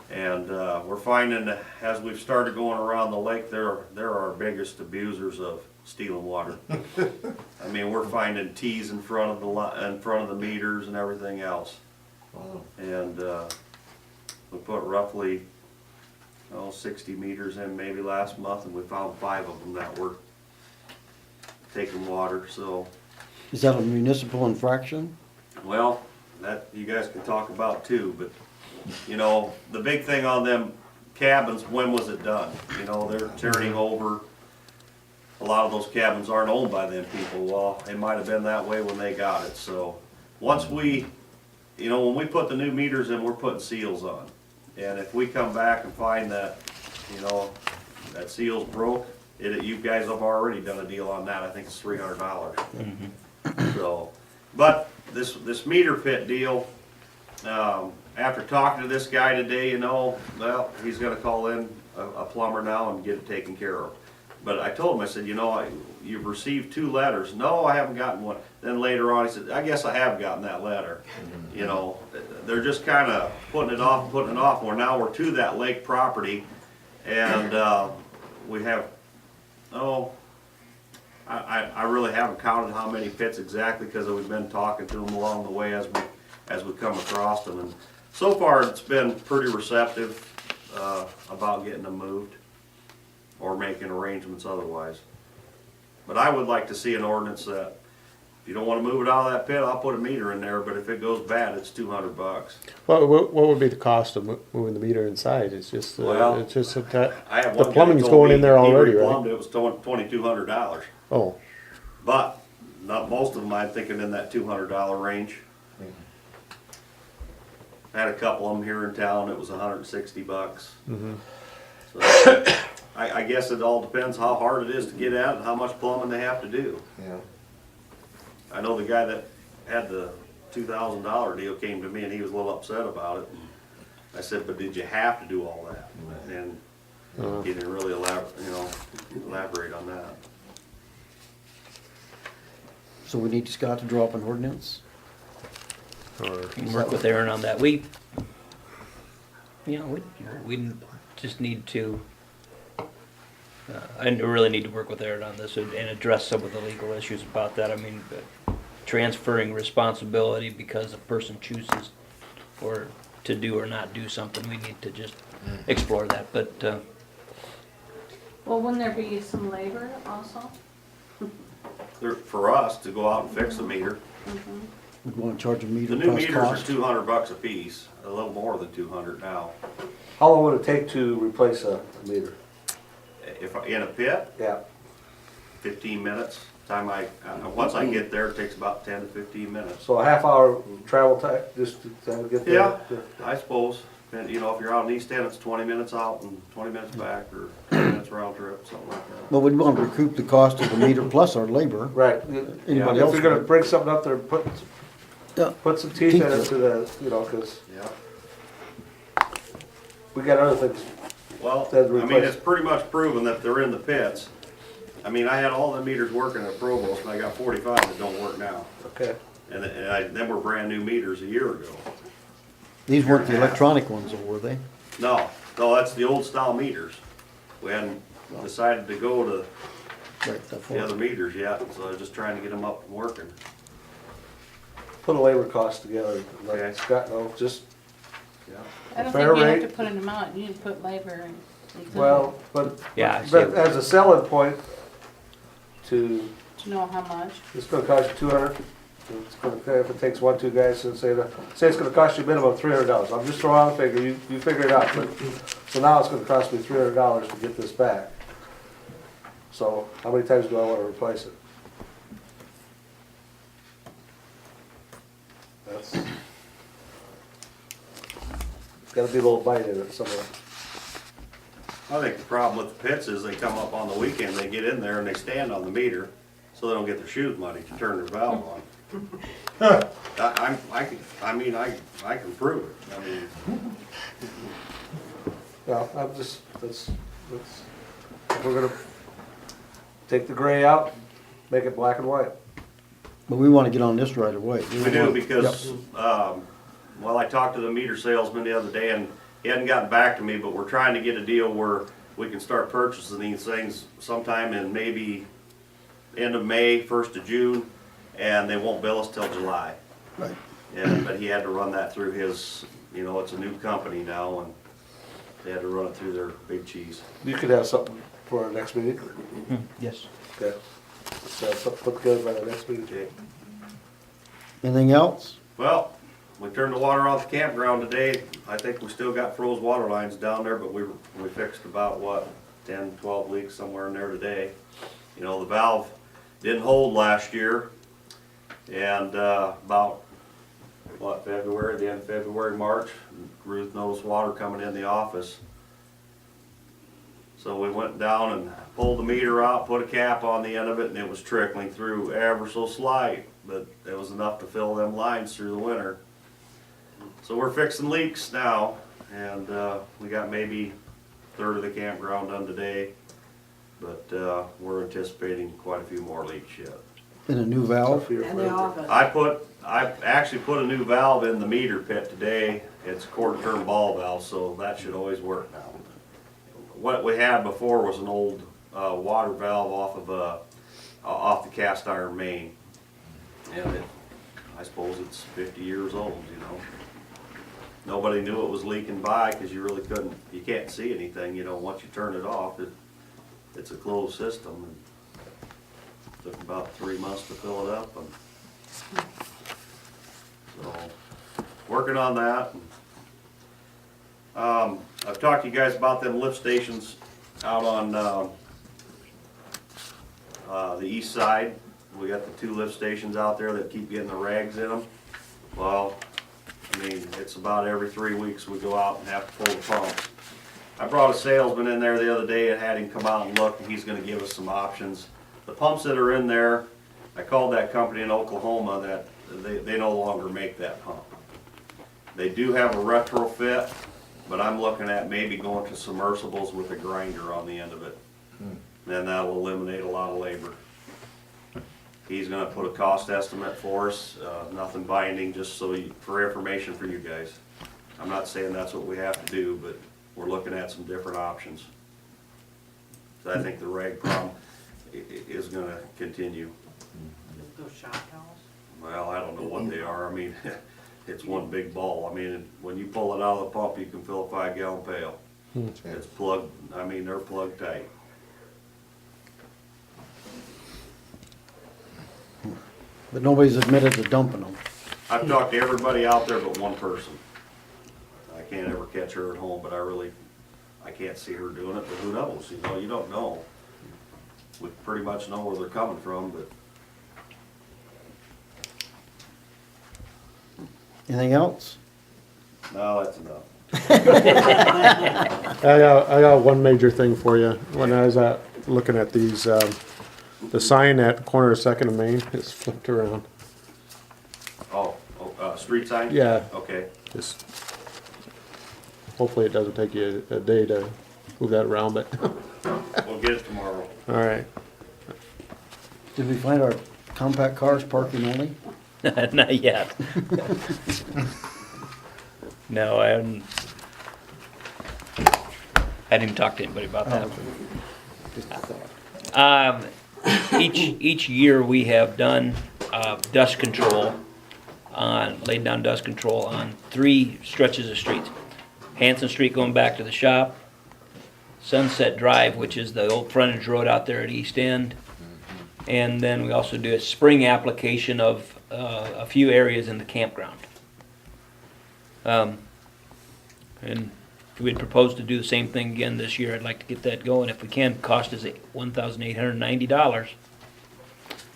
[SPEAKER 8] And we're finding that as we've started going around the lake, they're our biggest abusers of stealing water. I mean, we're finding T's in front of the meters and everything else.
[SPEAKER 3] Wow.
[SPEAKER 8] And we put roughly 60 meters in maybe last month, and we found 5 of them that were taking water. So,
[SPEAKER 1] Is that a municipal infraction?
[SPEAKER 8] well, that you guys can talk about too. But you know, the big thing on them cabins, when was it done? You know, they're turning over. A lot of those cabins aren't owned by them people. Well, it might have been that way when they got it. So once when we put the new meters in, we're putting seals on. And if we come back and find that, that seal's broke, you guys have already done a deal on that. I think it's $300. So, but this meter pit deal, after talking to this guy today, well, he's gonna call in a plumber now and get it taken care of. But I told him, I said, you've received 2 letters. No, I haven't gotten one. Then later on, he said, I guess I have gotten that letter. They're just kind of putting it off. Well, now we're to that lake property, and we have, I really haven't counted how many pits exactly because we've been talking to them along the way as we come across them. And so far, it's been pretty receptive about getting them moved or making arrangements otherwise. But I would like to see an ordinance that if you don't want to move it out of that pit, I'll put a meter in there, but if it goes bad, it's $200.
[SPEAKER 4] what would be the cost of moving the meter inside? It's just
[SPEAKER 8] Well,
[SPEAKER 4] it's just that
[SPEAKER 8] I have
[SPEAKER 4] the
[SPEAKER 8] one guy
[SPEAKER 4] plumbing's
[SPEAKER 8] told
[SPEAKER 4] going
[SPEAKER 8] me
[SPEAKER 4] in there
[SPEAKER 8] he
[SPEAKER 4] already,
[SPEAKER 8] replumbed
[SPEAKER 4] right?
[SPEAKER 8] It was $2,200.
[SPEAKER 4] Oh,
[SPEAKER 8] But not most of them, I'm thinking in that $200 range. I had a couple of them here in town, it was $160. So I guess it all depends how hard it is to get at and how much plumbing they have to do.
[SPEAKER 3] Yeah.
[SPEAKER 8] I know the guy that had the $2,000 deal came to me and he was a little upset about it. I said, but did you have to do all that? And he didn't really elaborate on that.
[SPEAKER 1] So we need Scott to draw up an ordinance?
[SPEAKER 4] or
[SPEAKER 2] You can work with Aaron on that. We just need to, I really need to work with Aaron on this and address some of the legal issues about that. I mean, transferring responsibility because a person chooses or to do or not do something, we need to just explore that. But
[SPEAKER 9] Well, wouldn't there be some labor also?
[SPEAKER 8] For us to go out and fix the meter.
[SPEAKER 1] We'd wanna charge a meter
[SPEAKER 8] The new
[SPEAKER 1] plus
[SPEAKER 8] meters are
[SPEAKER 1] cost.
[SPEAKER 8] $200 a piece, a little more than 200 now.
[SPEAKER 5] How long would it take to replace a meter?
[SPEAKER 8] If, in a pit,
[SPEAKER 5] Yeah,
[SPEAKER 8] 15 minutes. Once I get there, it takes about 10 to 15 minutes.
[SPEAKER 5] so a half hour travel time, just to get there?
[SPEAKER 8] Yeah, I suppose. And, you know, if you're out in East End, it's 20 minutes out and 20 minutes back, or 20 minutes round trip, something like that.
[SPEAKER 1] Well, we'd wanna recoup the cost of the meter plus our labor.
[SPEAKER 5] Right.
[SPEAKER 1] Anybody
[SPEAKER 5] If
[SPEAKER 1] else
[SPEAKER 5] you're gonna
[SPEAKER 1] would.
[SPEAKER 5] bring something up there,
[SPEAKER 1] Yeah.
[SPEAKER 5] put some teeth in
[SPEAKER 1] Teeth
[SPEAKER 5] it
[SPEAKER 1] to
[SPEAKER 5] to the, you know, cause
[SPEAKER 8] Yeah.
[SPEAKER 5] we got other things.
[SPEAKER 8] Well,
[SPEAKER 5] That's
[SPEAKER 8] I mean,
[SPEAKER 5] replaced.
[SPEAKER 8] it's pretty much proven that they're in the pits. I mean, I had all the meters working at Provost, and I got 45 that don't work now.
[SPEAKER 5] Okay.
[SPEAKER 8] Them were brand new meters a year ago.
[SPEAKER 1] These weren't the electronic ones, though, were they?
[SPEAKER 8] No, that's the old style meters. We hadn't decided to go to
[SPEAKER 1] Right, the
[SPEAKER 8] the other meters yet, so I was just trying to get them up and working.
[SPEAKER 5] Put a labor cost together,
[SPEAKER 8] Okay.
[SPEAKER 5] let Scott know, just,
[SPEAKER 8] Yeah.
[SPEAKER 9] I don't
[SPEAKER 5] Fair
[SPEAKER 9] think you have
[SPEAKER 5] rate.
[SPEAKER 9] to put an amount, you need to put labor and. include
[SPEAKER 5] well, but,
[SPEAKER 2] Yeah, I see
[SPEAKER 5] but
[SPEAKER 2] what-
[SPEAKER 5] as a selling point to,
[SPEAKER 9] To know how much.
[SPEAKER 5] it's gonna cost you 200. It's gonna, if it takes 1, 2 guys to say it's gonna cost you a minimum of $300. I'm just throwing out a figure, you figure it out, but, so now it's gonna cost me $300 to get this back. So, how many times do I wanna replace it? That's, gotta be a little bite in it somewhere.
[SPEAKER 8] I think the problem with the pits is they come up on the weekend, they get in there and they stand on the meter, so they don't get their shoes muddy to turn their valve on. I can prove it. I mean,
[SPEAKER 5] Well, I'm just, we're gonna take the gray out, make it black and white.
[SPEAKER 1] But we wanna get on this right away.
[SPEAKER 8] we do because, well, I talked to the meter salesman the other day and he hadn't gotten back to me, but we're trying to get a deal where we can start purchasing these things sometime in maybe end of May, 1st of June, and they won't bill us till July.
[SPEAKER 1] Right.
[SPEAKER 8] But he had to run that through his, you know, it's a new company now, and they had to run it through their big cheese.
[SPEAKER 5] You could have something for our next meeting.
[SPEAKER 1] Yes.
[SPEAKER 5] Okay. So something put together by the next meeting.
[SPEAKER 8] Okay.
[SPEAKER 1] Anything else?
[SPEAKER 8] Well, we turned the water off the campground today. I think we still got froze water lines down there, but we fixed about, what, 10, 12 leaks somewhere in there today. You know, the valve didn't hold last year, and about, what, February, the end of February, March, Ruth noticed water coming in the office. So we went down and pulled the meter out, put a cap on the end of it, and it was trickling through ever so slight, but it was enough to fill them lines through the winter. So we're fixing leaks now, and we got maybe a third of the campground done today, but we're anticipating quite a few more leaks yet.
[SPEAKER 1] In a new valve?
[SPEAKER 11] And the office.
[SPEAKER 8] I actually put a new valve in the meter pit today. It's a quarter turn ball valve, so that should always work now. What we had before was an old water valve off the cast iron main, and I suppose it's 50 years old. You know, nobody knew it was leaking by because you can't see anything. You know, once you turn it off, it's a closed system. And took about 3 months to fill it up, and so working on that. I've talked to you guys about them lift stations out on the east side. We got the 2 lift stations out there that keep getting the rags in them. Well, I mean, it's about every 3 weeks we go out and have to pull the pumps. I brought a salesman in there the other day and had him come out and look, and he's gonna give us some options. The pumps that are in there, I called that company in Oklahoma that they no longer make that pump. They do have a retrofit, but I'm looking at maybe going to submersibles with a grinder on the end of it. Then that'll eliminate a lot of labor. He's gonna put a cost estimate for us, nothing binding, just for information for you guys. I'm not saying that's what we have to do, but we're looking at some different options. So I think the rag problem is gonna continue.
[SPEAKER 11] Those shop towels.
[SPEAKER 8] Well, I don't know what they are. I mean, it's one big ball. I mean, when you pull it out of the pump, you can fill a 5-gallon pail. It's plugged, I mean, they're plugged tight.
[SPEAKER 1] But nobody's admitted to dumping them.
[SPEAKER 8] I've talked to everybody out there but one person. I can't ever catch her at home, but I can't see her doing it, but who knows, you don't know. We pretty much know where they're coming from, but
[SPEAKER 1] Anything else?
[SPEAKER 8] no, that's enough.
[SPEAKER 4] I got one major thing for you. When I was looking at these, the sign at the corner of Second and Main is flipped around.
[SPEAKER 8] Street sign?
[SPEAKER 4] Yeah.
[SPEAKER 8] Okay.
[SPEAKER 4] Just hopefully it doesn't take you a day to move that around, but
[SPEAKER 8] We'll get it tomorrow.
[SPEAKER 4] all right.
[SPEAKER 1] Did we find our compact cars parking only?
[SPEAKER 2] Not yet. No, I hadn't even talked to anybody about that.
[SPEAKER 1] Just a thought.
[SPEAKER 2] Each year we have done dust control laid down dust control on 3 stretches of streets. Hanson Street going back to the shop, Sunset Drive, which is the old frontage road out there at East End, and then we also do a spring application of a few areas in the campground. And we'd propose to do the same thing again this year. I'd like to get that going if we can. Cost is $1,890.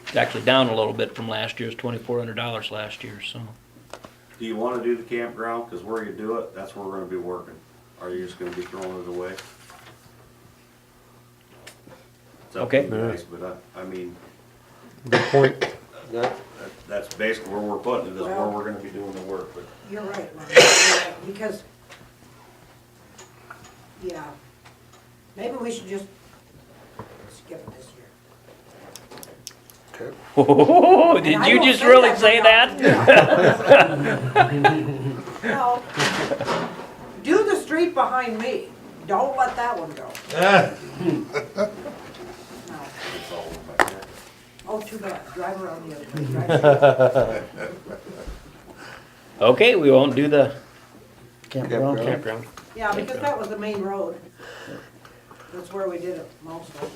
[SPEAKER 2] It's actually down a little bit from last year's $2,400 last year, so.
[SPEAKER 8] Do you wanna do the campground? Cause where you do it, that's where we're gonna be working. Are you just gonna be throwing it away? It's up to
[SPEAKER 2] Okay.
[SPEAKER 8] you guys, but I mean,
[SPEAKER 4] Good point.
[SPEAKER 8] that's basically where we're putting it, is where we're gonna be doing the work, but.
[SPEAKER 11] You're right, Ron, you're right, because, yeah, maybe we should just skip it this year.
[SPEAKER 5] Okay.
[SPEAKER 2] Oh,
[SPEAKER 11] And
[SPEAKER 2] did
[SPEAKER 11] I
[SPEAKER 2] you
[SPEAKER 11] don't
[SPEAKER 2] just
[SPEAKER 11] say
[SPEAKER 2] really
[SPEAKER 11] that
[SPEAKER 2] say
[SPEAKER 11] without-
[SPEAKER 2] that?
[SPEAKER 11] No. Do the street behind me, don't let that one go. No. Oh, too bad, drive around the other way. Drive
[SPEAKER 2] Okay, we won't do the
[SPEAKER 1] Campground?
[SPEAKER 2] campground.
[SPEAKER 11] Yeah, because that was the main road. That's where we did it most of it.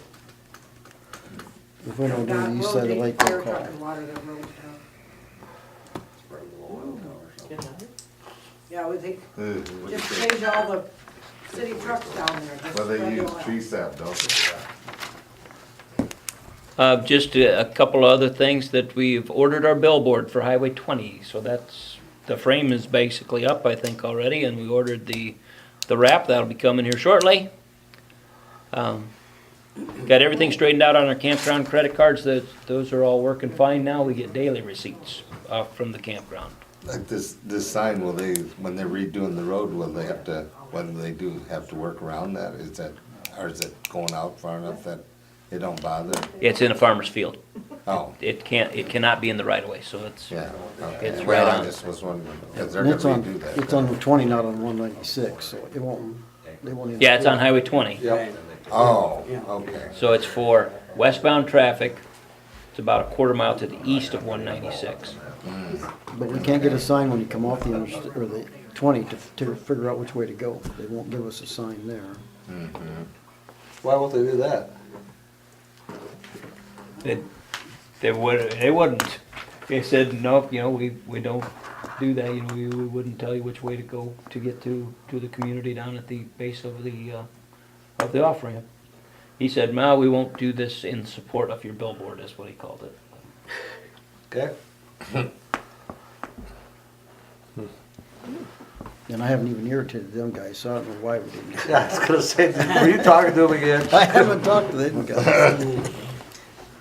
[SPEAKER 1] If we don't do the east side of the lake,
[SPEAKER 11] Fire
[SPEAKER 1] we'll call
[SPEAKER 11] truck
[SPEAKER 1] it.
[SPEAKER 11] and water that road down. Yeah, we think, just change all the city trucks down there. just
[SPEAKER 3] Well, they
[SPEAKER 11] spread
[SPEAKER 3] use
[SPEAKER 11] the oil.
[SPEAKER 3] tree sap, don't they?
[SPEAKER 2] Just a couple of other things that we've ordered our billboard for Highway 20, so that's, the frame is basically up, I think, already, and we ordered the wrap, that'll be coming here shortly. Got everything straightened out on our campground credit cards, those are all working fine now, we get daily receipts from the campground.
[SPEAKER 3] Like this sign, will they, when they're redoing the road, will they have to, when they do have to work around that? Is that, or is it going out far enough that it don't bother?
[SPEAKER 2] It's in a farmer's field.
[SPEAKER 3] Oh,
[SPEAKER 2] It cannot be in the right of way, so it's,
[SPEAKER 3] yeah, okay.
[SPEAKER 2] It's
[SPEAKER 3] Well,
[SPEAKER 2] right
[SPEAKER 3] I
[SPEAKER 2] on.
[SPEAKER 3] just was wondering, because they're
[SPEAKER 1] And
[SPEAKER 3] gonna
[SPEAKER 1] it's
[SPEAKER 3] redo that.
[SPEAKER 1] it's on 20, not on 196, so it won't, they won't even.
[SPEAKER 2] yeah, it's on Highway 20.
[SPEAKER 5] Yep.
[SPEAKER 3] Oh, okay.
[SPEAKER 2] So it's for westbound traffic, it's about a quarter mile to the east of 196.
[SPEAKER 1] But we can't get a sign when you come off the interstate, or the 20 to figure out which way to go. They won't give us a sign there.
[SPEAKER 5] Why won't they do that?
[SPEAKER 2] They wouldn't. They said, nope, we don't do that, we wouldn't tell you which way to go to get to the community down at the base of the off-ramp. He said, no, we won't do this in support of your billboard, is what he called it.
[SPEAKER 5] Okay?
[SPEAKER 1] And I haven't even irritated them guys, so I don't know why we didn't.
[SPEAKER 5] Yeah, I was gonna say, were you talking to them again?
[SPEAKER 1] I haven't talked to them guys.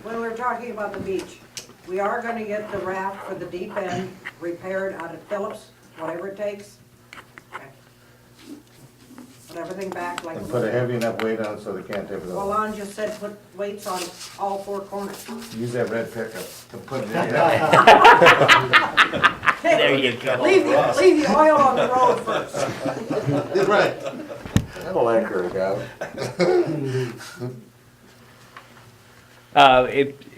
[SPEAKER 11] When we were talking about the beach, we are gonna get the raft for the deep end repaired out of Phillips, whatever it takes. Okay. Put everything back like.
[SPEAKER 3] And put a heavy enough weight on so they can't tip it
[SPEAKER 11] Well,
[SPEAKER 3] over.
[SPEAKER 11] Lon just said put weights on all 4 corners.
[SPEAKER 3] Use that red pickup to put it in there.
[SPEAKER 2] There you go.
[SPEAKER 11] Leave the oil on the road first.
[SPEAKER 3] Right.
[SPEAKER 5] I don't like her, guy.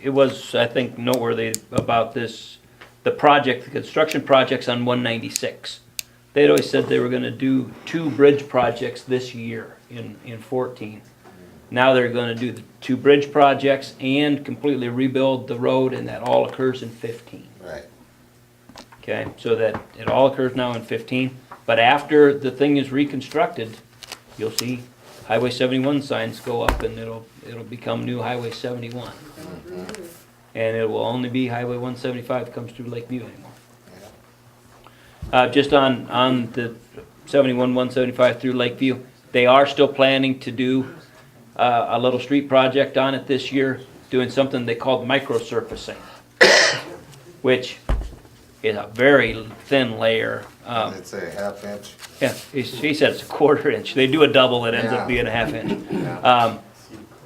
[SPEAKER 2] It was, I think, noteworthy about this, the construction projects on 196. They'd always said they were gonna do 2 bridge projects this year in 14. Now they're gonna do the 2 bridge projects and completely rebuild the road, and that all occurs in 15.
[SPEAKER 3] Right.
[SPEAKER 2] Okay, so that it all occurs now in 15, but after the thing is reconstructed, you'll see Highway 71 signs go up, and it'll become new Highway 71. And it will only be Highway 175 comes through Lakeview anymore. Just on the 71, 175 through Lakeview, they are still planning to do a little street project on it this year, doing something they call microsurfacing, which is a very thin layer.
[SPEAKER 3] It's a half inch.
[SPEAKER 2] Yeah, he said it's a 1/4 inch. They do a double, it ends up
[SPEAKER 3] Yeah.
[SPEAKER 2] being a 1/2 inch.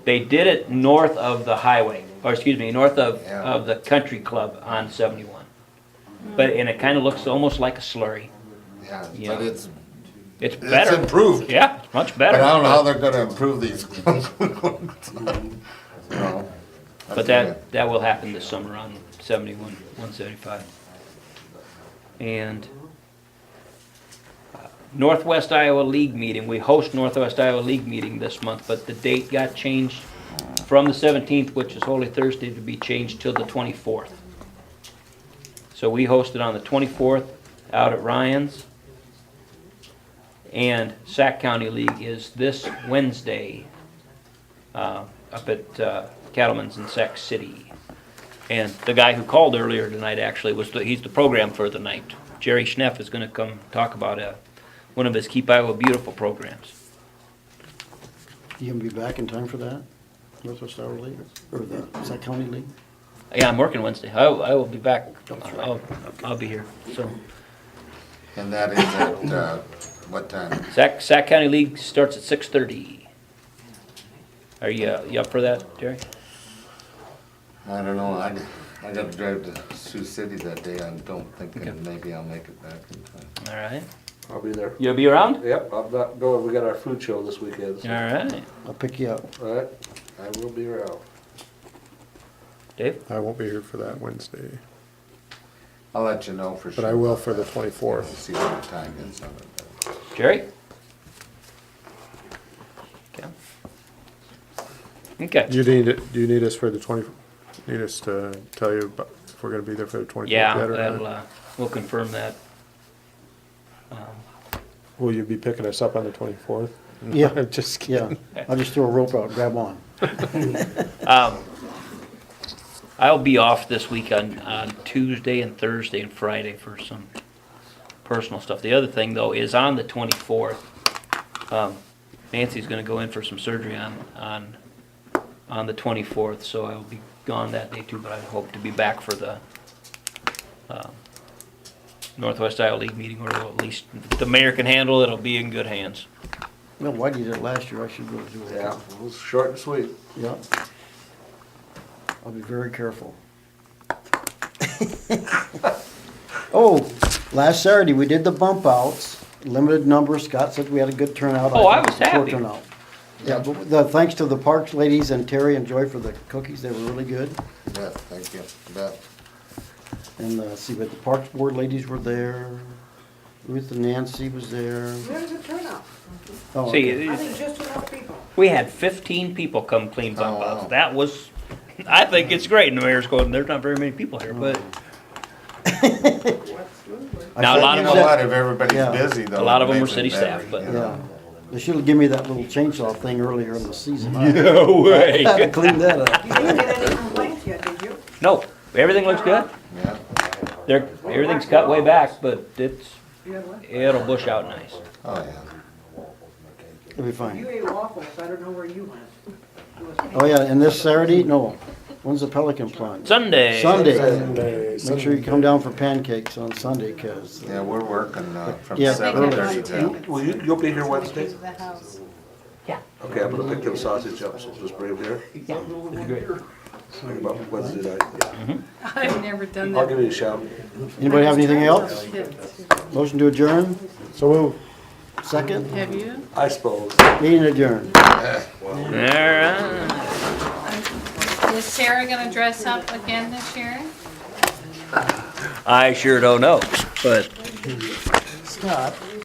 [SPEAKER 2] They did it north of the highway, or excuse me, north of the country club on 71. And it kind of looks almost like a slurry.
[SPEAKER 3] Yeah,
[SPEAKER 2] Yeah.
[SPEAKER 3] but it's
[SPEAKER 2] better.
[SPEAKER 3] improved.
[SPEAKER 2] Yeah, it's much better.
[SPEAKER 3] But I don't know how they're gonna improve these. No.
[SPEAKER 2] But that will happen this summer on 71, 175. And Northwest Iowa League meeting, we host Northwest Iowa League meeting this month, but the date got changed from the 17th, which is Holy Thursday, to be changed till the 24th. So we hosted on the 24th out at Ryan's. And Sac County League is this Wednesday up at Cattleman's in Sac City. And the guy who called earlier tonight actually he's the program for the night. Jerry Schneff is going to come talk about one of his Keep Iowa Beautiful programs.
[SPEAKER 1] You gonna be back in time for that? Northwest Iowa League, or the Sac County League?
[SPEAKER 2] Yeah, I'm working Wednesday. I will be back. I'll be here. So
[SPEAKER 3] And that is at, what time?
[SPEAKER 2] Sac County League starts at 6:30. Are you up for that, Jerry?
[SPEAKER 3] I don't know, I gotta drive to Sioux City that day, I don't think maybe I'll make it back in time.
[SPEAKER 2] All right.
[SPEAKER 5] I'll be there.
[SPEAKER 2] You'll be around?
[SPEAKER 5] Yep, I'm not going, we got our food show this weekend, so.
[SPEAKER 2] All right.
[SPEAKER 1] I'll pick you up.
[SPEAKER 5] All right, I will be around.
[SPEAKER 2] Dave?
[SPEAKER 4] I won't be here for that Wednesday,
[SPEAKER 3] I'll let you know for sure.
[SPEAKER 4] but I will for the
[SPEAKER 3] We'll
[SPEAKER 4] 24th.
[SPEAKER 3] see what the time is on it.
[SPEAKER 2] Jerry? Okay.
[SPEAKER 4] Do you need us for the need us to tell you about if we're gonna be there for the 24th
[SPEAKER 2] Yeah,
[SPEAKER 4] yet or
[SPEAKER 2] that'll,
[SPEAKER 4] not?
[SPEAKER 2] we'll confirm that.
[SPEAKER 4] Will you be picking us up on the 24th?
[SPEAKER 1] Yeah.
[SPEAKER 4] I'm just
[SPEAKER 1] Yeah,
[SPEAKER 4] kidding.
[SPEAKER 1] I'll just throw a rope out, grab on.
[SPEAKER 2] I'll be off this week on Tuesday and Thursday and Friday for some personal stuff. The other thing though is on the 24th, Nancy's gonna go in for some surgery on the 24th, so I'll be gone that day too, but I hope to be back for the Northwest Iowa League meeting, or at least if the mayor can handle it, it'll be in good hands.
[SPEAKER 1] Well, Whitey did it last year, I should go do it.
[SPEAKER 5] Yeah, it was short and sweet.
[SPEAKER 1] Yeah. I'll be very careful. Oh, last Saturday, we did the bump outs, limited number, Scott said we had a good turnout.
[SPEAKER 2] Oh, I
[SPEAKER 1] thought
[SPEAKER 2] was
[SPEAKER 1] it a poor
[SPEAKER 2] happy.
[SPEAKER 1] turnout. Yeah, but thanks to the Parks ladies and Terry and Joy for the cookies, they were really good.
[SPEAKER 3] Yeah, thank you, bet.
[SPEAKER 1] And, see, but the Parks Board ladies were there, Ruth and Nancy was there.
[SPEAKER 11] Where does it turn out?
[SPEAKER 1] Oh,
[SPEAKER 2] See,
[SPEAKER 1] okay.
[SPEAKER 11] I think just enough people.
[SPEAKER 2] we had 15 people come clean bump
[SPEAKER 3] Oh,
[SPEAKER 2] outs.
[SPEAKER 3] wow.
[SPEAKER 2] That was, I think it's great, and the mayor's going, there's not very many people here, but
[SPEAKER 1] I
[SPEAKER 2] Now, a
[SPEAKER 1] said-
[SPEAKER 2] lot
[SPEAKER 3] You
[SPEAKER 2] of
[SPEAKER 3] know
[SPEAKER 2] them-
[SPEAKER 3] what, if everybody's
[SPEAKER 1] Yeah.
[SPEAKER 3] busy though.
[SPEAKER 2] a lot of
[SPEAKER 3] it
[SPEAKER 2] them were
[SPEAKER 3] makes it
[SPEAKER 2] city
[SPEAKER 3] better,
[SPEAKER 2] staff, but
[SPEAKER 3] you know?
[SPEAKER 1] Yeah, they should've given me that little chainsaw thing earlier in the season.
[SPEAKER 2] no way.
[SPEAKER 1] I had to clean that up.
[SPEAKER 11] You didn't get any complaints yet, did you?
[SPEAKER 2] No, everything looks good.
[SPEAKER 3] Yeah,
[SPEAKER 2] Everything's cut way back, but
[SPEAKER 11] You had one?
[SPEAKER 2] it'll bush out nice.
[SPEAKER 3] oh, yeah.
[SPEAKER 1] It'll be fine.
[SPEAKER 11] You ate waffles, I don't know where you went. It was-
[SPEAKER 1] Oh, yeah, and this Saturday, no, when's the Pelican plunge?
[SPEAKER 2] Sunday.
[SPEAKER 1] Sunday. Make sure you come down for pancakes on Sunday, cause,
[SPEAKER 3] Yeah, we're working, from
[SPEAKER 1] Yeah,
[SPEAKER 3] 7:30
[SPEAKER 1] early.
[SPEAKER 3] to.
[SPEAKER 5] Will you, you'll be here Wednesday?
[SPEAKER 9] The house.
[SPEAKER 5] Okay, I'm gonna pick them sausage up, so just bring them here. About Wednesday night.
[SPEAKER 9] I've never done
[SPEAKER 5] I'll
[SPEAKER 9] that.
[SPEAKER 5] give you a shout.
[SPEAKER 1] anybody have anything else?
[SPEAKER 9] Have
[SPEAKER 1] Motion to adjourn,
[SPEAKER 4] So
[SPEAKER 1] second,
[SPEAKER 9] you?
[SPEAKER 5] I suppose.
[SPEAKER 1] meeting adjourned.
[SPEAKER 2] Alright.
[SPEAKER 9] Is Sarah gonna dress up again this year?
[SPEAKER 2] I sure don't know, but
[SPEAKER 1] Scott,